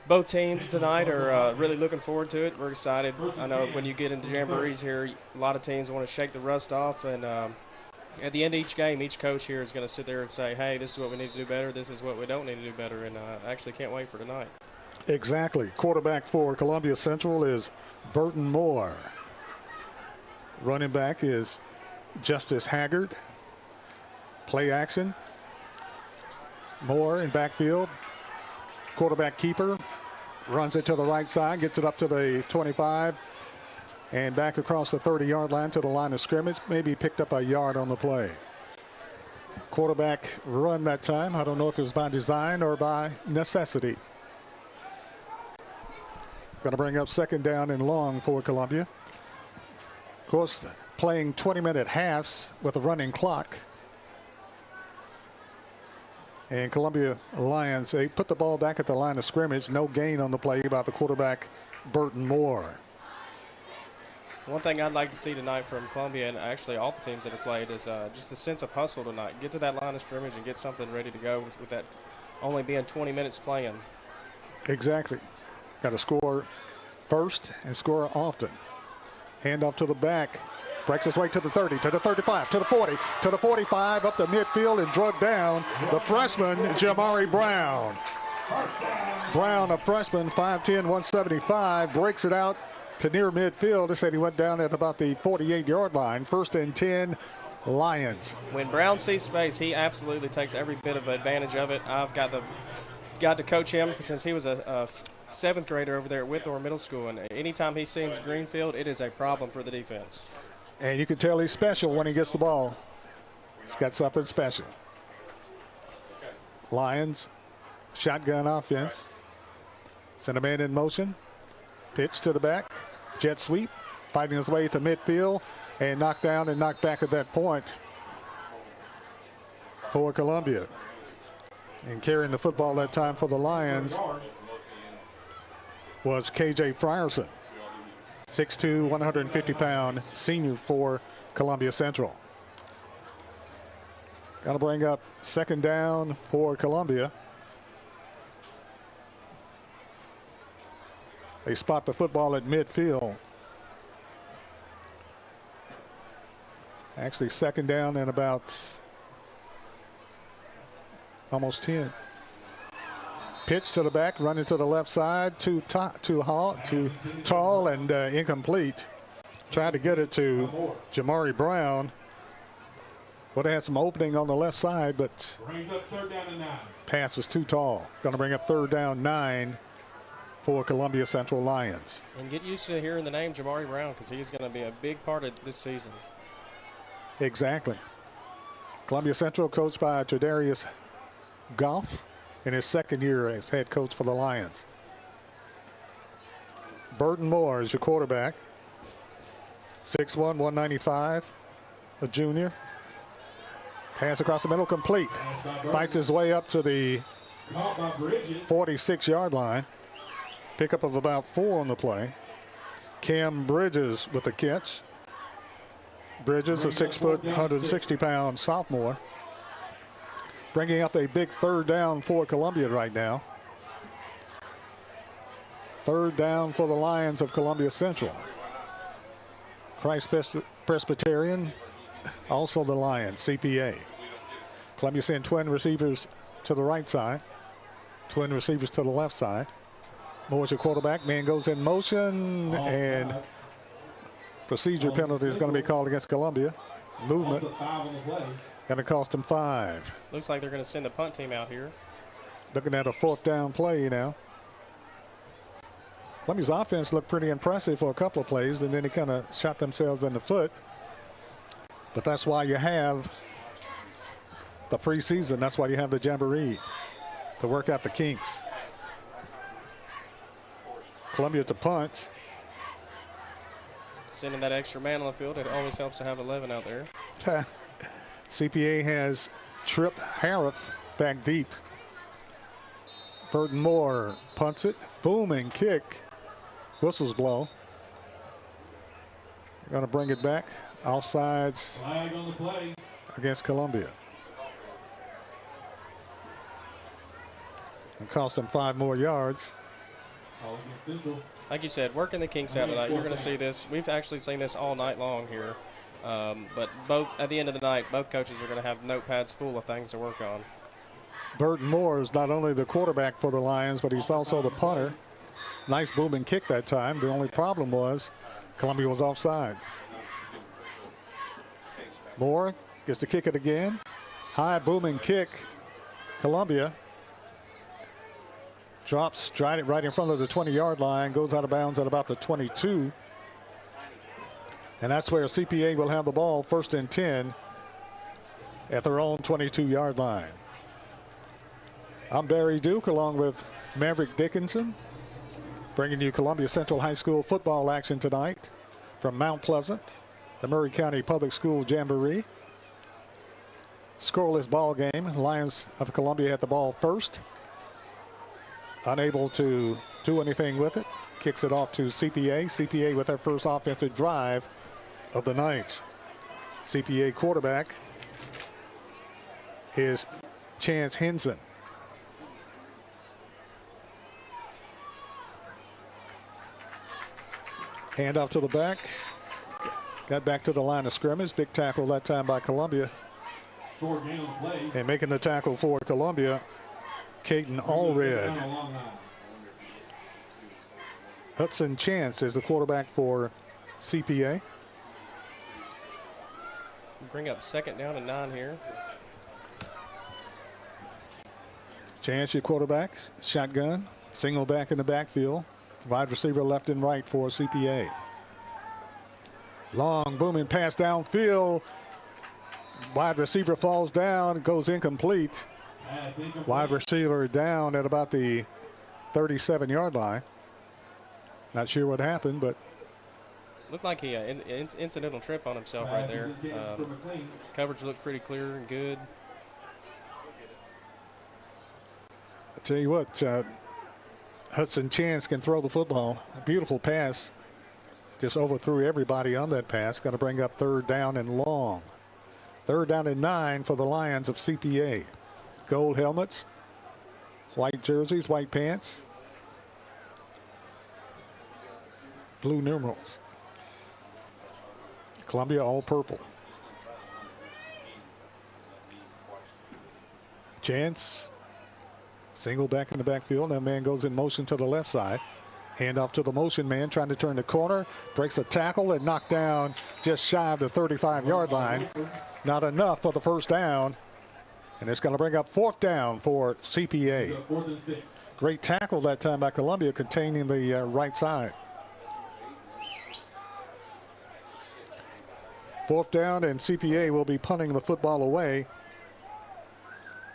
Both teams tonight are really looking forward to it. We're excited. I know when you get into jamborees here, a lot of teams want to shake the rust off. And at the end of each game, each coach here is going to sit there and say, hey, this is what we need to do better. This is what we don't need to do better. And I actually can't wait for tonight. Exactly. Quarterback for Columbia Central is Burton Moore. Running back is Justice Haggard. Play action. Moore in backfield. Quarterback keeper runs it to the right side, gets it up to the 25, and back across the 30-yard line to the line of scrimmage. Maybe picked up a yard on the play. Quarterback run that time. I don't know if it was by design or by necessity. Going to bring up second down and long for Columbia. Of course, playing 20-minute halves with a running clock. And Columbia Lions, they put the ball back at the line of scrimmage. No gain on the play by the quarterback, Burton Moore. One thing I'd like to see tonight from Columbia, and actually all the teams that have played, is just a sense of hustle tonight. Get to that line of scrimmage and get something ready to go with that only being 20 minutes playing. Exactly. Got to score first and score often. Hand off to the back. Breaks his way to the 30, to the 35, to the 40, to the 45, up the midfield and drug down the freshman, Jamari Brown. Brown, a freshman, 5'10", 175, breaks it out to near midfield. They said he went down at about the 48-yard line. 1st and 10, Lions. When Brown sees space, he absolutely takes every bit of advantage of it. I've got to coach him since he was a 7th grader over there at Whitthorne Middle School, and anytime he sees Greenfield, it is a problem for the defense. And you can tell he's special when he gets the ball. He's got something special. Lions, shotgun offense. Send a man in motion. Pitch to the back. Jet sweep. Fighting his way to midfield and knocked down and knocked back at that point for Columbia. And carrying the football that time for the Lions was KJ Frierson, 6'2", 150-pound senior for Columbia Central. Got to bring up second down for Columbia. They spot the football at midfield. Actually, second down and about almost 10. Pitch to the back, running to the left side, too tall and incomplete. Tried to get it to Jamboree Brown. Would have had some opening on the left side, but Brings up 3rd down and 9. pass was too tall. Going to bring up 3rd down 9 for Columbia Central Lions. And get used to hearing the name Jamboree Brown, because he's going to be a big part of this season. Exactly. Columbia Central, coached by Tredarius Goff in his 2nd year as head coach for the Lions. Burton Moore is your quarterback. 6'1", 195, a junior. Pass across the middle, complete. Fights his way up to the 46-yard line. Pickup of about 4 on the play. Cam Bridges with the catch. Bridges, a 6-foot, 160-pound sophomore. Bringing up a big 3rd down for Columbia right now. 3rd down for the Lions of Columbia Central. Christ Presbyterian, also the Lions, CPA. Columbia sent twin receivers to the right side, twin receivers to the left side. Moore's your quarterback. Man goes in motion, and procedure penalty is going to be called against Columbia. Movement. Going to cost him 5. Looks like they're going to send the punt team out here. Looking at a 4th down play now. Columbia's offense looked pretty impressive for a couple of plays, and then they kind of shot themselves in the foot. But that's why you have the preseason. That's why you have the Jamboree, to work out the kinks. Columbia to punt. Sending that extra man on the field, it always helps to have 11 out there. CPA has Tripp Harrop back deep. Burton Moore punts it. Booming kick. Whistles blow. Going to bring it back. Offsides Flag on the play against Columbia. And cost them 5 more yards. Like you said, working the kinks out tonight. You're going to see this. We've actually seen this all night long here. But at the end of the night, both coaches are going to have notepads full of things to work on. Burton Moore is not only the quarterback for the Lions, but he's also the punter. Nice booming kick that time. The only problem was Columbia was offside. Moore gets to kick it again. High booming kick. Columbia drops right in front of the 20-yard line, goes out of bounds at about the 22. And that's where CPA will have the ball, 1st and 10 at their own 22-yard line. I'm Barry Duke along with Maverick Dickinson, bringing you Columbia Central High School football action tonight from Mount Pleasant, the Murray County Public School Jamboree. Scoreless ball game. Lions of Columbia had the ball first. Unable to do anything with it. Kicks it off to CPA. CPA with their first offensive drive of the night. CPA quarterback is Chance Henson. Hand off to the back. Got back to the line of scrimmage. Big tackle that time by Columbia. Short gain on the play. And making the tackle for Columbia, Caden Allred. Hudson Chance is the quarterback for CPA. Bring up 2nd down and 9 here. Chance, your quarterback. Shotgun. Single back in the backfield. Wide receiver left and right for CPA. Long booming pass downfield. Wide receiver falls down, goes incomplete. Wide receiver down at about the 37-yard line. Not sure what happened, but Looked like he incidental trip on himself right there. Coverage looked pretty clear and good. I tell you what, Hudson Chance can throw the football. A beautiful pass. Just overthrew everybody on that pass. Going to bring up 3rd down and long. 3rd down and 9 for the Lions of CPA. Gold helmets, white jerseys, white pants. blue numerals. Columbia all purple. Chance. Single back in the backfield. That man goes in motion to the left side. Hand off to the motion man, trying to turn the corner. Breaks a tackle and knocked down just shy of the 35-yard line. Not enough for the first down. And it's going to bring up 4th down for CPA. Great tackle that time by Columbia, containing the right side. 4th down, and CPA will be punting the football away.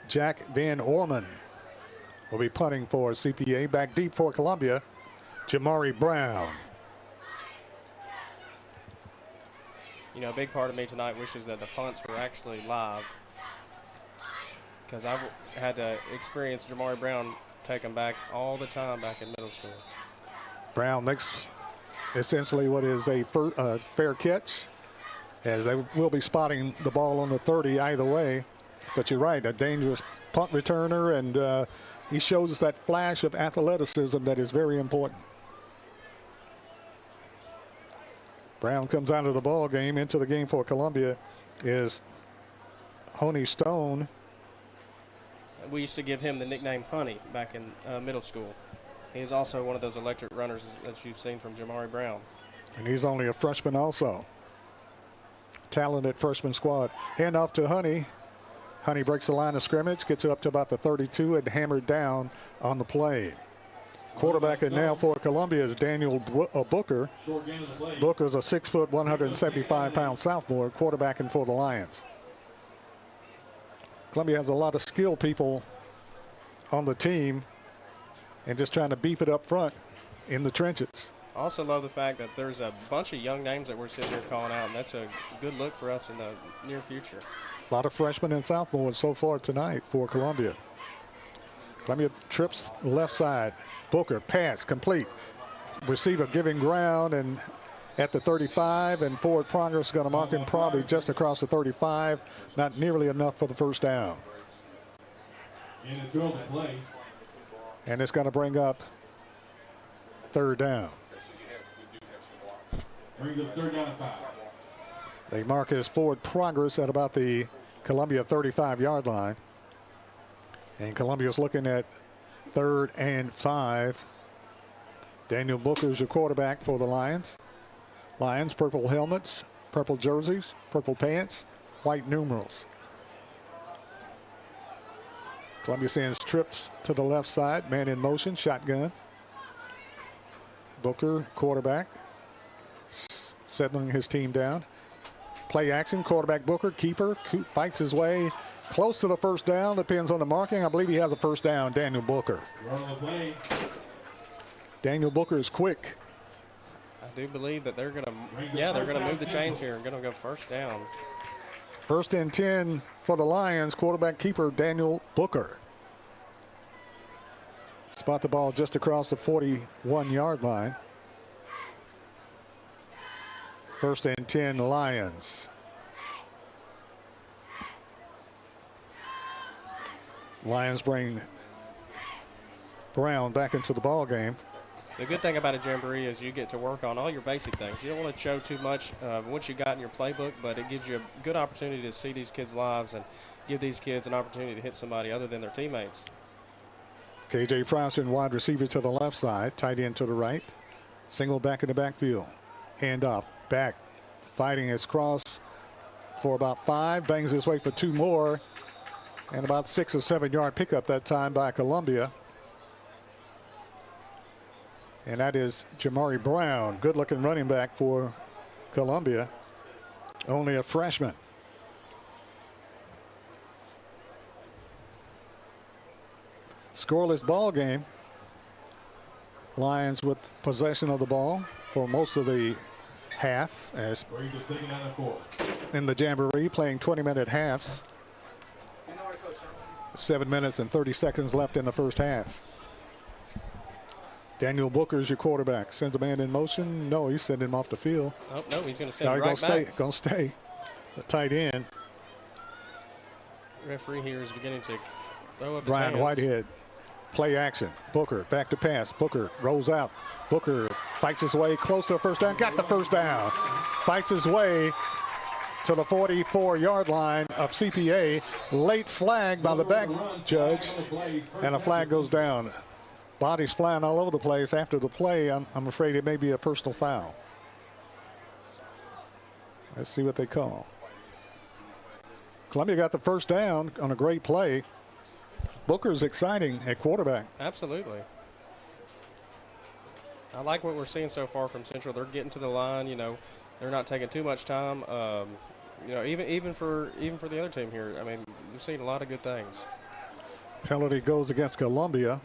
Jack Van Orman will be punting for CPA. Back deep for Columbia, Jamboree Brown. You know, a big part of me tonight wishes that the punts were actually live, because I've had to experience Jamboree Brown take them back all the time back in middle school. Brown makes essentially what is a fair catch, as they will be spotting the ball on the 30 either way. But you're right, a dangerous punt returner, and he shows that flash of athleticism that is very important. Brown comes out of the ball game. Into the game for Columbia is Honey Stone. We used to give him the nickname Honey back in middle school. He is also one of those electric runners that you've seen from Jamboree Brown. And he's only a freshman also. Talented freshman squad. Hand off to Honey. Honey breaks the line of scrimmage, gets it up to about the 32 and hammered down on the play. Quarterback now for Columbia is Daniel Booker. Booker's a 6', 175-pound sophomore, quarterbacking for the Lions. Columbia has a lot of skilled people on the team and just trying to beef it up front in the trenches. I also love the fact that there's a bunch of young names that we're sitting here calling out, and that's a good look for us in the near future. A lot of freshmen and sophomores so far tonight for Columbia. Columbia trips left side. Booker, pass, complete. Receiver giving ground and at the 35, and forward progress is going to mark him probably just across the 35. Not nearly enough for the first down. And it's going to bring up 3rd down. They mark his forward progress at about the Columbia 35-yard line. And Columbia's looking at 3rd and 5. Daniel Booker's your quarterback for the Lions. Lions, purple helmets, purple jerseys, purple pants, white numerals. Columbia sends trips to the left side, man in motion, shotgun. Booker, quarterback, settling his team down. Play action, quarterback Booker, keeper, fights his way close to the first down, depends on the marking. I believe he has a first down, Daniel Booker. Daniel Booker is quick. I do believe that they're going to move the chains here and going to go first down. 1st and 10 for the Lions, quarterback keeper Daniel Booker. Spot the ball just across the 41-yard line. 1st and 10 Lions. Lions bring Brown back into the ball game. The good thing about a Jamboree is you get to work on all your basic things. You don't want to show too much once you got in your playbook, but it gives you a good opportunity to see these kids' lives and give these kids an opportunity to hit somebody other than their teammates. KJ Froston, wide receiver to the left side, tight end to the right. Single back in the backfield. Hand off, back, fighting his cross for about 5, bangs his way for 2 more, and about 6 or 7 yard pickup that time by Columbia. And that is Jamboree Brown, good looking running back for Columbia, only a freshman. Scoreless ball game. Lions with possession of the ball for most of the half, as in the Jamboree playing 20-minute halves. 7 minutes and 30 seconds left in the first half. Daniel Booker is your quarterback. Sends a man in motion. No, he's sending him off the field. Oh, no, he's going to send him right back. Going to stay. The tight end. Referee here is beginning to throw up his Brian hands. Whitehead. Play action. Booker back to pass. Booker rolls out. Booker Fights his way close to the first down. Got the first down. Fights his way to the 44-yard line of CPA. Late flag by the back judge, and a flag goes down. Bodies flying all over the place after the play. I'm afraid it may be a personal foul. Let's see what they call. Columbia got the first down on a great play. Booker's exciting at quarterback. Absolutely. I like what we're seeing so far from Central. They're getting to the line. You know, they're not taking too much time. You know, even for the other team here, I mean, we've seen a lot of good things. Penalty goes against Columbia.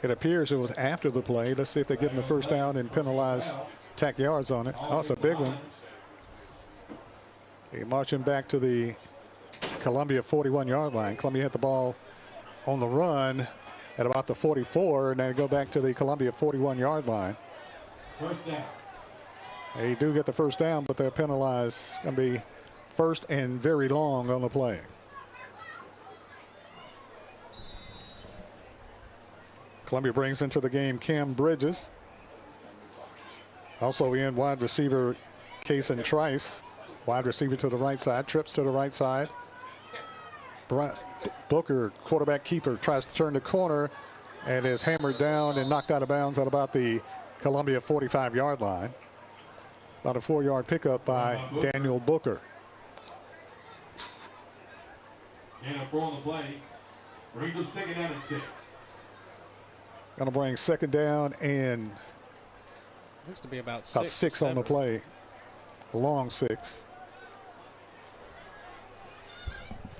It appears it was after the play. Let's see if they get in the first down and penalize tack yards on it. Oh, it's a big one. They march him back to the Columbia 41-yard line. Columbia had the ball on the run at about the 44, and then go back to the Columbia 41-yard line. First down. They do get the first down, but they're penalized. It's going to be first and very long on the play. Columbia brings into the game Cam Bridges. Also in wide receiver Kason Trice. Wide receiver to the right side, trips to the right side. Booker, quarterback keeper, tries to turn the corner and is hammered down and knocked out of bounds at about the Columbia 45-yard line. About a 4-yard pickup by Daniel Booker. And a throw on the play. Brings up second down and 6. Going to bring second down and Looks to be about 6. 6 on the play. A long 6.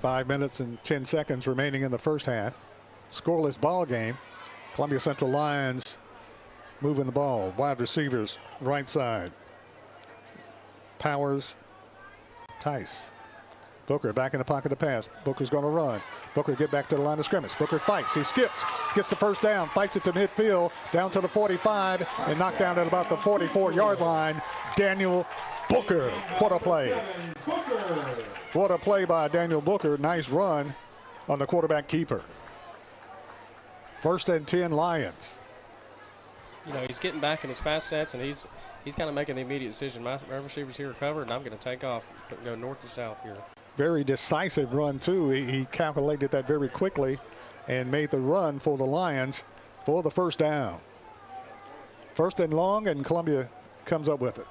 5 minutes and 10 seconds remaining in the first half. Scoreless ball game. Columbia Central Lions moving the ball. Wide receivers, right side. Powers, Tice. Booker back in the pocket to pass. Booker's going to run. Booker get back to the line of scrimmage. Booker fights. He skips. Gets the first down. Fights it to midfield. Down to the 45 and knocked down at about the 44-yard line. Daniel Booker. What a play. What a play by Daniel Booker. Nice run on the quarterback keeper. First and 10 Lions. You know, he's getting back in his pass sets, and he's kind of making the immediate decision. My receivers here are covered, and I'm going to take off and go north to south here. Very decisive run, too. He calculated that very quickly and made the run for the Lions for the first down. First and long, and Columbia comes up with it.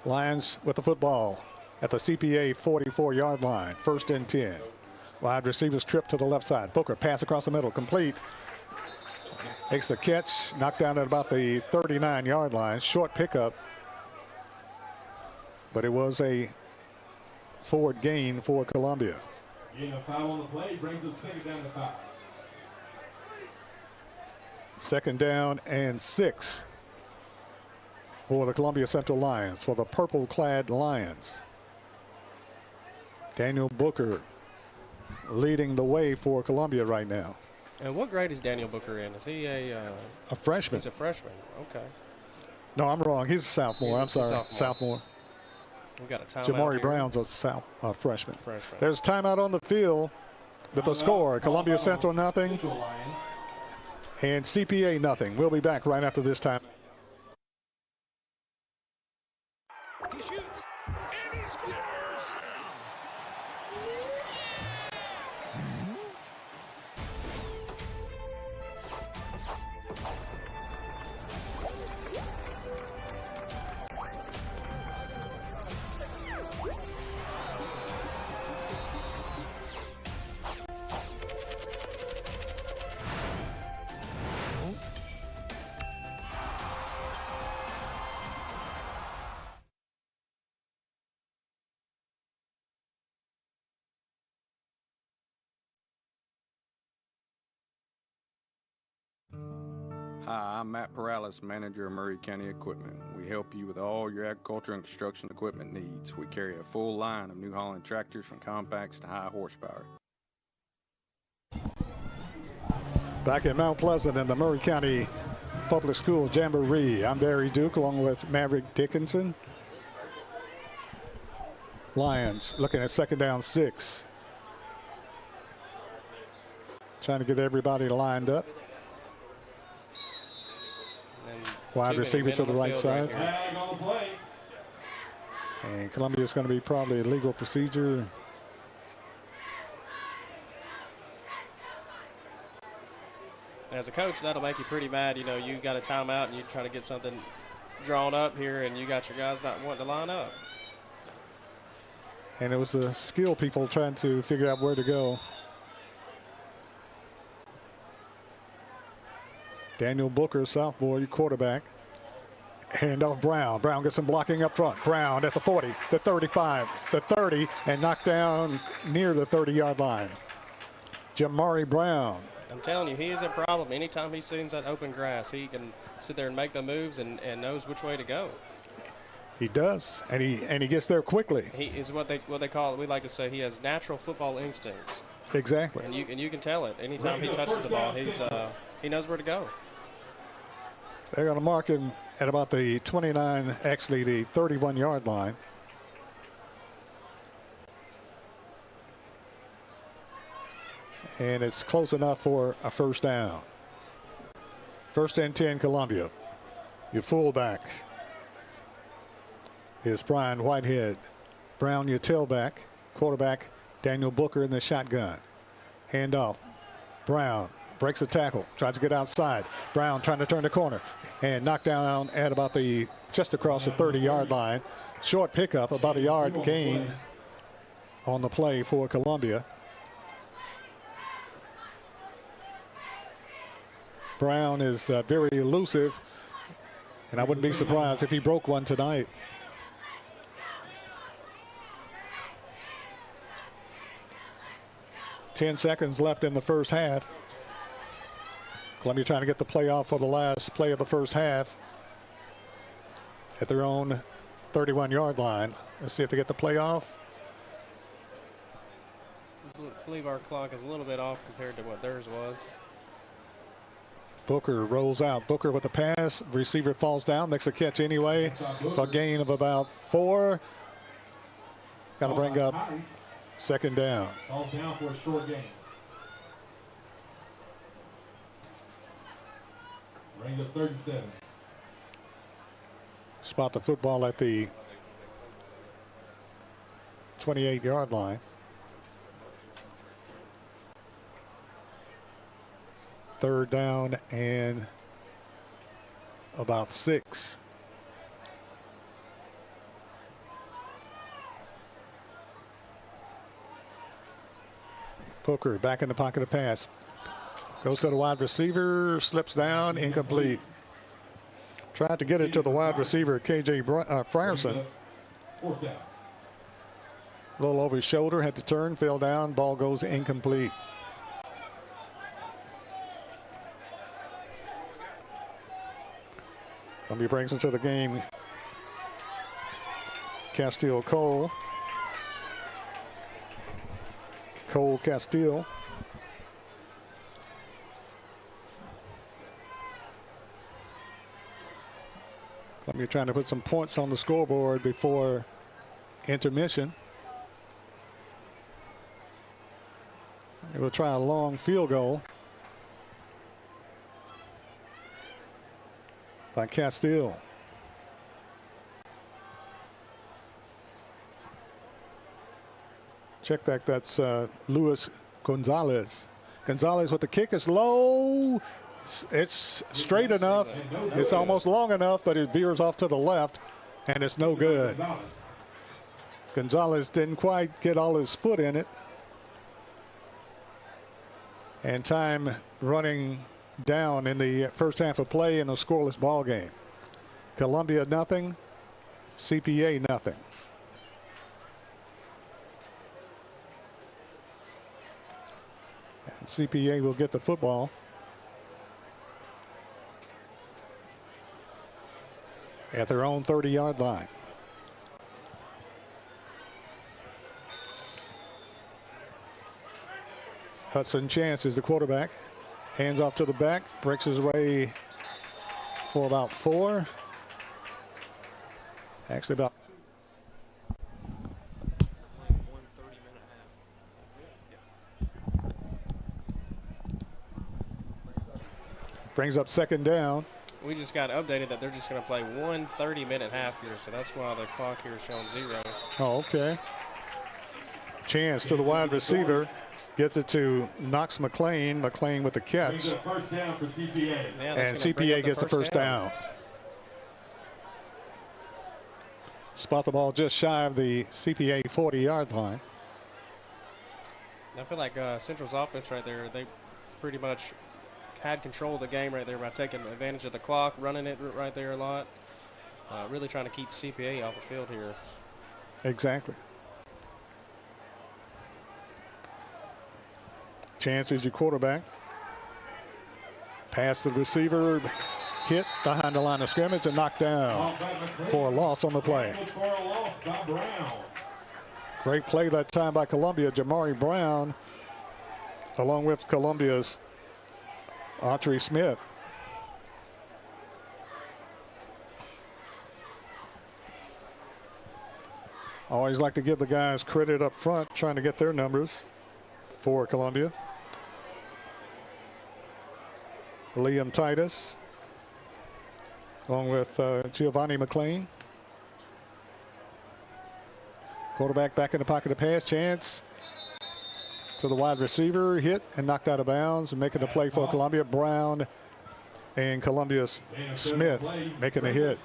Lions with the football at the CPA 44-yard line. First and 10. Wide receivers trip to the left side. Booker pass across the middle, complete. Makes the catch, knocked down at about the 39-yard line. Short pickup, but it was a forward gain for Columbia. Getting a foul on the play brings us second down to 5. Second down and 6 for the Columbia Central Lions, for the purple-clad Lions. Daniel Booker leading the way for Columbia right now. And what grade is Daniel Booker in? Is he a freshman? He's a freshman. Okay. No, I'm wrong. He's a sophomore. I'm sorry. Sophomore. We've got a timeout Jamboree here. Brown's a freshman. Freshman. There's timeout on the field with the score. Columbia Central nothing and CPA nothing. We'll be back right after this time. He shoots and he scores. Hi, I'm Matt Perales, manager of Murray County Equipment. We help you with all your agriculture and construction equipment needs. We carry a full line of New Holland tractors from compacts to high horsepower. Back in Mount Pleasant in the Murray County Public School Jamboree. I'm Barry Duke along with Maverick Dickinson. Lions looking at second down 6. trying to get everybody lined up. Wide receiver to the right side. Flag on the play. And Columbia's going to be probably a legal procedure. As a coach, that'll make you pretty mad. You know, you got a timeout and you try to get something drawn up here, and you got your guys not wanting to line up. And it was the skill people trying to figure out where to go. Daniel Booker, sophomore, your quarterback. Hand off Brown. Brown gets some blocking up front. Brown at the 40, the 35, the 30, and knocked down near the 30-yard line. Jamboree Brown. I'm telling you, he is a problem. Anytime he sees that open grass, he can sit there and make the moves and knows which way to go. He does, and he gets there quickly. He is what they call it. We like to say he has natural football instincts. Exactly. And you can tell it. Anytime he touches the ball, he knows where to go. They're going to mark him at about the 29, actually the 31-yard line. And it's close enough for a first down. First and 10, Columbia. Your fullback is Brian Whitehead. Brown, your tailback. Quarterback, Daniel Booker in the shotgun. Handoff. Brown breaks a tackle, tries to get outside. Brown trying to turn the corner and knocked down at about just across the 30-yard line. Short pickup, about a yard gain on the play for Columbia. Brown is very elusive, and I wouldn't be surprised if he broke one tonight. Ten seconds left in the first half. Columbia trying to get the play off for the last play of the first half at their own 31-yard line. Let's see if they get the play off. I believe our clock is a little bit off compared to what theirs was. Booker rolls out. Booker with the pass. Receiver falls down, makes a catch anyway for a gain of about 4. Got to bring up second down. All down for a short game. Range of 37. Spot the football at the 28-yard line. Third down and about 6. Booker back in the pocket to pass. Goes to the wide receiver, slips down, incomplete. Tried to get it to the wide receiver, KJ Frierson. Fourth down. A little over his shoulder, had to turn, fell down, ball goes incomplete. Columbia brings into the game Castile Cole. Cole Castile. Columbia trying to put some points on the scoreboard before intermission. They will try a long field goal by Castile. Check that. That's Luis Gonzalez. Gonzalez with the kick is low. It's straight enough. It's almost long enough, but it veers off to the left, and it's no good. Gonzalez didn't quite get all his foot in it. And time running down in the first half of play in a scoreless ball game. Columbia nothing, CPA nothing. And CPA will get the football. At their own 30-yard line. Hudson Chance is the quarterback. Hands off to the back, breaks his way for about 4. Actually about. Brings up second down. We just got updated that they're just going to play 1 30-minute half here, so that's why the clock here is showing 0. Oh, okay. Chance to the wide receiver. Gets it to Knox McLean. McLean with the catch. First down for CPA. Yeah, And CPA gets the first down. Spot the ball just shy of the CPA 40-yard line. I feel like Central's offense right there, they pretty much had control of the game right there by taking advantage of the clock, running it right there a lot. Really trying to keep CPA off the field here. Exactly. Chance is your quarterback. Pass to the receiver. Hit behind the line of scrimmage and knocked down for a loss on the play. Great play that time by Columbia. Jamboree Brown, along with Columbia's Autry Smith. Always like to give the guys credit up front, trying to get their numbers for Columbia. Liam Titus, along with Giovanni McLean. Quarterback back in the pocket to pass. Chance to the wide receiver. Hit and knocked out of bounds. And making the play for Columbia. Brown and Columbia's Smith making a hit.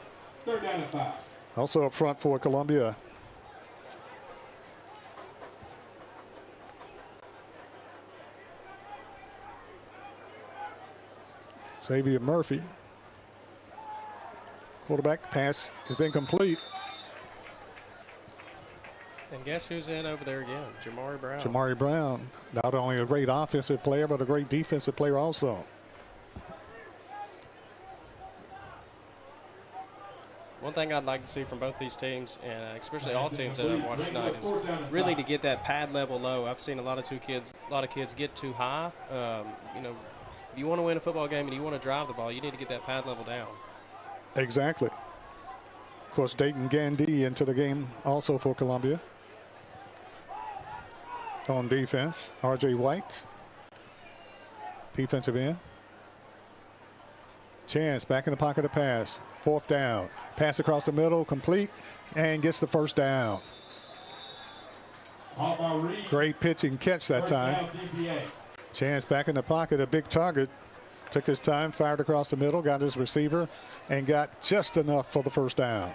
Also up front for Columbia. Xavier Murphy. Quarterback pass is incomplete. And guess who's in over there again? Jamboree Brown. Jamboree Brown, not only a great offensive player, but a great defensive player also. One thing I'd like to see from both these teams, and especially all teams that I've watched tonight, is really to get that pad level low. I've seen a lot of kids get too high. You know, if you want to win a football game and you want to drive the ball, you need to get that pad level down. Exactly. Of course, Dayton Gandy into the game also for Columbia. On defense, R.J. White, defensive end. Chance back in the pocket to pass. Fourth down. Pass across the middle, complete, and gets the first down. Great pitch and catch that time. Chance back in the pocket, a big target. Took his time, fired across the middle, got his receiver, and got just enough for the first down.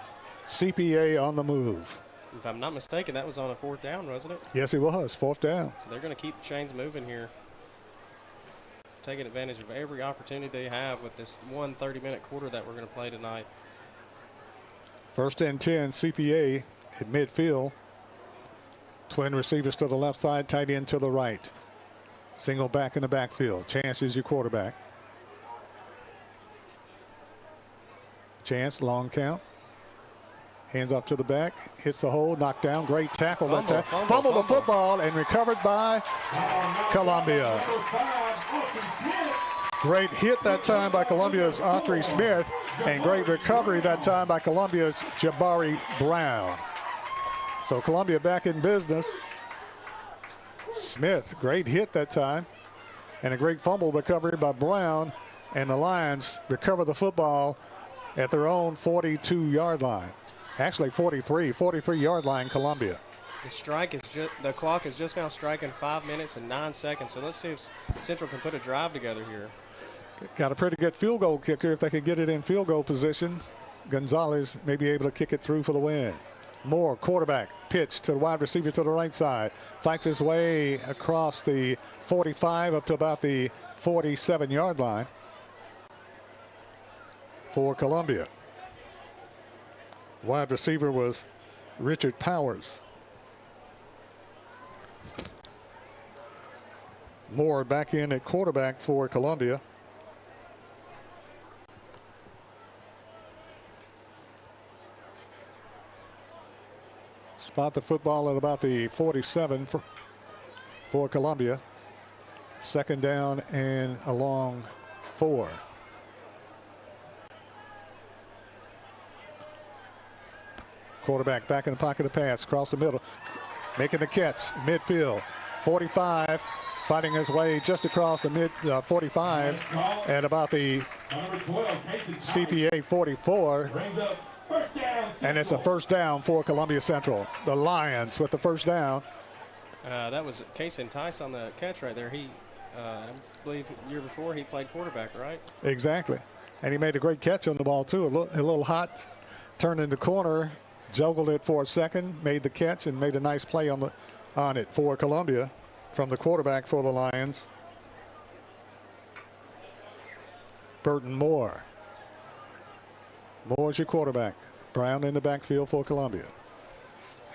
CPA on the move. If I'm not mistaken, that was on a fourth down, wasn't it? Yes, it was. Fourth down. So they're going to keep the chains moving here. Taking advantage of every opportunity they have with this 1 30-minute quarter that we're going to play tonight. First and 10, CPA at midfield. Twin receivers to the left side, tight end to the right. Single back in the backfield. Chance is your quarterback. Chance, long count. Hands up to the back, hits the hole, knocked down. Great tackle that time. Fumble the football and recovered by Columbia. Great hit that time by Columbia's Autry Smith, and great recovery that time by Columbia's Jamboree Brown. So Columbia back in business. Smith, great hit that time, and a great fumble recovery by Brown, and the Lions recover the football at their own 42-yard line. Actually 43-yard line, Columbia. The clock is just now striking 5 minutes and 9 seconds. So let's see if Central can put a drive together here. Got a pretty good field goal kicker. If they could get it in field goal position, Gonzalez may be able to kick it through for the win. Moore, quarterback, pitch to the wide receiver to the right side. Fights his way across the 45 up to about the 47-yard line for Columbia. Wide receiver was Richard Powers. Moore back in at quarterback for Columbia. Spot the football at about the 47 for Columbia. Second down and a long 4. Quarterback back in the pocket to pass, across the middle, making the catch, midfield, 45, fighting his way just across the mid 45 at about the CPA 44. And it's a first down for Columbia Central. The Lions with the first down. That was Kason Tice on the catch right there. He, I believe, the year before he played quarterback, right? Exactly. And he made a great catch on the ball, too. A little hot, turned in the corner, juggled it for a second, made the catch, and made a nice play on it for Columbia from the quarterback for the Lions, Burton Moore. Moore's your quarterback. Brown in the backfield for Columbia.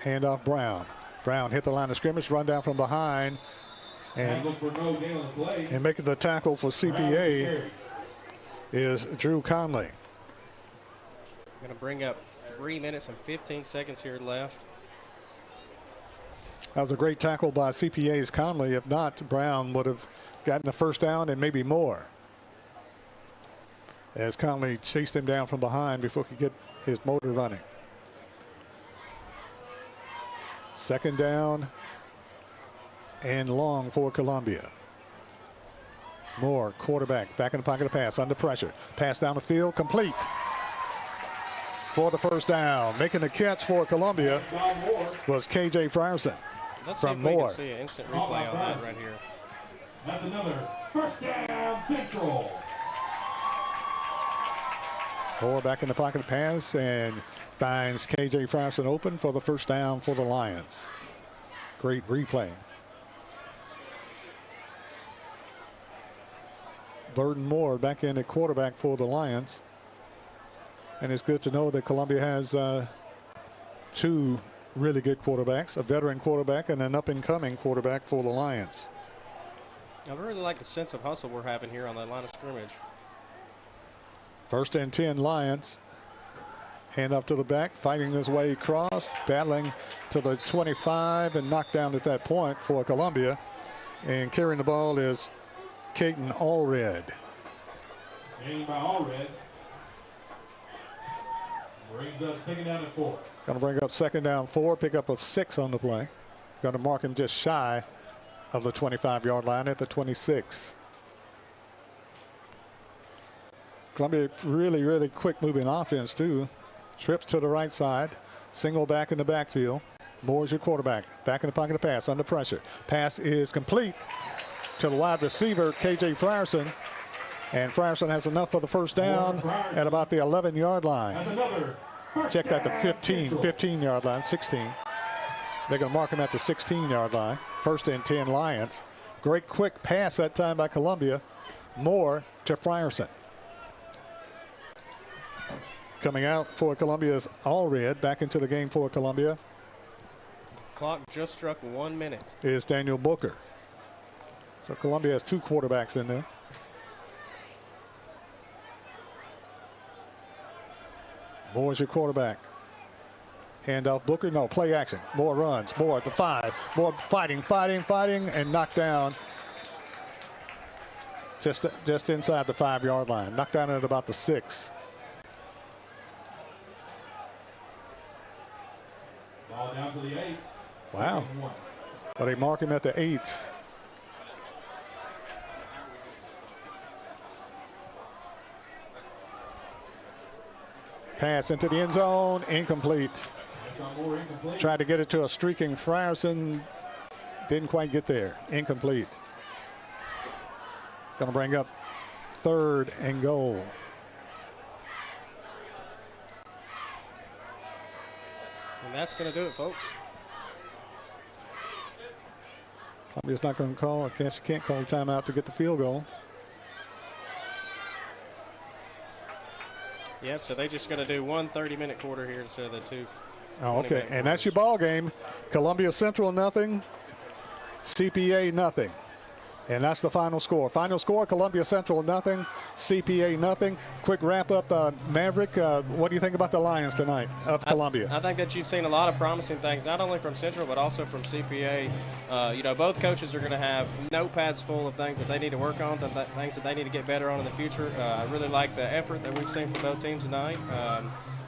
Handoff Brown. Brown hit the line of scrimmage, run down from behind, and making the tackle for CPA is Drew Conley. Going to bring up 3 minutes and 15 seconds here left. That was a great tackle by CPA's Conley. If not, Brown would have gotten the first down and maybe more, as Conley chased him down from behind before he could get his motor running. Second down and long for Columbia. Moore, quarterback, back in the pocket of pass, under pressure. Pass down the field, complete for the first down. Making the catch for Columbia was KJ Frierson. Let's see if we can see an instant replay on that right here. That's another first down Central. Moore back in the pocket of pass and finds KJ Frierson open for the first down for the Lions. Great replay. Burton Moore back in at quarterback for the Lions. And it's good to know that Columbia has two really good quarterbacks, a veteran quarterback and an up-and-coming quarterback for the Lions. I really like the sense of hustle we're having here on the line of scrimmage. First and 10 Lions. Hand up to the back, fighting his way across, battling to the 25 and knocked down at that point for Columbia. And carrying the ball is Caden Allred. Gained by Allred. Brings up second down and 4. Going to bring up second down 4, pickup of 6 on the play. Going to mark him just shy of the 25-yard line at the 26. Columbia really, really quick moving offense too. Trips to the right side, single back in the backfield. Moore's your quarterback, back in the pocket of pass, under pressure. Pass is complete to the wide receiver, KJ Frierson. And Frierson has enough for the first down at about the 11-yard line. Checked at the 15-yard line, 16. They're going to mark him at the 16-yard line. First and 10 Lions. Great quick pass that time by Columbia. Moore to Frierson. Coming out for Columbia is Allred. Back into the game for Columbia Clock just struck 1 minute. is Daniel Booker. So Columbia has two quarterbacks in there. Moore's your quarterback. Handoff Booker. No, play action. Moore runs. Moore at the 5. Moore fighting, and knocked down just inside the 5-yard line. Knocked down at about the 6. Ball down to the 8. Wow. But they mark him at the 8. Pass into the end zone, incomplete. Tried to get it to a streaking Frierson, didn't quite get there, incomplete. Going to bring up 3rd and goal. And that's going to do it, folks. Columbia's not going to call. I guess you can't call a timeout to get the field goal. Yep, so they're just going to do 1 30-minute quarter here instead of the 2. Oh, okay, and that's your ball game. Columbia Central nothing, CPA nothing. And that's the final score. Final score, Columbia Central nothing, CPA nothing. Quick wrap up, Maverick, what do you think about the Lions tonight of Columbia? I think that you've seen a lot of promising things, not only from Central but also from CPA. You know, both coaches are going to have notepads full of things that they need to work on, things that they need to get better on in the future. I really like the effort that we've seen from both teams tonight.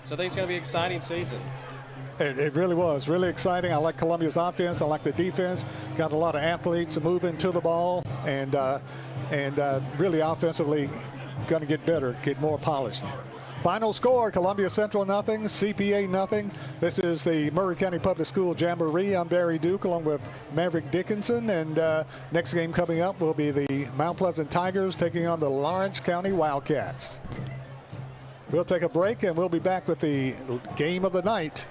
So I think it's going to be an exciting season. It really was really exciting. I like Columbia's offense. I like the defense. Got a lot of athletes moving to the ball, and really offensively going to get better, get more polished. Final score, Columbia Central nothing, CPA nothing. This is the Maury County Public School Jamboree. I'm Barry Duke along with Maverick Dickinson, and next game coming up will be the Mount Pleasant Tigers taking on the Lawrence County Wildcats. We'll take a break and we'll be back with the game of the night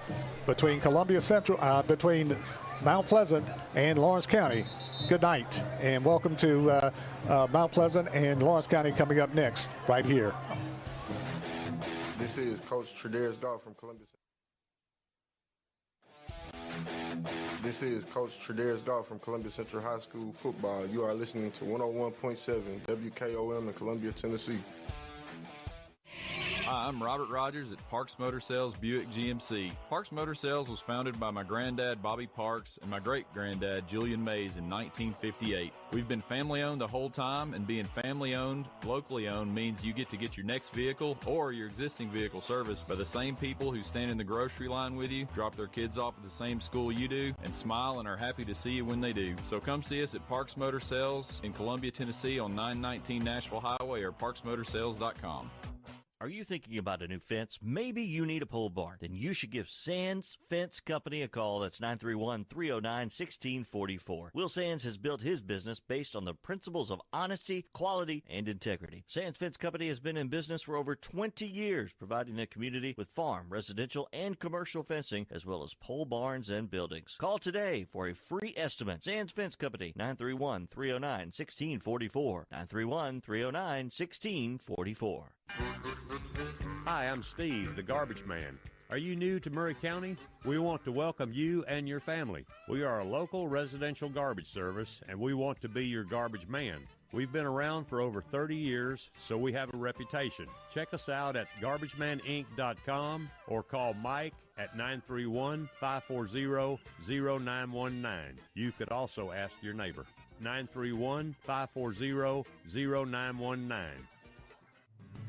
between between Mount Pleasant and Lawrence County. Good night and welcome to Mount Pleasant and Lawrence County coming up next right here. This is Coach Tredaris Goff from Columbia. This is Coach Tredaris Goff from Columbia Central High School football. You are listening to 101.7 WKOM in Columbia, Tennessee. Hi, I'm Robert Rogers at Parks Motor Sales Buick GMC. Parks Motor Sales was founded by my granddad, Bobby Parks, and my great-granddad, Julian Mays, in 1958. We've been family-owned the whole time, and being family-owned, locally owned, means you get to get your next vehicle or your existing vehicle serviced by the same people who stand in the grocery line with you, drop their kids off at the same school you do, and smile and are happy to see you when they do. So come see us at Parks Motor Sales in Columbia, Tennessee on 919 Nashville Highway or parksmotorsales.com. Are you thinking about a new fence? Maybe you need a pole barn. Then you should give Sands Fence Company a call. That's 931-309-1644. Will Sands has built his business based on the principles of honesty, quality, and integrity. Sands Fence Company has been in business for over 20 years, providing the community with farm, residential, and commercial fencing, as well as pole barns and buildings. Call today for a free estimate. Sands Fence Company, 931-309-1644. 931-309-1644. Hi, I'm Steve, the Garbage Man. Are you new to Maury County? We want to welcome you and your family. We are a local residential garbage service, and we want to be your garbage man. We've been around for over 30 years, so we have a reputation. Check us out at garbagemaninc.com or call Mike at 931-540-0919. You could also ask your neighbor. 931-540-0919.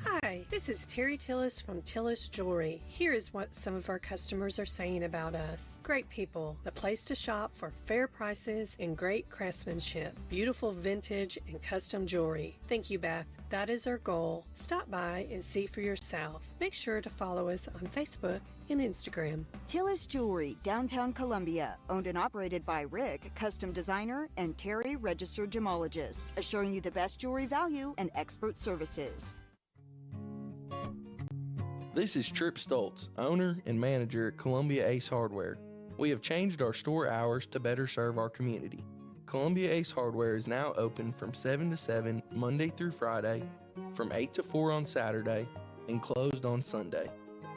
Hi, this is Terry Tillis from Tillis Jewelry. Here is what some of our customers are saying about us. Great people, the place to shop for fair prices and great craftsmanship, beautiful vintage and custom jewelry. Thank you, Beth. That is our goal. Stop by and see for yourself. Make sure to follow us on Facebook and Instagram. Tillis Jewelry, downtown Columbia, owned and operated by Rick, custom designer, and Carrie, registered gemologist, assuring you the best jewelry value and expert services. This is Trip Stoltz, owner and manager at Columbia Ace Hardware. We have changed our store hours to better serve our community. Columbia Ace Hardware is now open from 7 to 7 Monday through Friday, from 8 to 4 on Saturday, and closed on Sunday.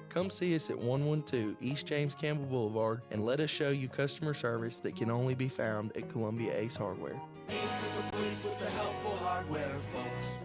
Come see us at 112 East James Campbell Boulevard and let us show you customer service that can only be found at Columbia Ace Hardware. Ace is the place with the helpful hardware, folks.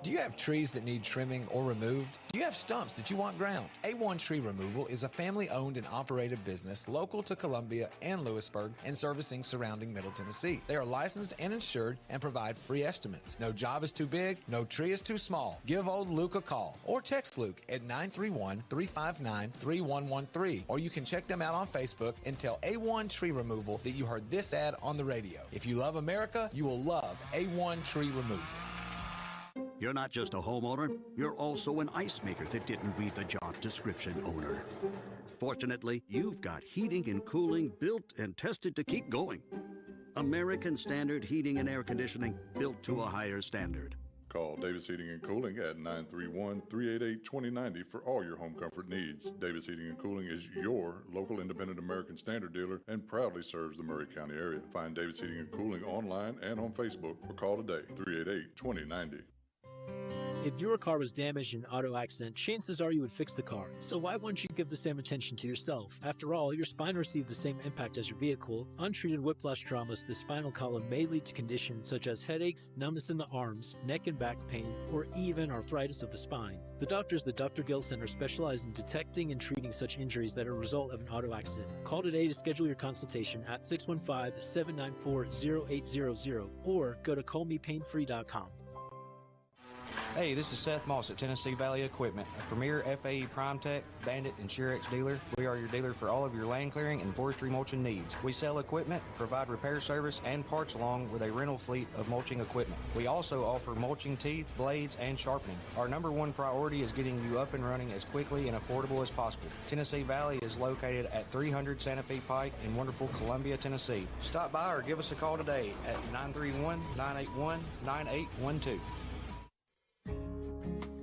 Do you have trees that need trimming or removed? Do you have stumps that you want ground? A1 Tree Removal is a family-owned and operated business local to Columbia and Lewisburg and servicing surrounding Middle Tennessee. They are licensed and insured and provide free estimates. No job is too big, no tree is too small. Give old Luke a call or text Luke at 931-359-3113, or you can check them out on Facebook and tell A1 Tree Removal that you heard this ad on the radio. If you love America, you will love A1 Tree Removal. You're not just a homeowner, you're also an ice maker that didn't read the job description owner. Fortunately, you've got heating and cooling built and tested to keep going. American Standard Heating and Air Conditioning, built to a higher standard. Call Davis Heating and Cooling at 931-388-2090 for all your home comfort needs. Davis Heating and Cooling is your local independent American Standard dealer and proudly serves the Maury County area. Find Davis Heating and Cooling online and on Facebook or call today, 388-2090. If your car was damaged in an auto accident, chances are you would fix the car. So why wouldn't you give the same attention to yourself? After all, your spine received the same impact as your vehicle. Untreated whiplash traumas to the spinal column may lead to conditions such as headaches, numbness in the arms, neck and back pain, or even arthritis of the spine. The doctors at the Dr. Gill Center specialize in detecting and treating such injuries that are a result of an auto accident. Call today to schedule your consultation at 615-794-0800 or go to callmepainfree.com. Hey, this is Seth Moss at Tennessee Valley Equipment, a premier FAE PrimeTech, Bandit, and Surex dealer. We are your dealer for all of your land clearing and forestry mulching needs. We sell equipment, provide repair service, and parts along with a rental fleet of mulching equipment. We also offer mulching teeth, blades, and sharpening. Our number one priority is getting you up and running as quickly and affordable as possible. Tennessee Valley is located at 300 Santa Fe Pike in wonderful Columbia, Tennessee. Stop by or give us a call today at 931-981-9812.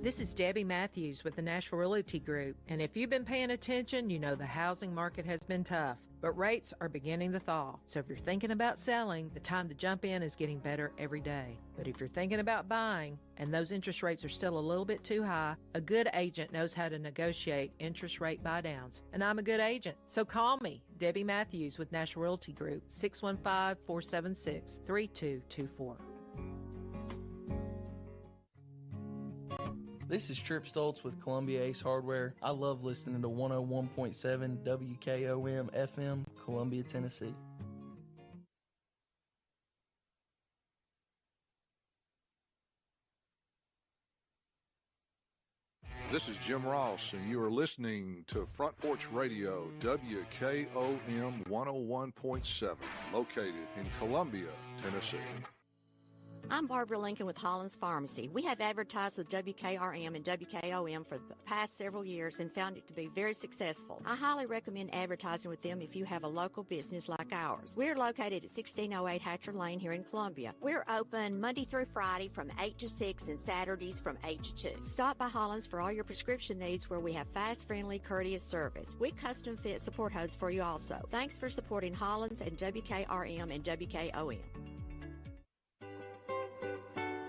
This is Debbie Matthews with the Nashville Realty Group, and if you've been paying attention, you know the housing market has been tough, but rates are beginning to thaw. So if you're thinking about selling, the time to jump in is getting better every day. But if you're thinking about buying, and those interest rates are still a little bit too high, a good agent knows how to negotiate interest rate buydowns, and I'm a good agent. So call me, Debbie Matthews with Nashville Realty Group, 615-476-3224. This is Trip Stoltz with Columbia Ace Hardware. I love listening to 101.7 WKOM FM, Columbia, Tennessee. This is Jim Ross, and you are listening to Front Porch Radio, WKOM 101.7, located in Columbia, Tennessee. I'm Barbara Lincoln with Hollins Pharmacy. We have advertised with WKRM and WKOM for the past several years and found it to be very successful. I highly recommend advertising with them if you have a local business like ours. We're located at 1608 Hatcher Lane here in Columbia. We're open Monday through Friday from 8 to 6 and Saturdays from 8 to 2. Stop by Hollins for all your prescription needs where we have fast, friendly, courteous service. We custom fit support hose for you also. Thanks for supporting Hollins and WKRM and WKOM.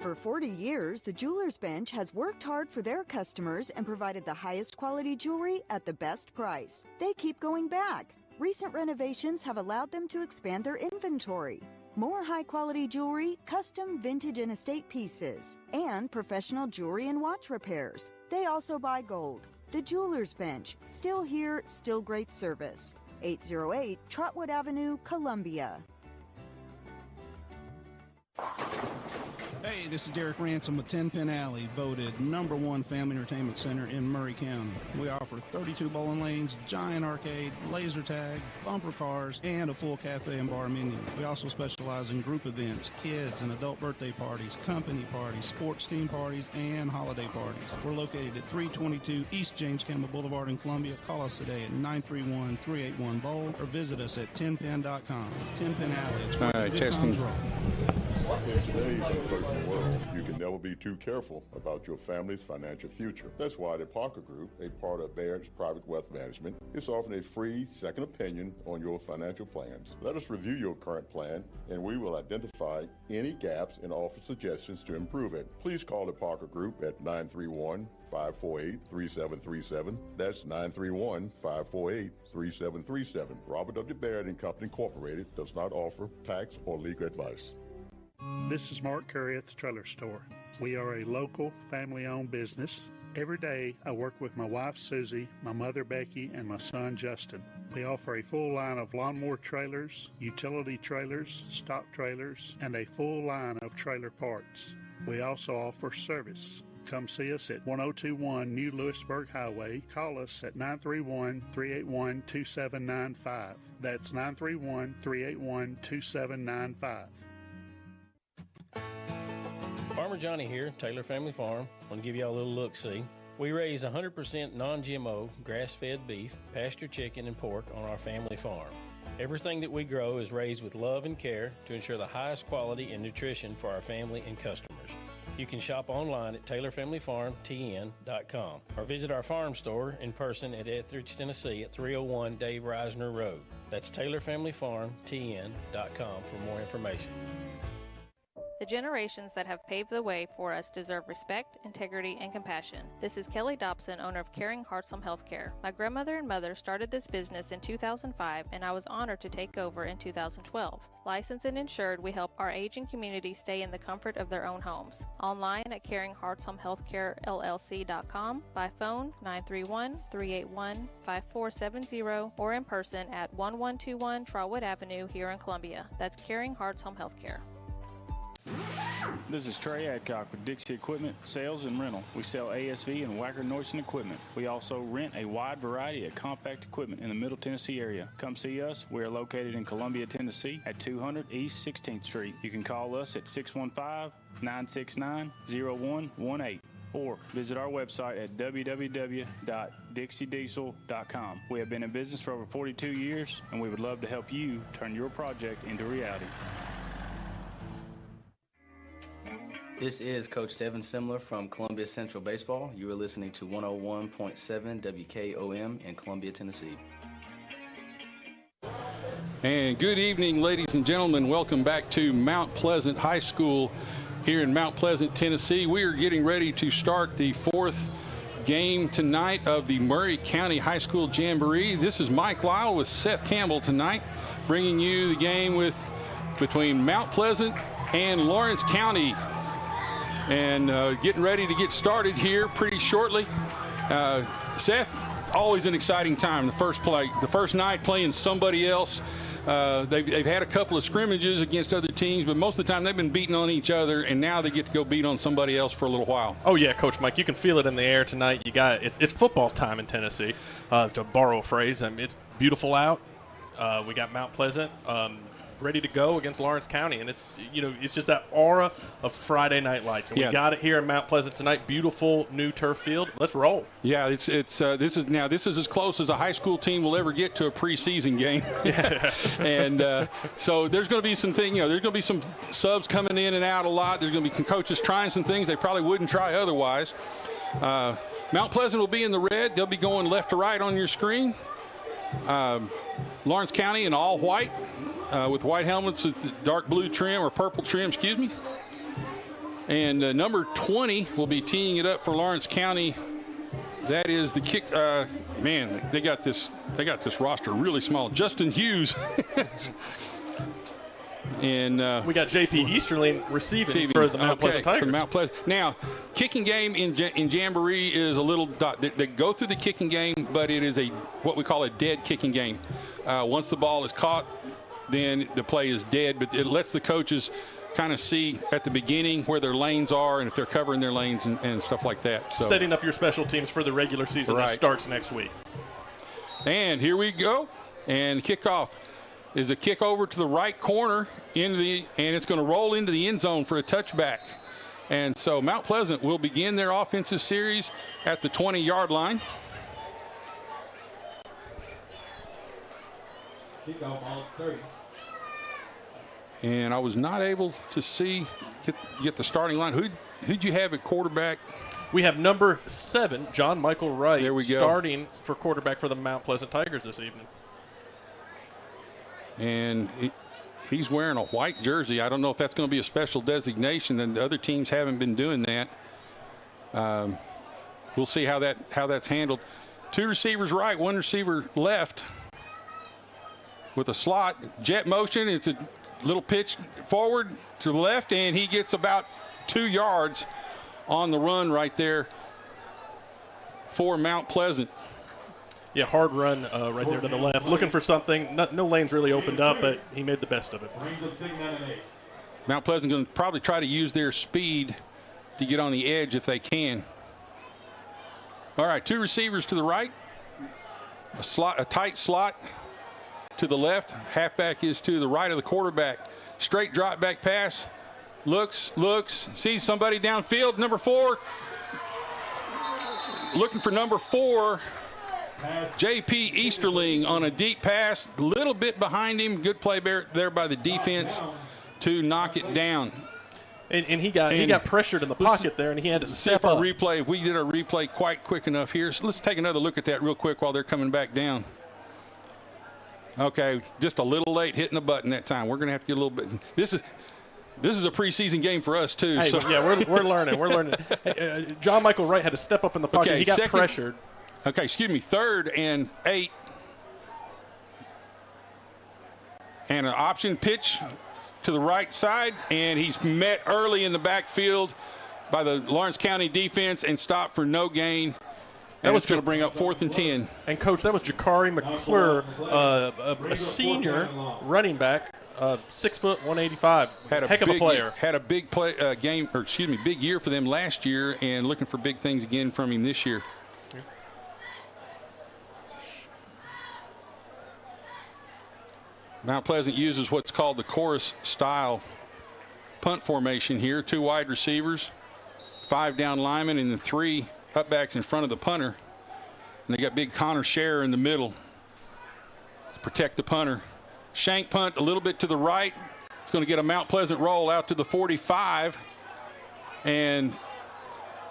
For 40 years, the Jewelers Bench has worked hard for their customers and provided the highest quality jewelry at the best price. They keep going back. Recent renovations have allowed them to expand their inventory. More high-quality jewelry, custom vintage and estate pieces, and professional jewelry and watch repairs. They also buy gold. The Jewelers Bench, still here, still great service. 808 Trotwood Avenue, Columbia. Hey, this is Derek Ransom with 10 Pin Alley, voted #1 family entertainment center in Murray County. We offer 32 bowling lanes, giant arcade, laser tag, bumper cars, and a full cafe and bar menu. We also specialize in group events, kids and adult birthday parties, company parties, sports team parties, and holiday parties. We're located at 322 East James Campbell Boulevard in Columbia. Call us today at 931-381-BOWL or visit us at 10pin.com. 10 Pin Alley. It's where the good times roll. In today's uncertain world, you can never be too careful about your family's financial future. That's why the Parker Group, a part of Baird's Private Wealth Management, is offering a free second opinion on your financial plans. Let us review your current plan, and we will identify any gaps and offer suggestions to improve it. Please call the Parker Group at 931-548-3737. That's 931-548-3737. Robert W. Baird & Company Incorporated does not offer tax or legal advice. This is Mark Curry at the Trailer Store. We are a local, family-owned business. Every day, I work with my wife, Susie, my mother, Becky, and my son, Justin. We offer a full line of lawnmower trailers, utility trailers, stock trailers, and a full line of trailer parts. We also offer service. Come see us at 1021 New Lewisburg Highway. Call us at 931-381-2795. That's 931-381-2795. Farmer Johnny here, Taylor Family Farm. I want to give y'all a little look-see. We raise 100% non-GMO, grass-fed beef, pasture chicken, and pork on our family farm. Everything that we grow is raised with love and care to ensure the highest quality and nutrition for our family and customers. You can shop online at TaylorFamilyFarmTN.com or visit our farm store in person at Etheridge, Tennessee at 301 Dave Reisner Road. That's TaylorFamilyFarmTN.com for more information. The generations that have paved the way for us deserve respect, integrity, and compassion. This is Kelly Dobson, owner of Caring Hearts Home Healthcare. My grandmother and mother started this business in 2005, and I was honored to take over in 2012. Licensed and insured, we help our aging community stay in the comfort of their own homes. Online at CaringHeartsHomeHealthCareLLC.com, by phone 931-381-5470, or in person at 1121 Trotwood Avenue here in Columbia. That's Caring Hearts Home Healthcare. This is Trey Adcock with Dixie Equipment Sales and Rental. We sell ASV and Wacker Neuson equipment. We also rent a wide variety of compact equipment in the Middle Tennessee area. Come see us. We are located in Columbia, Tennessee at 200 East 16th Street. You can call us at 615-969-0118 or visit our website at www.dixiediesel.com. We have been in business for over 42 years, and we would love to help you turn your project into reality. This is Coach Devin Simler from Columbia Central Baseball. You are listening to 101.7 WKOM in Columbia, Tennessee. And good evening, ladies and gentlemen. Welcome back to Mount Pleasant High School here in Mount Pleasant, Tennessee. We are getting ready to start the fourth game tonight of the Maury County High School Jamboree. This is Mike Lyle with Seth Campbell tonight, bringing you the game between Mount Pleasant and Lawrence County. And getting ready to get started here pretty shortly. Seth, always an exciting time. The first night playing somebody else. They've had a couple of scrimmages against other teams, but most of the time they've been beating on each other, and now they get to go beat on somebody else for a little while. Oh yeah, Coach Mike, you can feel it in the air tonight. It's football time in Tennessee, to borrow a phrase. I mean, it's beautiful out. We got Mount Pleasant ready to go against Lawrence County, and it's just that aura of Friday night lights, and we got it here in Mount Pleasant tonight. Beautiful new turf field. Let's roll. Yeah, this is as close as a high school team will ever get to a preseason game. And so there's going to be some there's going to be some subs coming in and out a lot. There's going to be some coaches trying some things they probably wouldn't try otherwise. Mount Pleasant will be in the red. They'll be going left to right on your screen. Lawrence County in all white. With white helmets with the dark blue trim, or purple trim, excuse me. And number 20 will be teeing it up for Lawrence County. That is the kick. Man, they got this roster really small. Justin Hughes. And we got JP Easterling receiving for the Mount Pleasant Tigers. For Mount Pleasant. Now, kicking game in Jamboree is a little. They go through the kicking game, but it is what we call a dead kicking game. Once the ball is caught, then the play is dead, but it lets the coaches kind of see at the beginning where their lanes are and if they're covering their lanes and stuff like that. So, setting up your special teams for the regular season that starts next week. And here we go. And kickoff is a kick over to the right corner and it's going to roll into the end zone for a touchback. And so Mount Pleasant will begin their offensive series at the 20-yard line. Kickoff ball 30. And I was not able to get the starting line. Who'd you have at quarterback? We have number 7, John Michael Wright, there we go, starting for quarterback for the Mount Pleasant Tigers this evening. And he's wearing a white jersey. I don't know if that's going to be a special designation, and the other teams haven't been doing that. We'll see how that's handled. 2 receivers right, 1 receiver left. With a slot, jet motion, it's a little pitch forward to the left, and he gets about 2 yards on the run right there for Mount Pleasant. Yeah, hard run right there to the left. Looking for something. No lanes really opened up, but he made the best of it. Mount Pleasant going to probably try to use their speed to get on the edge if they can. All right, 2 receivers to the right, a tight slot to the left. Halfback is to the right of the quarterback. Straight drop back pass. Looks, sees somebody downfield. Number 4. Looking for number 4. JP Easterling on a deep pass. A little bit behind him. Good play there by the defense to knock it down. And he got pressured in the pocket there, and he had to step up. Replay. We did our replay quite quick enough here. So let's take another look at that real quick while they're coming back down. Okay, just a little late hitting the button that time. We're going to have to get a little bit. This is a preseason game for us too. Hey, so. Yeah, we're learning. We're learning. John Michael Wright had to step up in the pocket. Okay, he got pressured. Okay, excuse me. 3rd and 8, and an option pitch to the right side, and he's met early in the backfield by the Lawrence County defense and stopped for no gain. That was going to bring up 4th and 10. And, Coach, that was Jakari McClure, a senior running back 6 foot, 185. Heck of a player. Had a big big year for them last year, and looking for big things again from him this year. Yeah. Mount Pleasant uses what's called the chorus style punt formation here. 2 wide receivers, 5 down linemen, and the 3 upbacks in front of the punter. And they got big Connor Scherer in the middle to protect the punter. Shank punt a little bit to the right. It's going to get a Mount Pleasant roll out to the 45. And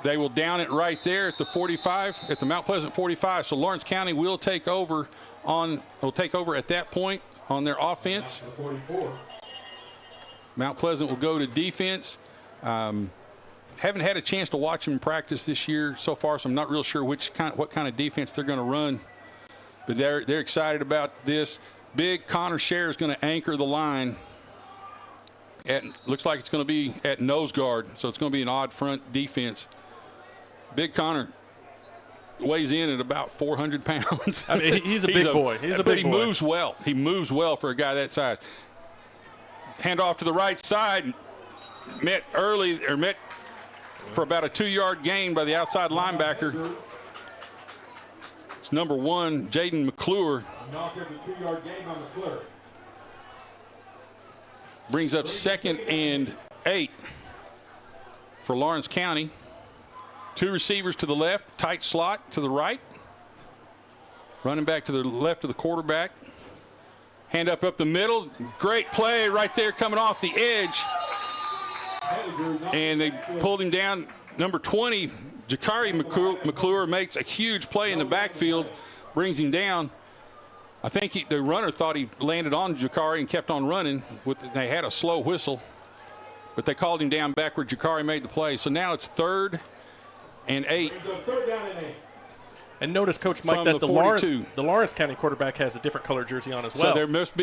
they will down it right there at the 45, at the Mount Pleasant 45. So Lawrence County will take over at that point on their offense. Mount Pleasant will go to defense. Haven't had a chance to watch them practice this year so far, so I'm not real sure what kind of defense they're going to run. But they're excited about this. Big Connor Scherer is going to anchor the line. Looks like it's going to be at nose guard, so it's going to be an odd front defense. Big Connor weighs in at about 400 pounds. I mean, he's a big boy. But he moves well. He moves well for a guy that size. Hand off to the right side. Met for about a 2-yard gain by the outside linebacker. It's number 1, Jaden McClure. Brings up 2nd and 8 for Lawrence County. 2 receivers to the left, tight slot to the right. Running back to the left of the quarterback. Hand up the middle. Great play right there coming off the edge. And they pulled him down. Number 20, Jakari McClure makes a huge play in the backfield, brings him down. I think the runner thought he landed on Jakari and kept on running. They had a slow whistle, but they called him down back where Jakari made the play. So now it's 3rd and 8. And notice, Coach Mike, that the Lawrence County quarterback has a different color jersey on as well. So there must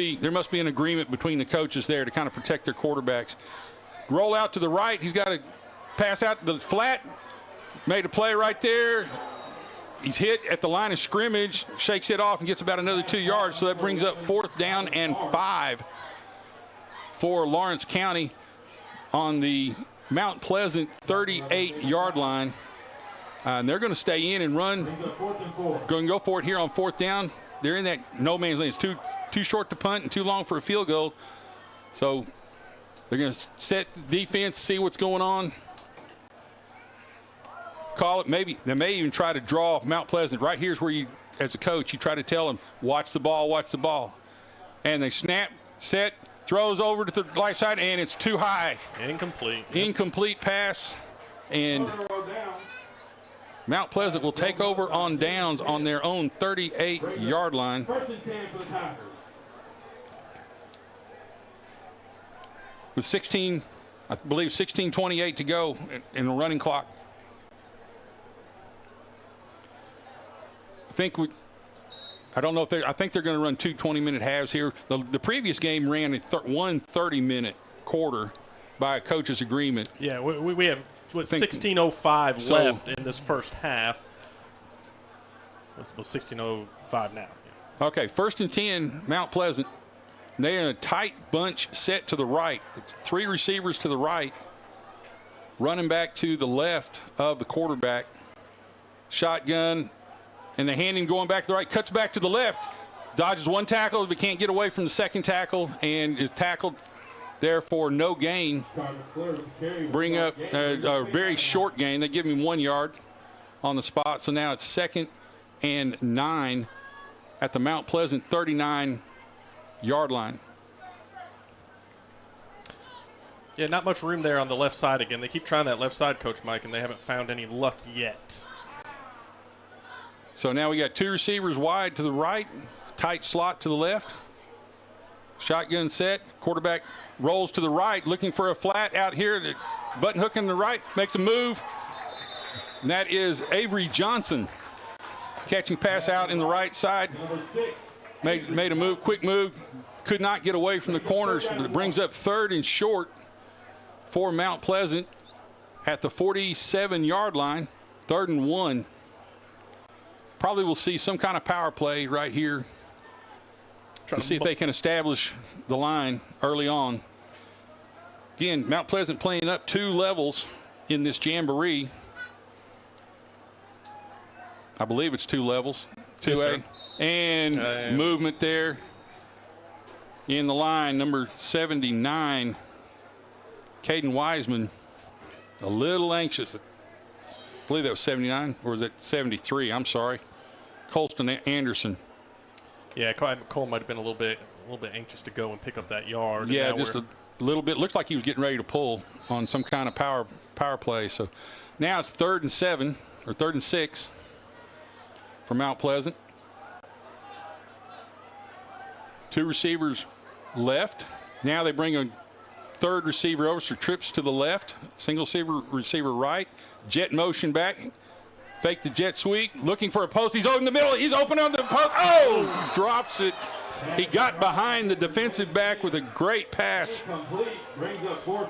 be an agreement between the coaches there to kind of protect their quarterbacks. Roll out to the right. He's got to pass out the flat. Made a play right there. He's hit at the line of scrimmage, shakes it off, and gets about another 2 yards. So that brings up 4th down and 5 for Lawrence County on the Mount Pleasant 38-yard line. And they're going to stay in and run. Going to go for it here on 4th down. They're in that no man's land. It's too short to punt and too long for a field goal. So they're going to set defense, see what's going on. Call it. Maybe they may even try to draw Mount Pleasant. Right here's where you, as a coach, you try to tell them, watch the ball, watch the ball. And they snap, set, throws over to the right side, and it's too high. Incomplete. Incomplete pass. And Mount Pleasant will take over on downs on their own 38-yard line. With 16:28 to go in the running clock. I don't know if I think they're going to run 2 20-minute halves here. The previous game ran one 30-minute quarter by a coach's agreement. Yeah, we have 16:05 left in this first half. It's 16:05 now. Yeah. Okay, 1st and 10, Mount Pleasant. They're in a tight bunch set to the right. 3 receivers to the right. Running back to the left of the quarterback. Shotgun. And they hand him going back to the right. Cuts back to the left. Dodges 1 tackle, but can't get away from the 2nd tackle. And is tackled there for no gain. Bring up a very short gain. They give him 1 yard on the spot. So now it's 2nd and 9 at the Mount Pleasant 39-yard line. Yeah, not much room there on the left side again. They keep trying that left side, Coach Mike, and they haven't found any luck yet. So now we got 2 receivers wide to the right, tight slot to the left. Shotgun set, quarterback rolls to the right, looking for a flat out here. The button hook in the right, makes a move. And that is Avery Johnson. Catching pass out in the right side. Made a move, quick move. Could not get away from the corners. But it brings up 3rd and short for Mount Pleasant at the 47-yard line. 3rd and 1. Probably will see some kind of power play right here. to see if they can establish the line early on. Again, Mount Pleasant playing up 2 levels in this Jamboree. I believe it's 2 levels. 2A. Yes, and movement there in the line, number 79, Caden Wiseman, a little anxious. I believe that was 79, or was it 73? I'm sorry. Colston Anderson. Yeah, Cole might have been a little bit anxious to go and pick up that yard. Yeah, just a little bit. Looked like he was getting ready to pull on some kind of power play. So now it's 3rd and 7, or 3rd and 6 for Mount Pleasant. 2 receivers left. Now they bring a 3rd receiver over, so trips to the left. Single receiver right. Jet motion back. Fake the jet sweep. Looking for a post. He's in the middle. He's open on the post. Oh! Drops it. He got behind the defensive back with a great pass.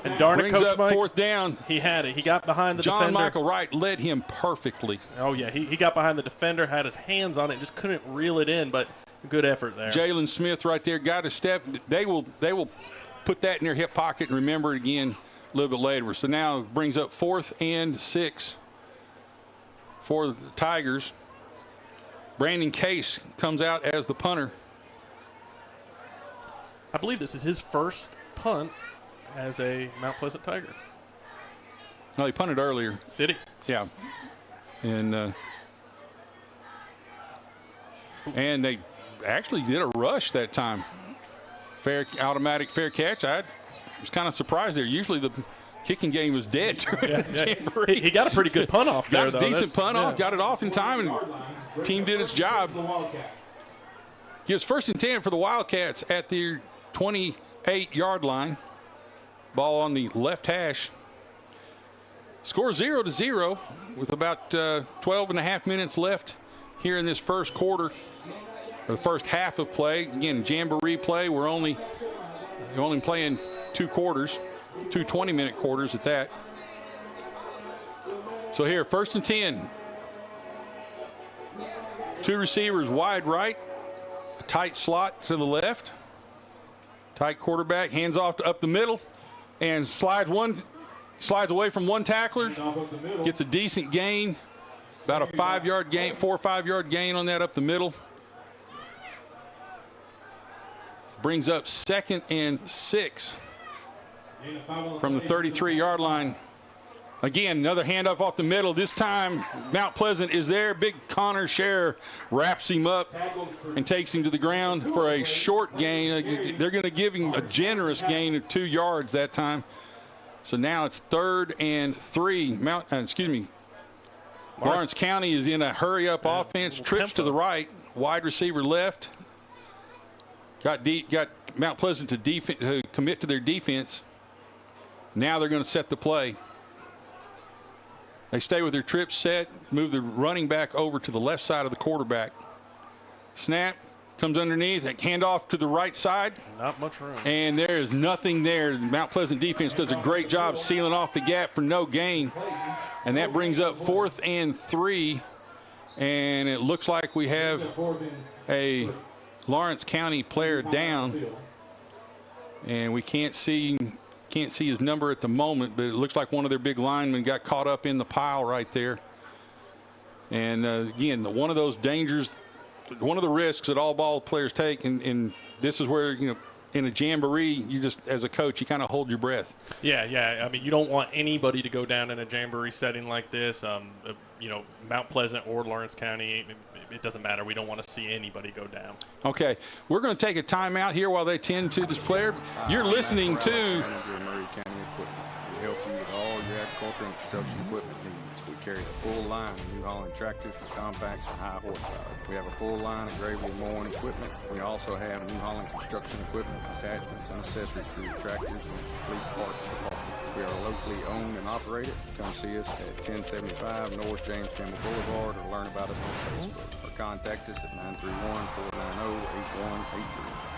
And darn it, Coach Mike, 4th down. He had it. He got behind the defender. John Michael Wright led him perfectly. Oh, yeah. He got behind the defender, had his hands on it, just couldn't reel it in, but good effort there. Jalen Smith right there got a step. They will put that in their hip pocket and remember it again a little bit later. So now it brings up 4th and 6 for the Tigers. Brandon Case comes out as the punter. I believe this is his first punt as a Mount Pleasant Tiger. No, he punted earlier. Did he? Yeah. And they actually did a rush that time. Automatic fair catch. I was kind of surprised there. Usually the kicking game was dead during the Jamboree. He got a pretty good punt off there, though. Got a decent punt off, got it off in time, and team did its job. Gives 1st and 10 for the Wildcats at the 28-yard line. Ball on the left hash. Score 0-0 with about 12 and a half minutes left here in this first quarter, or the first half of play. Again, Jamboree play, we're only playing 2 quarters, 2 20-minute quarters at that. So here, 1st and 10. 2 receivers wide right, a tight slot to the left. Tight quarterback, hands off to up the middle, and slides away from one tackler, gets a decent gain, about a 5-yard gain, 4 or 5 yard gain on that up the middle. Brings up 2nd and 6 from the 33-yard line. Again, another handoff off the middle. This time, Mount Pleasant is there. Big Connor Scherer wraps him up and takes him to the ground for a short gain. They're going to give him a generous gain of 2 yards that time. So now it's 3rd and 3. Lawrence County is in a hurry-up offense. Trips to the right, wide receiver left. Got Mount Pleasant to commit to their defense. Now they're going to set the play. They stay with their trip set, move the running back over to the left side of the quarterback. Snap, comes underneath, hand off to the right side. Not much room. And there is nothing there. The Mount Pleasant defense does a great job sealing off the gap for no gain. And that brings up 4th and 3. And it looks like we have a Lawrence County player down. And we can't see his number at the moment, but it looks like one of their big linemen got caught up in the pile right there. And again, one of those dangers, one of the risks that all ball players take, and this is where, in a Jamboree, you just, as a coach, you kind of hold your breath. Yeah. I mean, you don't want anybody to go down in a Jamboree setting like this. Mount Pleasant or Lawrence County, it doesn't matter. We don't want to see anybody go down. Okay, we're going to take a timeout here while they tend to this player. You're listening to Murray County Equipment. We help you with all your agriculture and construction equipment needs. We carry a full line of New Holland tractors for compacts and high horsepower. We have a full line of gravely mowing equipment. We also have New Holland construction equipment, attachments, and accessories for your tractors and complete parts department. We are locally owned and operated. Come see us at 1075 North James Campbell Boulevard or learn about us on Facebook or contact us at 931-490-8183.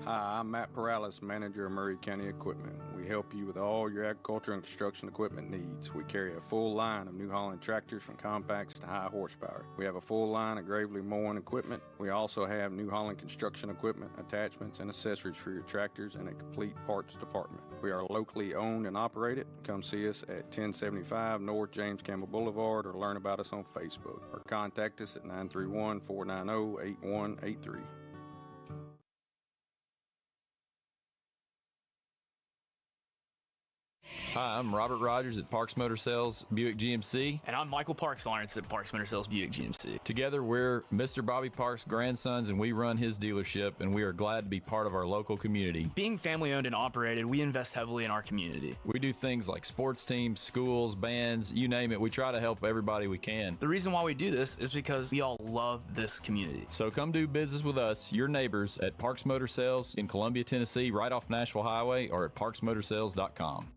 Hi, I'm Matt Perales, manager of Murray County Equipment. We help you with all your agriculture and construction equipment needs. We carry a full line of New Holland tractors from compacts to high horsepower. We have a full line of Gravely mowing equipment. We also have New Holland construction equipment, attachments, and accessories for your tractors and a complete parts department. We are locally owned and operated. Come see us at 1075 North James Campbell Boulevard or learn about us on Facebook or contact us at 931-490-8183. Hi, I'm Robert Rogers at Parks Motor Sales Buick GMC. And I'm Michael Parks Lawrence at Parks Motor Sales Buick GMC. Together, we're Mr. Bobby Parks' grandsons, and we run his dealership, and we are glad to be part of our local community. Being family owned and operated, we invest heavily in our community. We do things like sports teams, schools, bands, you name it. We try to help everybody we can. The reason why we do this is because we all love this community. So come do business with us, your neighbors, at Parks Motor Sales in Columbia, Tennessee, right off Nashville Highway, or at parksmotorsales.com.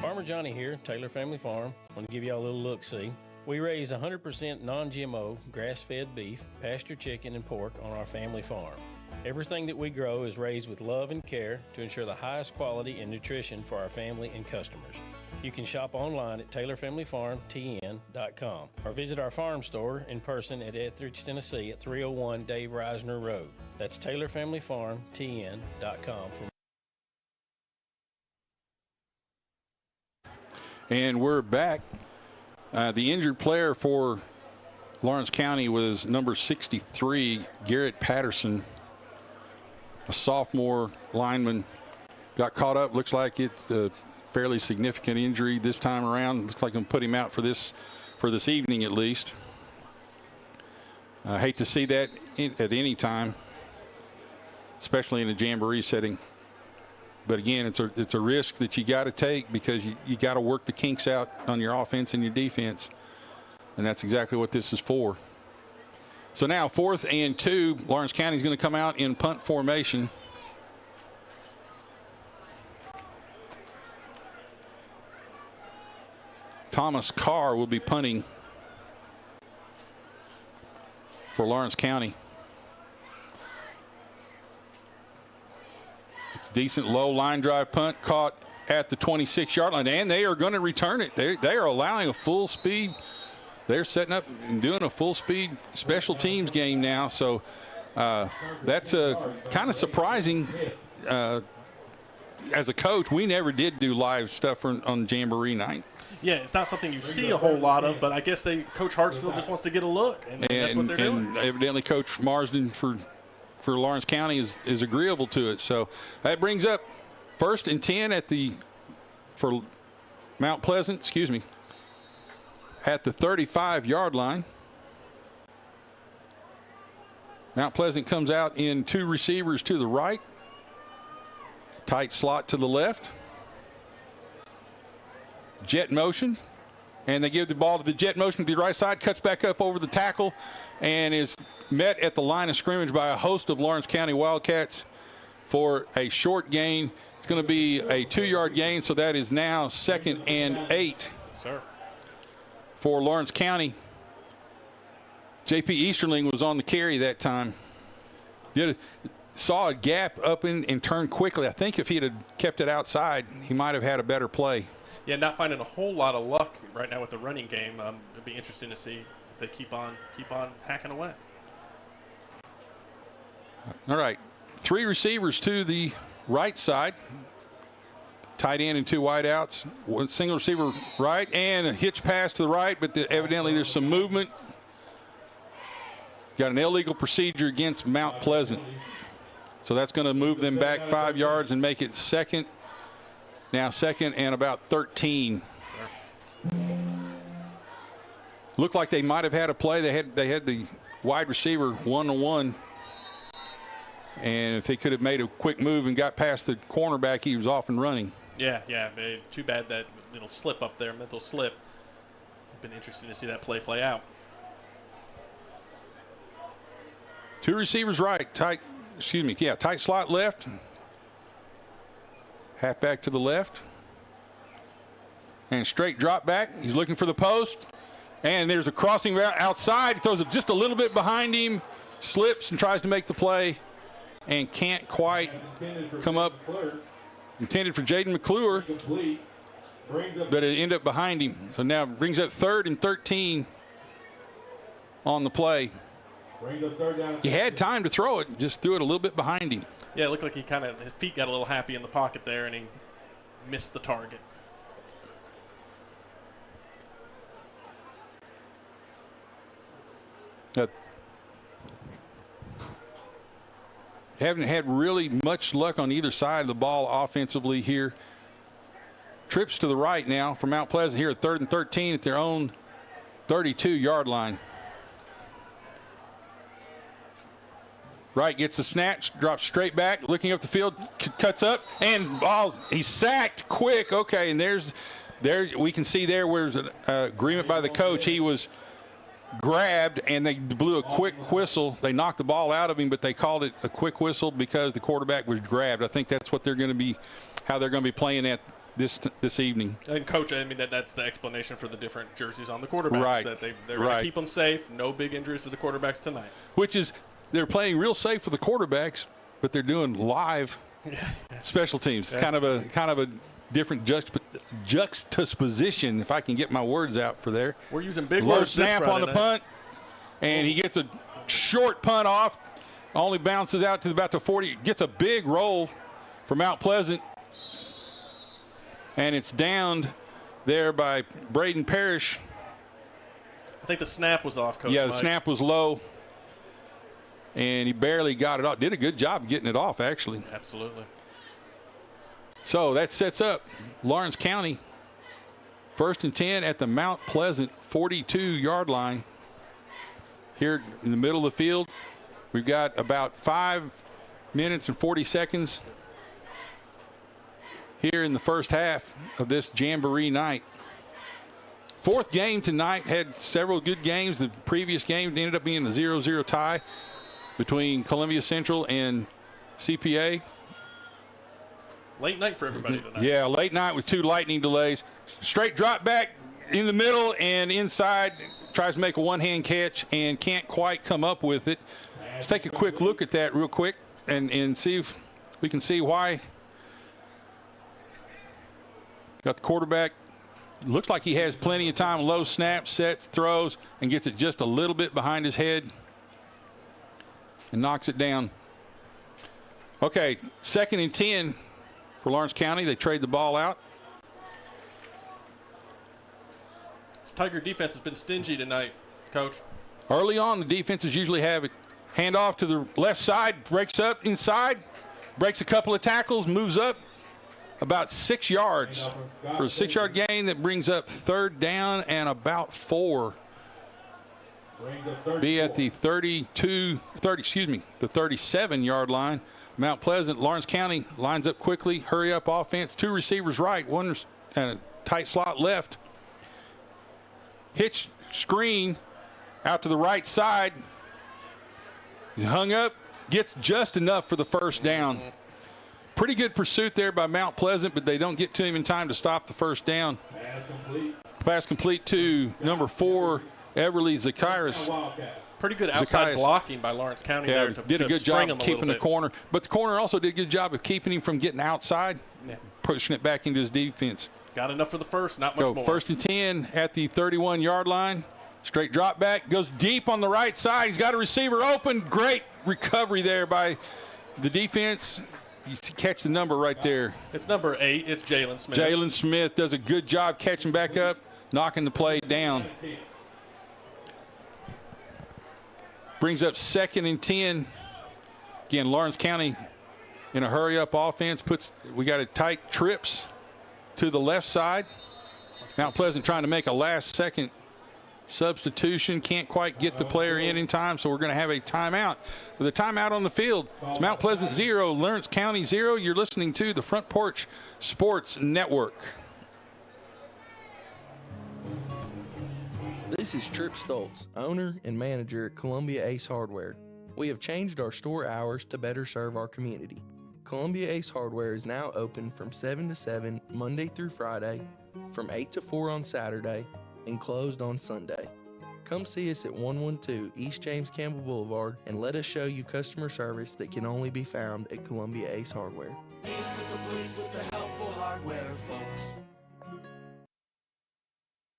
Farmer Johnny here, Taylor Family Farm. I want to give y'all a little look-see. We raise 100% non-GMO, grass-fed beef, pasture chicken, and pork on our family farm. Everything that we grow is raised with love and care to ensure the highest quality and nutrition for our family and customers. You can shop online at TaylorFamilyFarmTN.com or visit our farm store in person at Etheridge, Tennessee at 301 Dave Reisner Road. That's TaylorFamilyFarmTN.com. And we're back. The injured player for Lawrence County was number 63, Garrett Patterson, a sophomore lineman. Got caught up. Looks like it's a fairly significant injury this time around. Looks like I'm put him out for this evening at least. I hate to see that at any time, especially in a Jamboree setting. But again, it's a risk that you got to take because you got to work the kinks out on your offense and your defense, and that's exactly what this is for. So now 4th and 2, Lawrence County is going to come out in punt formation. Thomas Carr will be punting for Lawrence County. Decent low line drive punt caught at the 26-yard line, and they are going to return it. They are allowing a full speed. They're setting up and doing a full speed special teams game now. So that's kind of surprising. As a coach, we never did do live stuff on Jamboree night. Yeah, it's not something you see a whole lot of, but I guess Coach Hartsfield just wants to get a look, and that's what they're doing. And evidently Coach Marsden for Lawrence County is agreeable to it. So that brings up 1st and 10 for Mount Pleasant, at the 35-yard line. Mount Pleasant comes out in 2 receivers to the right, tight slot to the left, jet motion, and they give the ball to the jet motion to the right side, cuts back up over the tackle, and is met at the line of scrimmage by a host of Lawrence County Wildcats for a short gain. It's going to be a 2-yard gain, so that is now 2nd and 8 for Lawrence County. JP Easterling was on the carry that time. Saw a gap up and turned quickly. I think if he had kept it outside, he might have had a better play. Yeah, not finding a whole lot of luck right now with the running game. It'd be interesting to see if they keep on hacking away. All right, 3 receivers to the right side. Tight end and 2 wideouts. 1 single receiver right, and a hitch pass to the right, but evidently there's some movement. Got an illegal procedure against Mount Pleasant. So that's going to move them back 5 yards and make it second. Now 2nd and about 13. Looked like they might have had a play. They had the wide receiver one-on-one. And if he could have made a quick move and got past the cornerback, he was off and running. Yeah. Too bad that little slip up there, mental slip. Been interesting to see that play out. 2 receivers right, tight slot left. Half back to the left. And straight drop back. He's looking for the post. And there's a crossing route outside. He throws it just a little bit behind him. slips and tries to make the play and can't quite come up. Intended for Jaden McClure, but it ended up behind him. So now brings up 3rd and 13 on the play. He had time to throw it, just threw it a little bit behind him. Yeah, it looked like his feet got a little happy in the pocket there, and he missed the target. Haven't had really much luck on either side of the ball offensively here. Trips to the right now for Mount Pleasant here at 3rd and 13 at their own 32-yard line. Wright gets the snatch, drops straight back, looking up the field, cuts up, and he's sacked quick. Okay, and there we can see there where's an agreement by the coach. He was grabbed, and they blew a quick whistle. They knocked the ball out of him, but they called it a quick whistle because the quarterback was grabbed. I think that's what they're going to be, how they're going to be playing at this evening. And coach, I mean that's the explanation for the different jerseys on the quarterbacks. Right. That they're going to keep them safe. No big injuries for the quarterbacks tonight. Which is, they're playing real safe for the quarterbacks, but they're doing live special teams. It's kind of a different juxtaposition, if I can get my words out for there. We're using big low words this snap Friday on the night. punt, and he gets a short punt off, only bounces out to about the 40, gets a big roll for Mount Pleasant, and it's downed there by Braden Parrish. I think the snap was off, Coach Yeah, Mike. the snap was low, and he barely got it off. Did a good job getting it off, actually. Absolutely. So that sets up Lawrence County 1st and 10 at the Mount Pleasant 42-yard line. Here in the middle of the field, we've got about 5 minutes and 40 seconds here in the first half of this Jamboree night. 4th game tonight, had several good games. The previous game ended up being a 0-0 tie between Columbia Central and CPA. Late night for everybody tonight. Yeah, late night with 2 lightning delays. Straight drop back in the middle and inside. Tries to make a one-hand catch and can't quite come up with it. Let's take a quick look at that real quick and see if we can see why. Got the quarterback. Looks like he has plenty of time. Low snap, sets, throws, and gets it just a little bit behind his head and knocks it down. Okay, 2nd and 10. For Lawrence County, they trade the ball out. This Tiger defense has been stingy tonight, Coach. Early on, the defenses usually have it. Hand off to the left side, breaks up inside, breaks a couple of tackles, moves up about 6 yards for a 6-yard gain. That brings up 3rd down and about 4. Be at the 37-yard line. Mount Pleasant, Lawrence County lines up quickly, hurry up offense. 2 receivers right, 1 and a tight slot left. Hitch screen out to the right side. He's hung up, gets just enough for the 1st down. Pretty good pursuit there by Mount Pleasant, but they don't get to him in time to stop the 1st down. Pass complete to number 4, Everly Zacchaeus. Pretty good outside blocking by Lawrence County there. Did a good job of keeping the corner. But the corner also did a good job of keeping him from getting outside, pushing it back into his defense. Got enough for the 1st, not much more. 1st and 10 at the 31-yard line. Straight drop back, goes deep on the right side. He's got a receiver open. Great recovery there by the defense. You catch the number right there. It's number 8. It's Jalen Smith. Jalen Smith does a good job catching back up, knocking the play down. Brings up 2nd and 10. Again, Lawrence County in a hurry-up offense. We got a tight trips to the left side. Mount Pleasant trying to make a last-second substitution. Can't quite get the player in time, so we're going to have a timeout. With a timeout on the field, it's Mount Pleasant 0, Lawrence County 0. You're listening to the Front Porch Sports Network. This is Trip Stoltz, owner and manager at Columbia Ace Hardware. We have changed our store hours to better serve our community. Columbia Ace Hardware is now open from 7 to 7 Monday through Friday, from 8 to 4 on Saturday, and closed on Sunday. Come see us at 112 East James Campbell Boulevard and let us show you customer service that can only be found at Columbia Ace Hardware. Ace is the place with the helpful hardware, folks.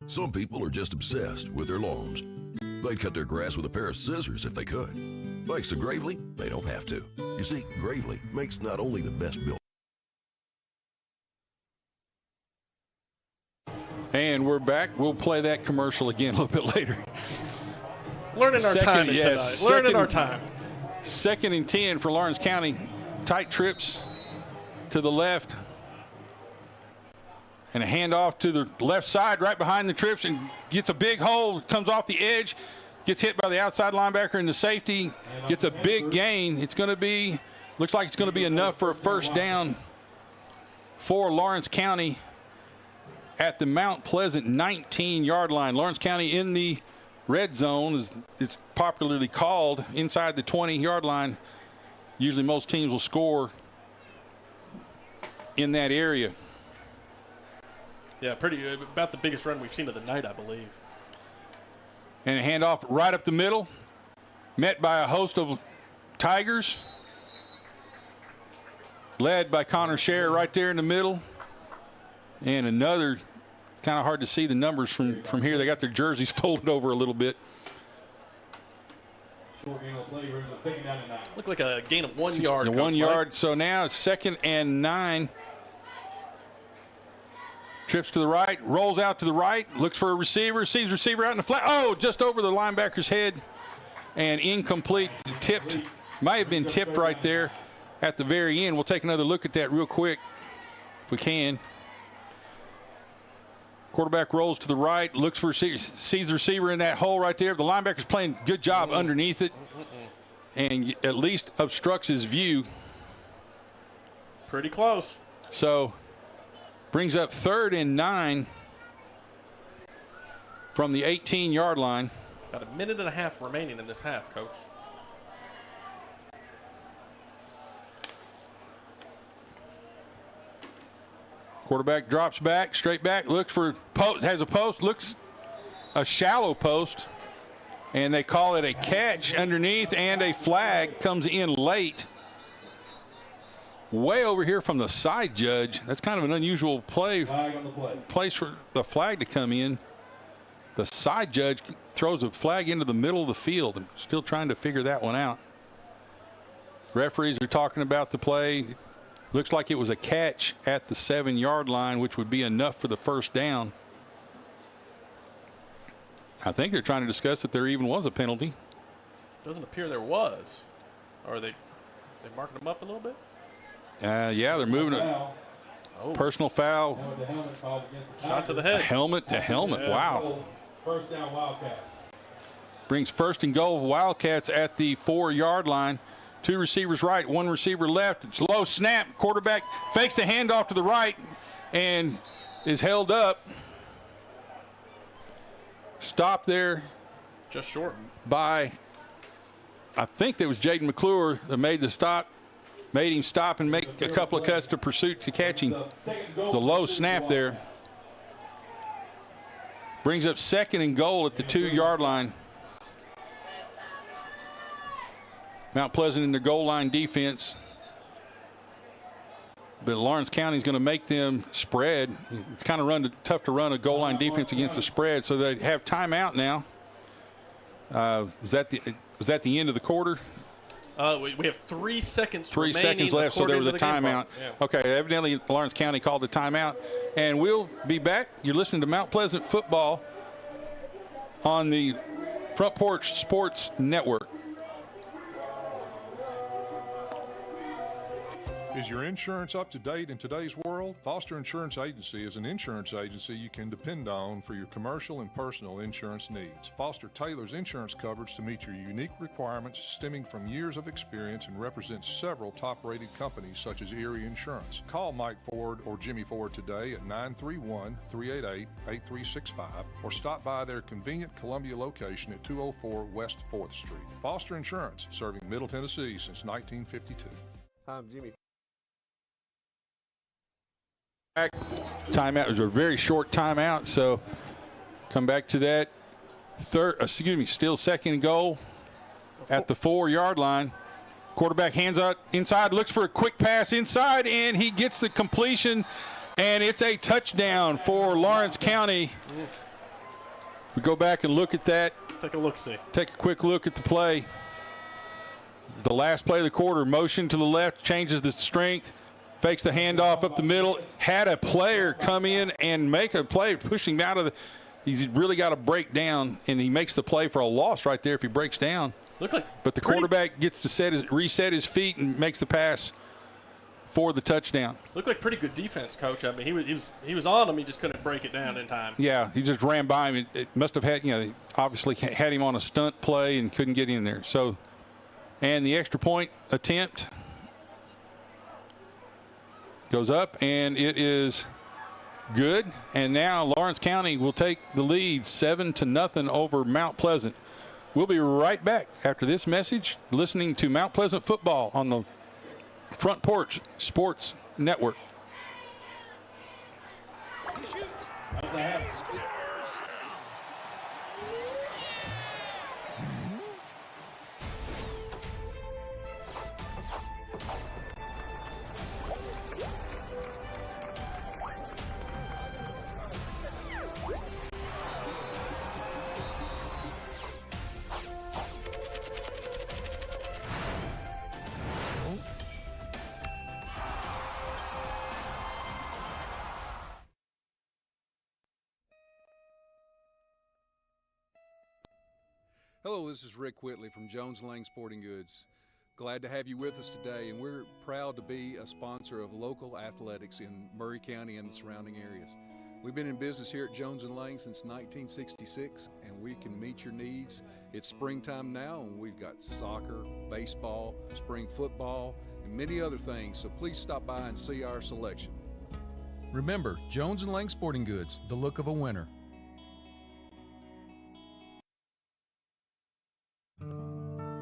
Some people are just obsessed with their lawns. They'd cut their grass with a pair of scissors if they could. Thanks to Gravely, they don't have to. You see, Gravely makes not only the best built. And we're back. We'll play that commercial again a little bit later. Learning our time tonight. Learning our time. 2nd and 10 for Lawrence County. Tight trips to the left. And a handoff to the left side right behind the trips and gets a big hole, comes off the edge, gets hit by the outside linebacker and the safety, gets a big gain. It's going to be, looks like it's going to be enough for a first down for Lawrence County at the Mount Pleasant 19-yard line. Lawrence County in the red zone, as it's popularly called, inside the 20-yard line. Usually most teams will score in that area. Yeah, about the biggest run we've seen of the night, I believe. And a handoff right up the middle, met by a host of Tigers, led by Connor Scher right there in the middle. And another, kind of hard to see the numbers from here. They got their jerseys folded over a little bit. Looked like a gain of 1 yard. 1 yard. So now it's 2nd and 9. Trips to the right, rolls out to the right, looks for a receiver, sees receiver out in the flat. Oh, just over the linebacker's head and incomplete. Tipped, might have been tipped right there at the very end. We'll take another look at that real quick if we can. Quarterback rolls to the right, looks for sees the receiver in that hole right there. The linebacker's playing good job underneath it and at least obstructs his view. Pretty close. So brings up 3rd and 9 from the 18-yard line. About a minute and a half remaining in this half, Coach. Quarterback drops back, straight back, looks for post, has a post, looks a shallow post, and they call it a catch underneath, and a flag comes in late. Way over here from the side judge. That's kind of an unusual place for the flag to come in. The side judge throws a flag into the middle of the field. I'm still trying to figure that one out. Referees are talking about the play. Looks like it was a catch at the 7-yard line, which would be enough for the first down. I think they're trying to discuss if there even was a penalty. Doesn't appear there was. Or are they marking them up a little bit? Yeah, they're moving it. Personal foul. Shot to the head. Helmet to helmet. Yeah. Wow. First down, Wildcats. Brings 1st and goal Wildcats at the 4-yard line. 2 receivers right, 1 receiver left. It's low snap. Quarterback fakes the handoff to the right and is held up. Stop there. Just short. By, I think that was Jaden McClure that made the stop. Made him stop and make a couple of cuts to pursuit to catching the low snap there. Brings up 2nd and goal at the 2-yard line. Mount Pleasant in their goal line defense. But Lawrence County is going to make them spread. It's kind of tough to run a goal line defense against the spread, so they have timeout now. Was that the end of the quarter? We have 3 seconds 3 remaining. seconds left, so there was a the timeout. Yeah. Okay, evidently Lawrence County called the timeout. And we'll be back. You're listening to Mount Pleasant Football on the Front Porch Sports Network. Is your insurance up to date in today's world? Foster Insurance Agency is an insurance agency you can depend on for your commercial and personal insurance needs. Foster tailors insurance coverage to meet your unique requirements stemming from years of experience and represents several top-rated companies such as Erie Insurance. Call Mike Ford or Jimmy Ford today at 931-388-8365 or stop by their convenient Columbia location at 204 West 4th Street. Foster Insurance, serving Middle Tennessee since 1952. I'm Jimmy. Timeout. It was a very short timeout, so come back to that still second and goal at the 4-yard line. Quarterback hands out inside, looks for a quick pass inside, and he gets the completion, and it's a touchdown for Lawrence County. We go back and look at that. Let's take a look-see. Take a quick look at the play. The last play of the quarter, motion to the left, changes the strength, fakes the handoff up the middle, had a player come in and make a play, pushing him out of the – he's really got to break down, and he makes the play for a loss right there if he breaks down. But the quarterback gets to reset his feet and makes the pass for the touchdown. Looked like pretty good defense, Coach. I mean, he was on him. He just couldn't break it down in time. Yeah, he just ran by him. It must have had, obviously had him on a stunt play and couldn't get in there. So, and the extra point attempt goes up, and it is good. And now Lawrence County will take the lead 7-0 over Mount Pleasant. We'll be right back after this message, listening to Mount Pleasant football on the Front Porch Sports Network. He shoots. He scores. Hello, this is Rick Whitley from Jones Lang Sporting Goods. Glad to have you with us today, and we're proud to be a sponsor of local athletics in Murray County and the surrounding areas. We've been in business here at Jones & Lang since 1966, and we can meet your needs. It's springtime now, and we've got soccer, baseball, spring football, and many other things, so please stop by and see our selection. Remember, Jones & Lang Sporting Goods, the look of a winner.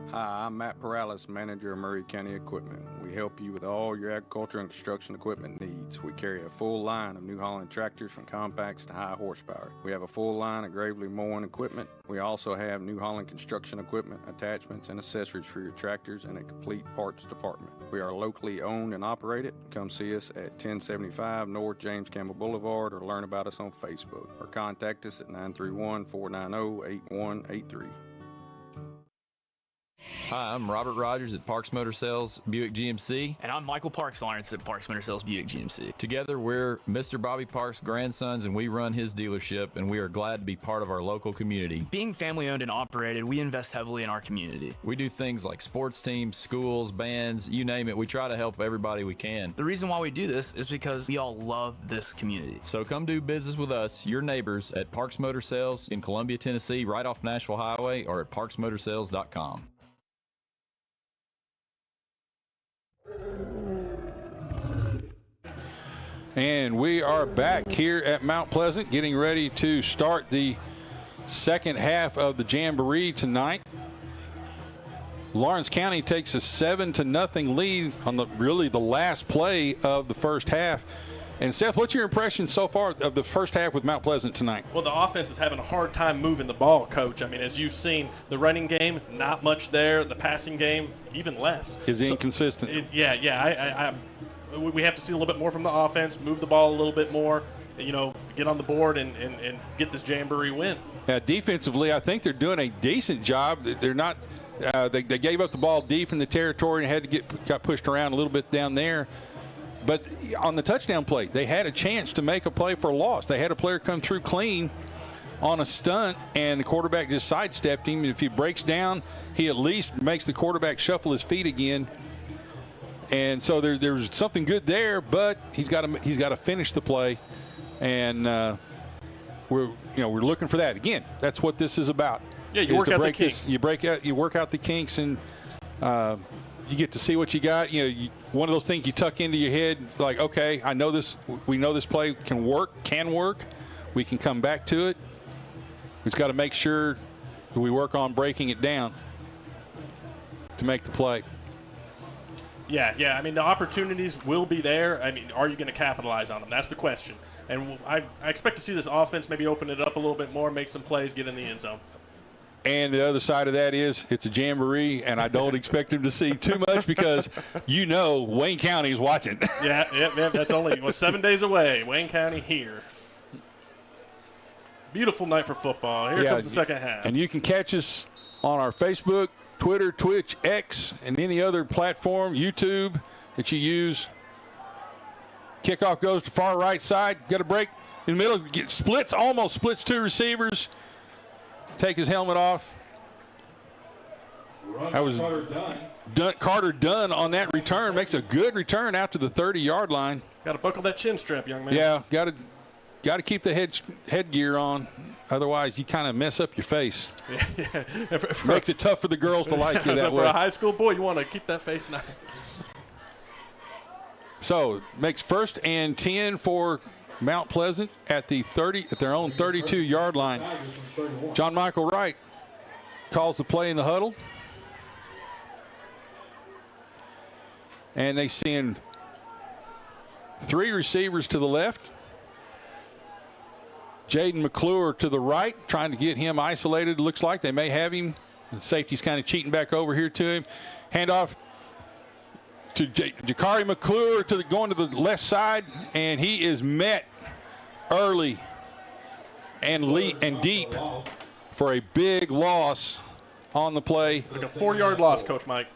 Hi, I'm Matt Perales, manager of Murray County Equipment. We help you with all your agriculture and construction equipment needs. We carry a full line of New Holland tractors from compacts to high horsepower. We have a full line of Gravely mowing equipment. We also have New Holland construction equipment, attachments, and accessories for your tractors and a complete parts department. We are locally owned and operated. Come see us at 1075 North James Campbell Boulevard or learn about us on Facebook or contact us at 931-490-8183. Hi, I'm Robert Rogers at Parks Motor Sales Buick GMC. And I'm Michael Parks Lawrence at Parks Motor Sales Buick GMC. Together, we're Mr. Bobby Parks' grandsons, and we run his dealership, and we are glad to be part of our local community. Being family owned and operated, we invest heavily in our community. We do things like sports teams, schools, bands, you name it. We try to help everybody we can. The reason why we do this is because we all love this community. So come do business with us, your neighbors, at Parks Motor Sales in Columbia, Tennessee, right off Nashville Highway, or at parksmotorsales.com. And we are back here at Mount Pleasant, getting ready to start the second half of the Jamboree tonight. Lawrence County takes a 7-0 lead on the last play of the first half. And Seth, what's your impression so far of the first half with Mount Pleasant tonight? Well, the offense is having a hard time moving the ball, Coach. I mean, as you've seen, the running game, not much there. The passing game, even less. Inconsistent. We have to see a little bit more from the offense, move the ball a little bit more, get on the board and get this Jamboree win. Defensively, I think they're doing a decent job. They're not they gave up the ball deep in the territory and had to got pushed around a little bit down there. But on the touchdown play, they had a chance to make a play for a loss. They had a player come through clean on a stunt, and the quarterback just sidestepped him. If he breaks down, he at least makes the quarterback shuffle his feet again. And so there's something good there, but he's got to finish the play, and we're looking for that again. That's what this is about. Yeah, you work out the kinks. You work out the kinks, and you get to see what you got. One of those things you tuck into your head, like, okay, I know this. We know this play can work. We can come back to it. We've got to make sure that we work on breaking it down to make the play. Yeah. I mean, the opportunities will be there. I mean, are you going to capitalize on them? That's the question. And I expect to see this offense maybe open it up a little bit more, make some plays, get in the end zone. And the other side of that is it's a jamboree, and I don't expect him to see too much because Wayne County is watching. Yeah. That's only 7 days away. Wayne County here. Beautiful night for football. Here comes the second half. And you can catch us on our Facebook, Twitter, Twitch, X, and any other platform, YouTube that you use. Kickoff goes to far right side. Got a break in the middle. Almost splits two receivers. Take his helmet off. That was Carter Dunn on that return. Makes a good return out to the 30-yard line. Got to buckle that chin strap, young man. Yeah, got to keep the headgear on. Otherwise, you kind of mess up your face. Yeah. Makes it tough for the girls to like you that way. For a high school boy, you want to keep that face nice. So, makes 1st and 10 for Mount Pleasant at their own 32-yard line. John Michael Wright calls the play in the huddle. And they send 3 receivers to the left. Jaden McClure to the right, trying to get him isolated. Looks like they may have him. The safety's kind of cheating back over here to him. Handoff to Jakari McClure going to the left side, and he is met early and deep for a big loss on the play. Like a 4-yard loss, Coach Mike.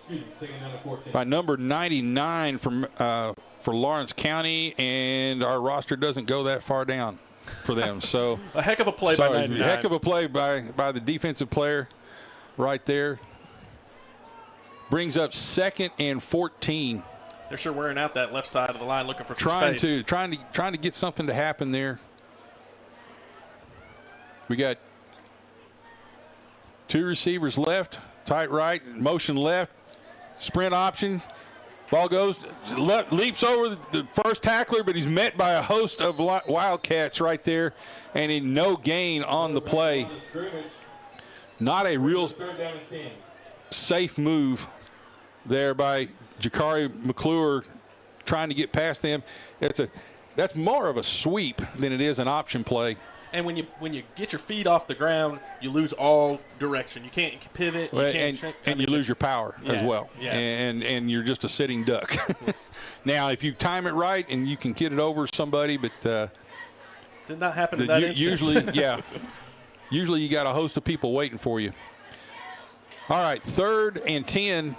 By number 99 for Lawrence County, and our roster doesn't go that far down for them. So a heck of a play by 99. A heck of a play by the defensive player right there. Brings up 2nd and 14. They're sure wearing out that left side of the line, looking for some space. Trying to get something to happen there. We got 2 receivers left, tight right, motion left, sprint option. Ball goes, leaps over the first tackler, but he's met by a host of Wildcats right there, and no gain on the play. Not a real safe move there by Jakari McClure trying to get past them. That's more of a sweep than it is an option play. And when you get your feet off the ground, you lose all direction. You can't pivot. You lose your power as well. Yes. And you're just a sitting duck. Now, if you time it right and you can get it over somebody, but did not happen in that instance. Usually you got a host of people waiting for you. All right, 3rd and 10.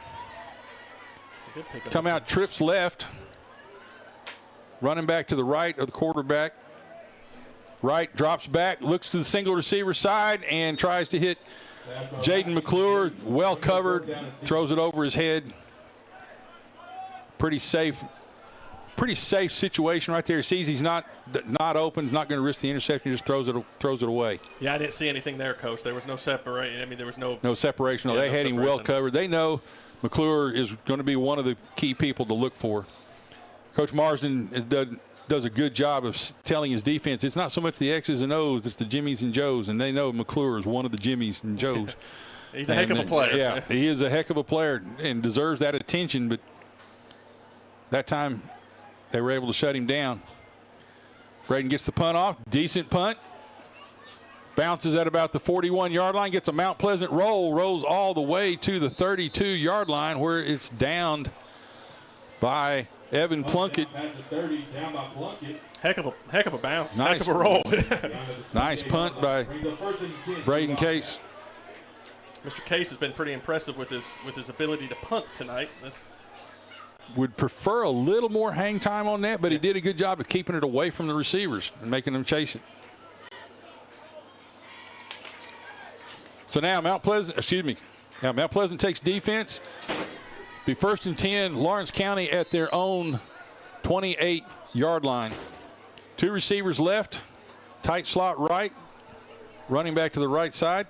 Come out, trips left. Running back to the right of the quarterback. Right, drops back, looks to the single receiver side, and tries to hit Jaden McClure. Well covered, throws it over his head. Pretty safe situation right there. Sees he's not open, he's not going to risk the interception, just throws it away. Yeah, I didn't see anything there, Coach. There was no separation. I mean, there was no separation. They had him well covered. They know McClure is going to be one of the key people to look for. Coach Marsden does a good job of telling his defense it's not so much the X's and O's, it's the Jimmies and Joes, and they know McClure is one of the Jimmies and Joes. He's a heck of a player. Yeah, he is a heck of a player and deserves that attention, but that time they were able to shut him down. Braden gets the punt off. Decent punt. Bounces at about the 41-yard line. Gets a Mount Pleasant roll. Rolls all the way to the 32-yard line where it's downed by Evan Plunkett. Heck of a bounce. Heck of a roll. Nice punt by Braden Case. Mr. Case has been pretty impressive with his ability to punt tonight. Would prefer a little more hang time on that, but he did a good job of keeping it away from the receivers and making them chase it. So now Mount Pleasant takes defense. Be 1st and 10, Lawrence County at their own 28-yard line. 2 receivers left, tight slot right, running back to the right side.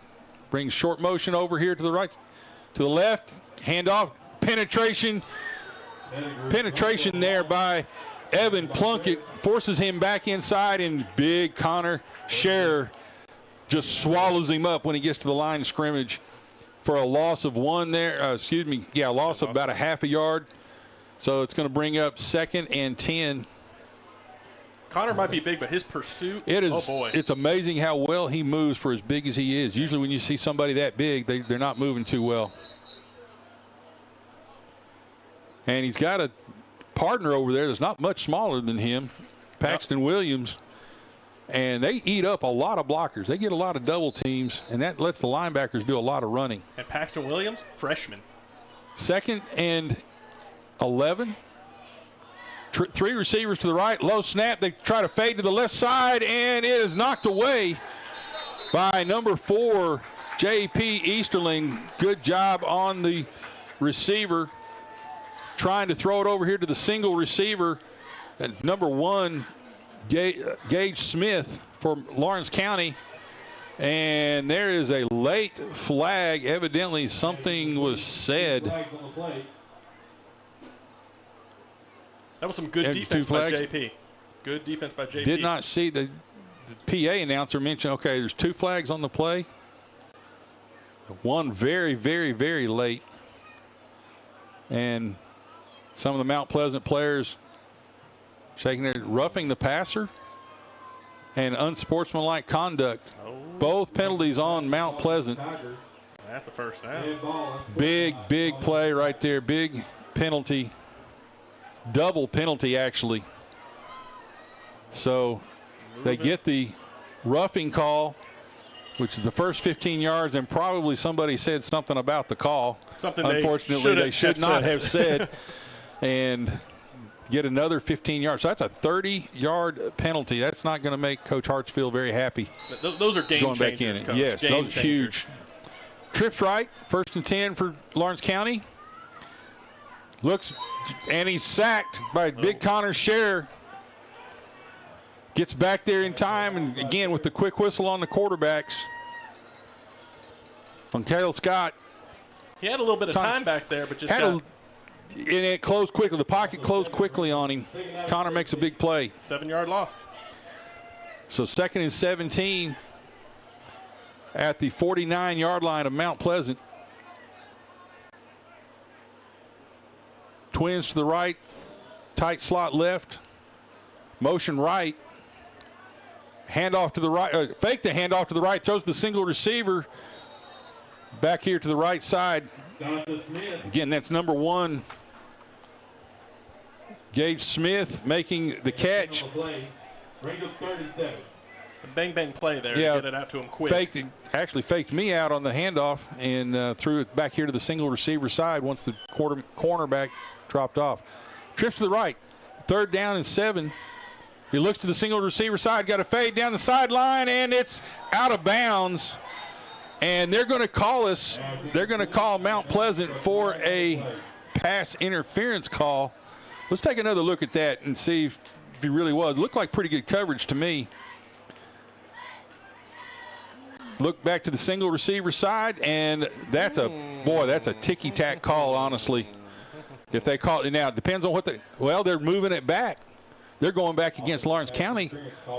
Brings short motion over here to the right, to the left, handoff, penetration there by Evan Plunkett, forces him back inside, and big Connor Scherer just swallows him up when he gets to the line of scrimmage for a loss of one there. Loss of about a half a yard. So it's going to bring up 2nd and 10 Connor might be big, but his pursuit, It is. oh boy. It's amazing how well he moves for as big as he is. Usually when you see somebody that big, they're not moving too well. And he's got a partner over there that's not much smaller than him, Paxton Williams. And they eat up a lot of blockers. They get a lot of double teams, and that lets the linebackers do a lot of running. And Paxton Williams, freshman. 2nd and 11. 3 receivers to the right. Low snap. They try to fade to the left side, and it is knocked away by number 4, J.P. Easterling. Good job on the receiver. Trying to throw it over here to the single receiver. And number 1, Gage Smith for Lawrence County. And there is a late flag. Evidently something was said. That was some good defense by JP. Good defense by JP. Did not see the PA announcer mention, okay, there's 2 flags on the play. One very, very, very late. And some of the Mount Pleasant players shaking their, roughing the passer and unsportsmanlike conduct. Both penalties on Mount Pleasant. That's a first down. Big, big play right there. Big penalty. Double penalty, actually. So they get the roughing call, which is the first 15 yards, and probably somebody said something about the call. Something unfortunately they should not have said. And get another 15 yards. So that's a 30-yard penalty. That's not going to make Coach Hartsfield very happy. Those are game changers, Coach. Yes, game those are huge. Trips right, 1st and 10 for Lawrence County. Looks, and he's sacked by big Connor Scherer. Gets back there in time, and again with the quick whistle on the quarterbacks. On Caleb Scott. He had a little bit of time back there, but just got... And it closed quickly. The pocket closed quickly on him. Connor makes a big play. 7-yard loss. So 2nd and 17 at the 49-yard line of Mount Pleasant. Twins to the right, tight slot left, motion right, handoff to the right, fake the handoff to the right, throws the single receiver back here to the right side. Again, that's number 1, Gage Smith making the catch. A bang play there. Yeah, to get it out to him quick. Actually faked me out on the handoff and threw it back here to the single receiver side once the cornerback dropped off. Trips to the right, 3rd down and 7. He looks to the single receiver side, got a fade down the sideline, and it's out of bounds. And they're going to call us. They're going to call Mount Pleasant for a pass interference call. Let's take another look at that and see if he really was. Looked like pretty good coverage to me. Look back to the single receiver side, and that's a ticky-tack call, honestly. If they call it now, it depends on what they're moving it back. They're going back against Lawrence County.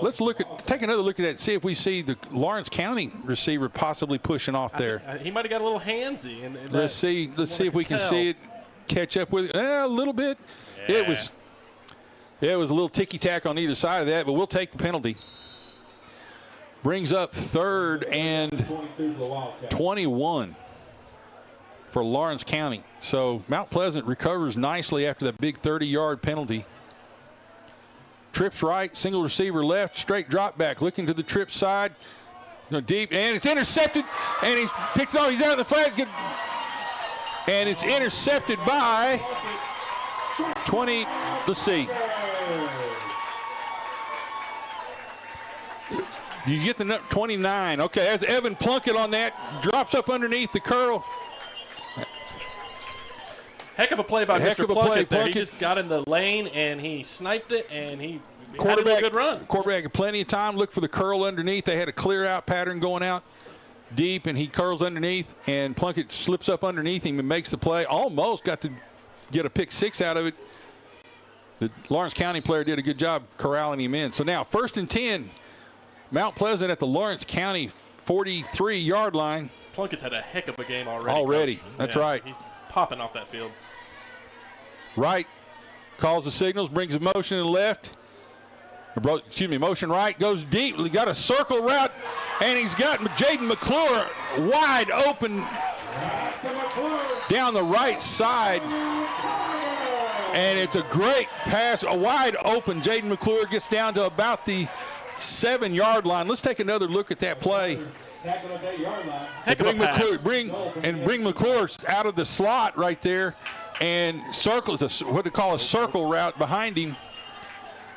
Let's take another look at that, see if we see the Lawrence County receiver possibly pushing off there. He might have got a little handsy. Let's see if we can see it catch up with it. A little bit. Yeah. It was a little ticky-tack on either side of that, but we'll take the penalty. Brings up 3rd and 21 for Lawrence County. So Mount Pleasant recovers nicely after that big 30-yard penalty. Trips right, single receiver left, straight drop back, looking to the trip side. Deep, and it's intercepted, and he's picked it off. He's out of the flag. And it's intercepted by 20, let's see. You get the 29. Okay, that's Evan Plunkett on that. Drops up underneath the curl. Heck of a play by Mr. Plunkett there. He just got in the lane, and he sniped it, and he had a good run. Quarterback had plenty of time. Look for the curl underneath. They had a clear-out pattern going out deep, and he curls underneath, and Plunkett slips up underneath him and makes the play. Almost got to get a pick 6 out of it. The Lawrence County player did a good job corralling him in. So now 1st and 10. Mount Pleasant at the Lawrence County 43-yard line. Plunkett's had a heck of a game already. Coach. That's right. He's popping off that field. Right. Calls the signals, brings a motion to the left. Motion right, goes deep. He got a circle route, and he's got Jaden McClure wide open down the right side. And it's a great pass, a wide open. Jaden McClure gets down to about the 7-yard line. Let's take another look at that play. Heck of a pass. Bring McClure out of the slot right there, and circles what they call a circle route behind him.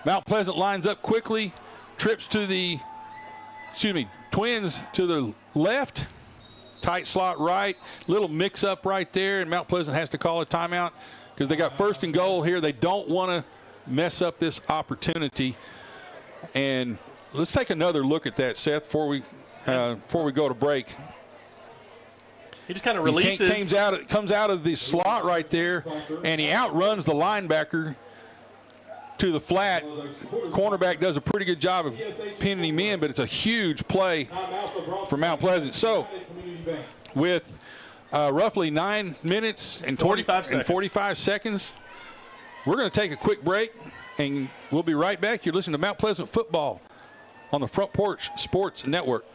Mount Pleasant lines up quickly, trips to the, Twins to the left, tight slot right, little mix up right there, and Mount Pleasant has to call a timeout because they got 1st and goal here. They don't want to mess up this opportunity. And let's take another look at that, Seth, before we go to break. He just kind of releases. Comes out of the slot right there, and he outruns the linebacker to the flat. Cornerback does a pretty good job of pinning him in, but it's a huge play for Mount Pleasant. So with roughly 9 minutes and 45 seconds, we're going to take a quick break, and we'll be right back. You're listening to Mount Pleasant Football on the Front Porch Sports Network.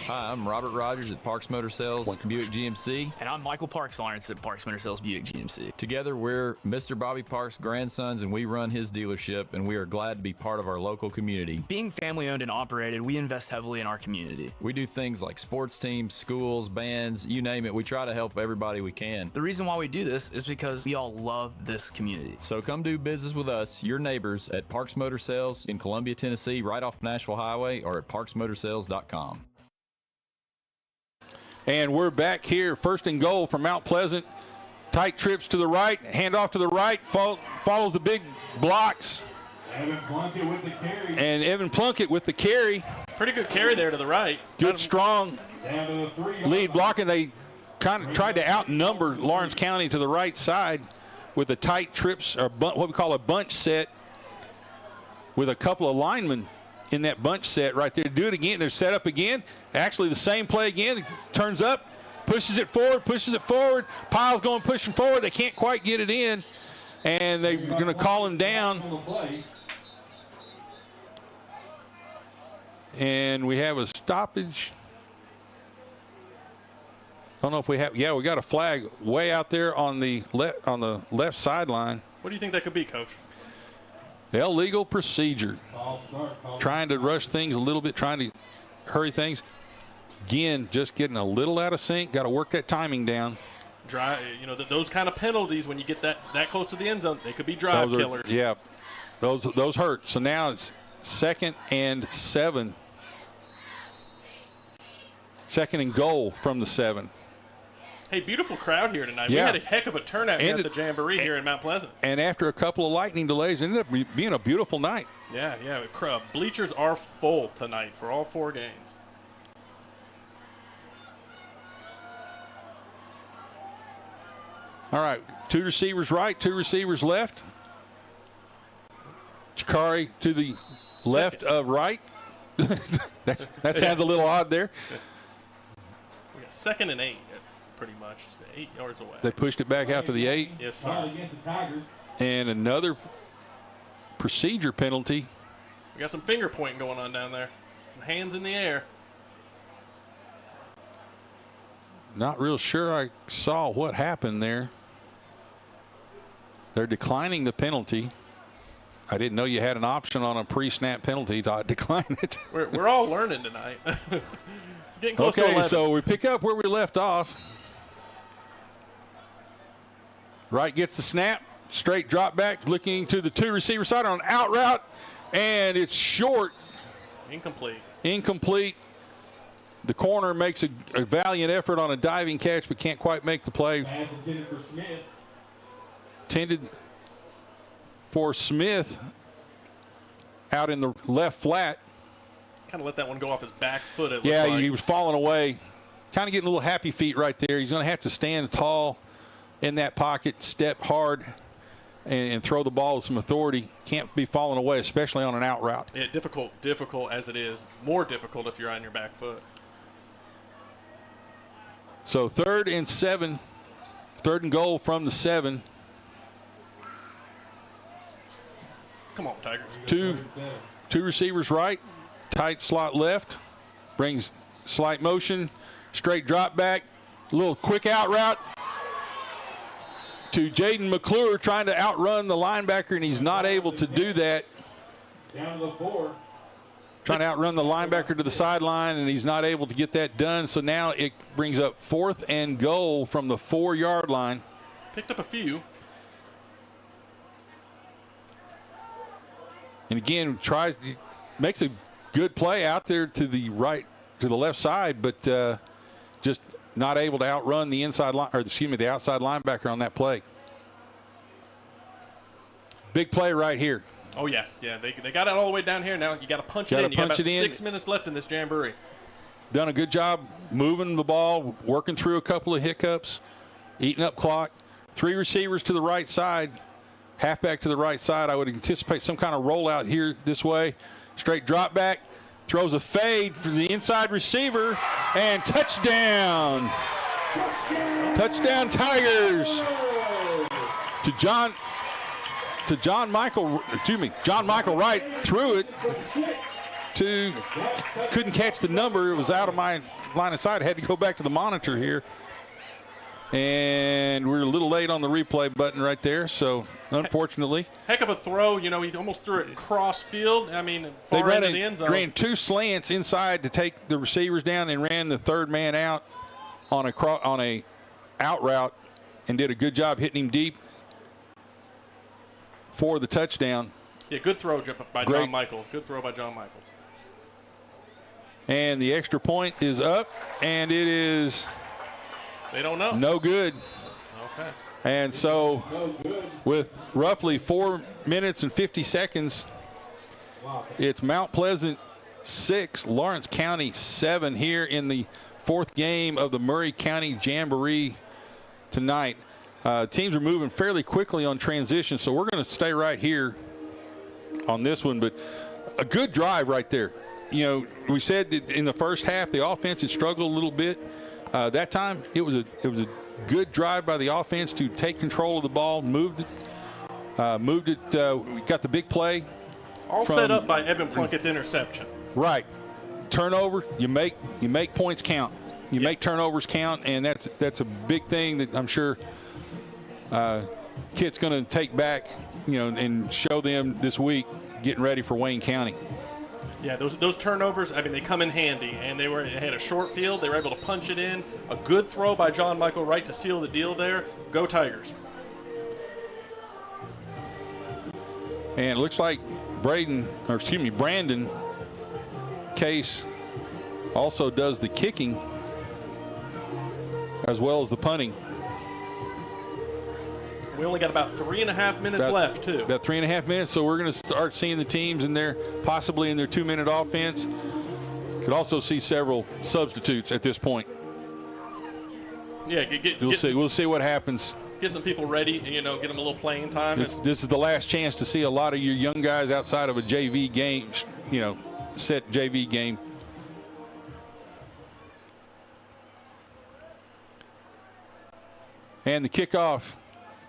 Hi, I'm Robert Rogers at Parks Motor Sales Buick GMC. And I'm Michael Parks Lawrence at Parks Motor Sales Buick GMC. Together, we're Mr. Bobby Parks' grandsons, and we run his dealership, and we are glad to be part of our local community. Being family-owned and operated, we invest heavily in our community. We do things like sports teams, schools, bands, you name it. We try to help everybody we can. The reason why we do this is because we all love this community. So come do business with us, your neighbors, at Parks Motor Sales in Columbia, Tennessee, right off Nashville Highway, or at parksmotorsales.com. And we're back here, 1st and goal from Mount Pleasant. Tight trips to the right, handoff to the right, follows the big blocks. Evan Plunkett with the carry. And Evan Plunkett with the carry. Pretty good carry there to the right. Good, strong lead blocking. They kind of tried to outnumber Lawrence County to the right side with the tight trips, or what we call a bunch set, with a couple of linemen in that bunch set right there. Do it again. They're set up again. Actually, the same play again. Turns up, pushes it forward. Pyle's going pushing forward. They can't quite get it in, and they're going to call him down. And we have a stoppage. I don't know if we have. Yeah, we got a flag way out there on the left sideline. What do you think that could be, Coach? Illegal procedure. Trying to rush things a little bit, trying to hurry things. Again, just getting a little out of sync. Got to work that timing down. Those kind of penalties when you get that close to the end zone, they could be drive killers. Yeah, those hurt. So now it's 2nd and 7. 2nd and goal from the 7. Hey, beautiful crowd here tonight. Yeah. We had a heck of a turnout here at the Jamboree here in Mount Pleasant. And after a couple of lightning delays, it ended up being a beautiful night. Yeah. Bleachers are full tonight for all 4 games. All right, 2 receivers right, 2 receivers left. Chikari to the left of right. that sounds a little odd there. We got 2nd and 8. Pretty much 8 yards away. They pushed it back out to the 8. Yes, sir. And another procedure penalty. We got some finger pointing going on down there. Some hands in the air. Not real sure I saw what happened there. They're declining the penalty. I didn't know you had an option on a pre-snap penalty to decline it. We're all learning tonight. Getting close to 11. So we pick up where we left off. Wright gets the snap, straight drop back, looking to the 2 receiver side on an out route, and it's short. Incomplete. The corner makes a valiant effort on a diving catch, but can't quite make the play. Intended for Smith. Intended for Smith out in the left flat. Kind of let that one go off his back foot. He was falling away. Kind of getting a little happy feet right there. He's going to have to stand tall in that pocket, step hard, and throw the ball with some authority. Can't be falling away, especially on an out route. Yeah, difficult as it is. More difficult if you're on your back foot. So 3rd and 7. 3rd and goal from the 7. Come on, Tigers. Two receivers right, tight slot left, brings slight motion, straight drop back, little quick out route to Jaden McClure, trying to outrun the linebacker, and he's not able to do that. Down to the 4. Trying to outrun the linebacker to the sideline, and he's not able to get that done. So now it brings up 4th and goal from the 4-yard line. Picked up a few. And again, makes a good play out there to the right, to the left side, but just not able to outrun the inside line, or excuse me, the outside linebacker on that play. Big play right here. Oh, yeah. Yeah, they got it all the way down here. Now you got to punch it in. You got about 6 minutes left in this Jamboree. Done a good job moving the ball, working through a couple of hiccups, eating up clock. 3 receivers to the right side, halfback to the right side. I would anticipate some kind of rollout here this way. Straight drop back, throws a fade for the inside receiver, and touchdown. Touchdown Tigers to John Michael Wright, threw it to, couldn't catch the number. It was out of my line of sight. I had to go back to the monitor here. And we're a little late on the replay button right there, so unfortunately. Heck of a throw. You know, he almost threw it cross field. I mean, far into the end zone. They ran 2 slants inside to take the receivers down and ran the third man out on a out route and did a good job hitting him deep for the touchdown. Yeah, good throw by John Michael. Good throw by John Michael. And the extra point is up, and it is they don't know. No good. Okay. And so with roughly 4 minutes and 50 seconds, it's Mount Pleasant 6, Lawrence County 7 here in the 4th game of the Murray County Jamboree tonight. Teams are moving fairly quickly on transition, so we're going to stay right here on this one. But a good drive right there. You know, we said that in the first half the offense had struggled a little bit. That time it was a good drive by the offense to take control of the ball, moved it. We got the big play. All set up by Evan Plunkett's interception. Right. Turnover, you make points count. You make turnovers count, and that's a big thing that I'm sure Kit's going to take back, you know, and show them this week getting ready for Wayne County. Yeah, those turnovers, I mean, they come in handy, and they had a short field. They were able to punch it in. A good throw by John Michael Wright to seal the deal there. Go Tigers. And it looks like Brandon Case also does the kicking as well as the punting. We only got about 3.5 minutes left, too. About 3.5 minutes, so we're going to start seeing the teams possibly in their 2-minute offense. Could also see several substitutes at this point. Yeah, we'll see what happens. Get some people ready, get them a little playing time. This is the last chance to see a lot of your young guys outside of a JV game, set JV game. And the kickoff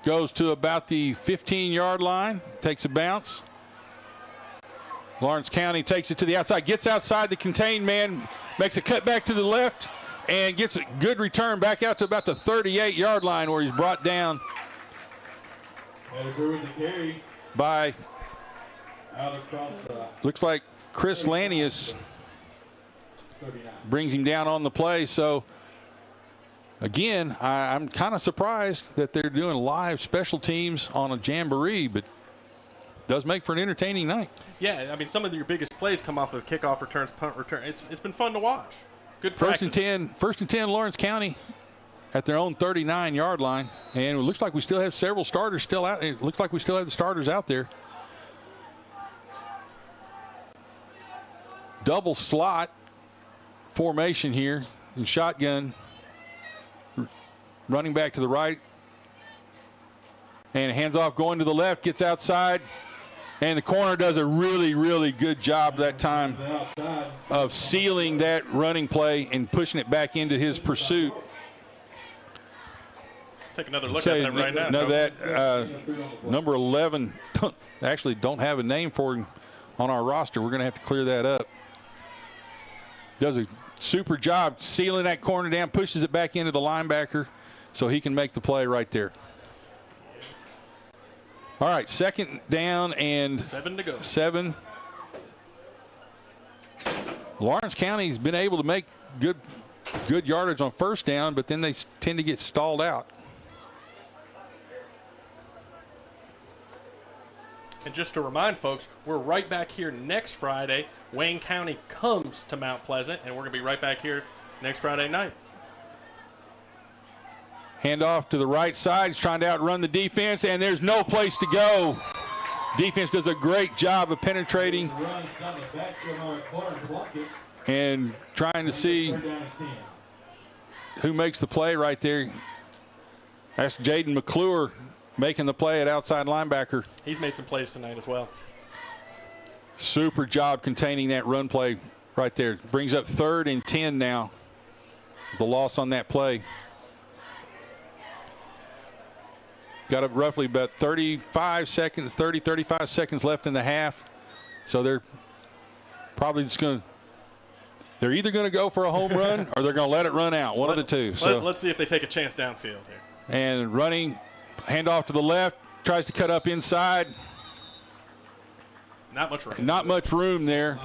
goes to about the 15-yard line, takes a bounce. Lawrence County takes it to the outside, gets outside the contained man, makes a cut back to the left, and gets a good return back out to about the 38-yard line where he's brought down by, looks like Chris Lanius brings him down on the play. So again, I'm kind of surprised that they're doing live special teams on a Jamboree, but does make for an entertaining night. Yeah, I mean, some of your biggest plays come off of kickoff returns, punt return. It's been fun to watch. Good practice. First and 10, Lawrence County at their own 39-yard line, and it looks like we still have several starters still out. It looks like we still have the starters out there. Double slot formation here in shotgun. Running back to the right, and hands off going to the left, gets outside, and the corner does a really, really good job that time of sealing that running play and pushing it back into his pursuit. Let's take another look at that right now. No, that number 11 actually don't have a name for him on our roster. We're going to have to clear that up. Does a super job sealing that corner down, pushes it back into the linebacker so he can make the play right there. All right, second down and 7 to go. 7. Lawrence County's been able to make good yardage on first down, but then they tend to get stalled out. And just to remind folks, we're right back here next Friday. Wayne County comes to Mount Pleasant, and we're going to be right back here next Friday night. Hand off to the right side. He's trying to outrun the defense, and there's no place to go. Defense does a great job of penetrating and trying to see who makes the play right there. That's Jaden McClure making the play at outside linebacker. He's made some plays tonight as well. Super job containing that run play right there. Brings up 3rd and 10 now. The loss on that play. Got up roughly about 35 seconds left in the half. So they're probably just going to, they're either going to go for a home run or they're going to let it run out. One of the two. So let's see if they take a chance downfield here. And running, handoff to the left, tries to cut up inside. Not much room. Not much room there.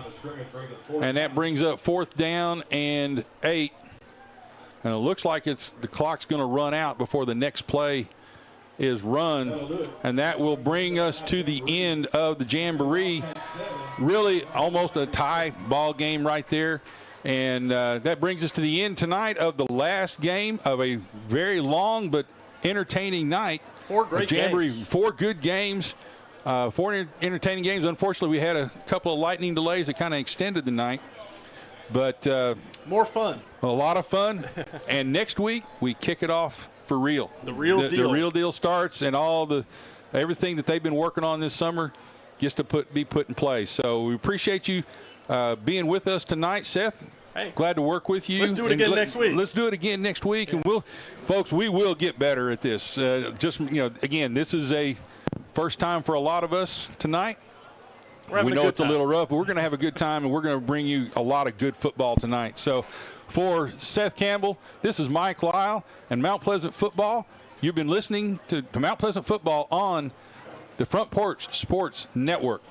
And that brings up 4th down and 8. And it looks like the clock's going to run out before the next play is run. And that will bring us to the end of the Jamboree. Really almost a tie ball game right there. And that brings us to the end tonight of the last game of a very long but entertaining night. 4 great Jamboree, games. 4 good games. 4 entertaining games. Unfortunately, we had a couple of lightning delays that kind of extended the night. But more fun. A lot of fun. And next week, we kick it off for real. The real deal. The real deal starts, and everything that they've been working on this summer gets to be put in place. So we appreciate you being with us tonight, Seth. Hey, glad to work with you. Let's do it again next week. Let's do it again next week, and folks, we will get better at this. Again, this is a first time for a lot of us tonight. We know it's a little rough, but we're going to have a good time, and we're going to bring you a lot of good football tonight. So for Seth Campbell, this is Mike Lyle and Mount Pleasant Football. You've been listening to Mount Pleasant Football on the Front Porch Sports Network.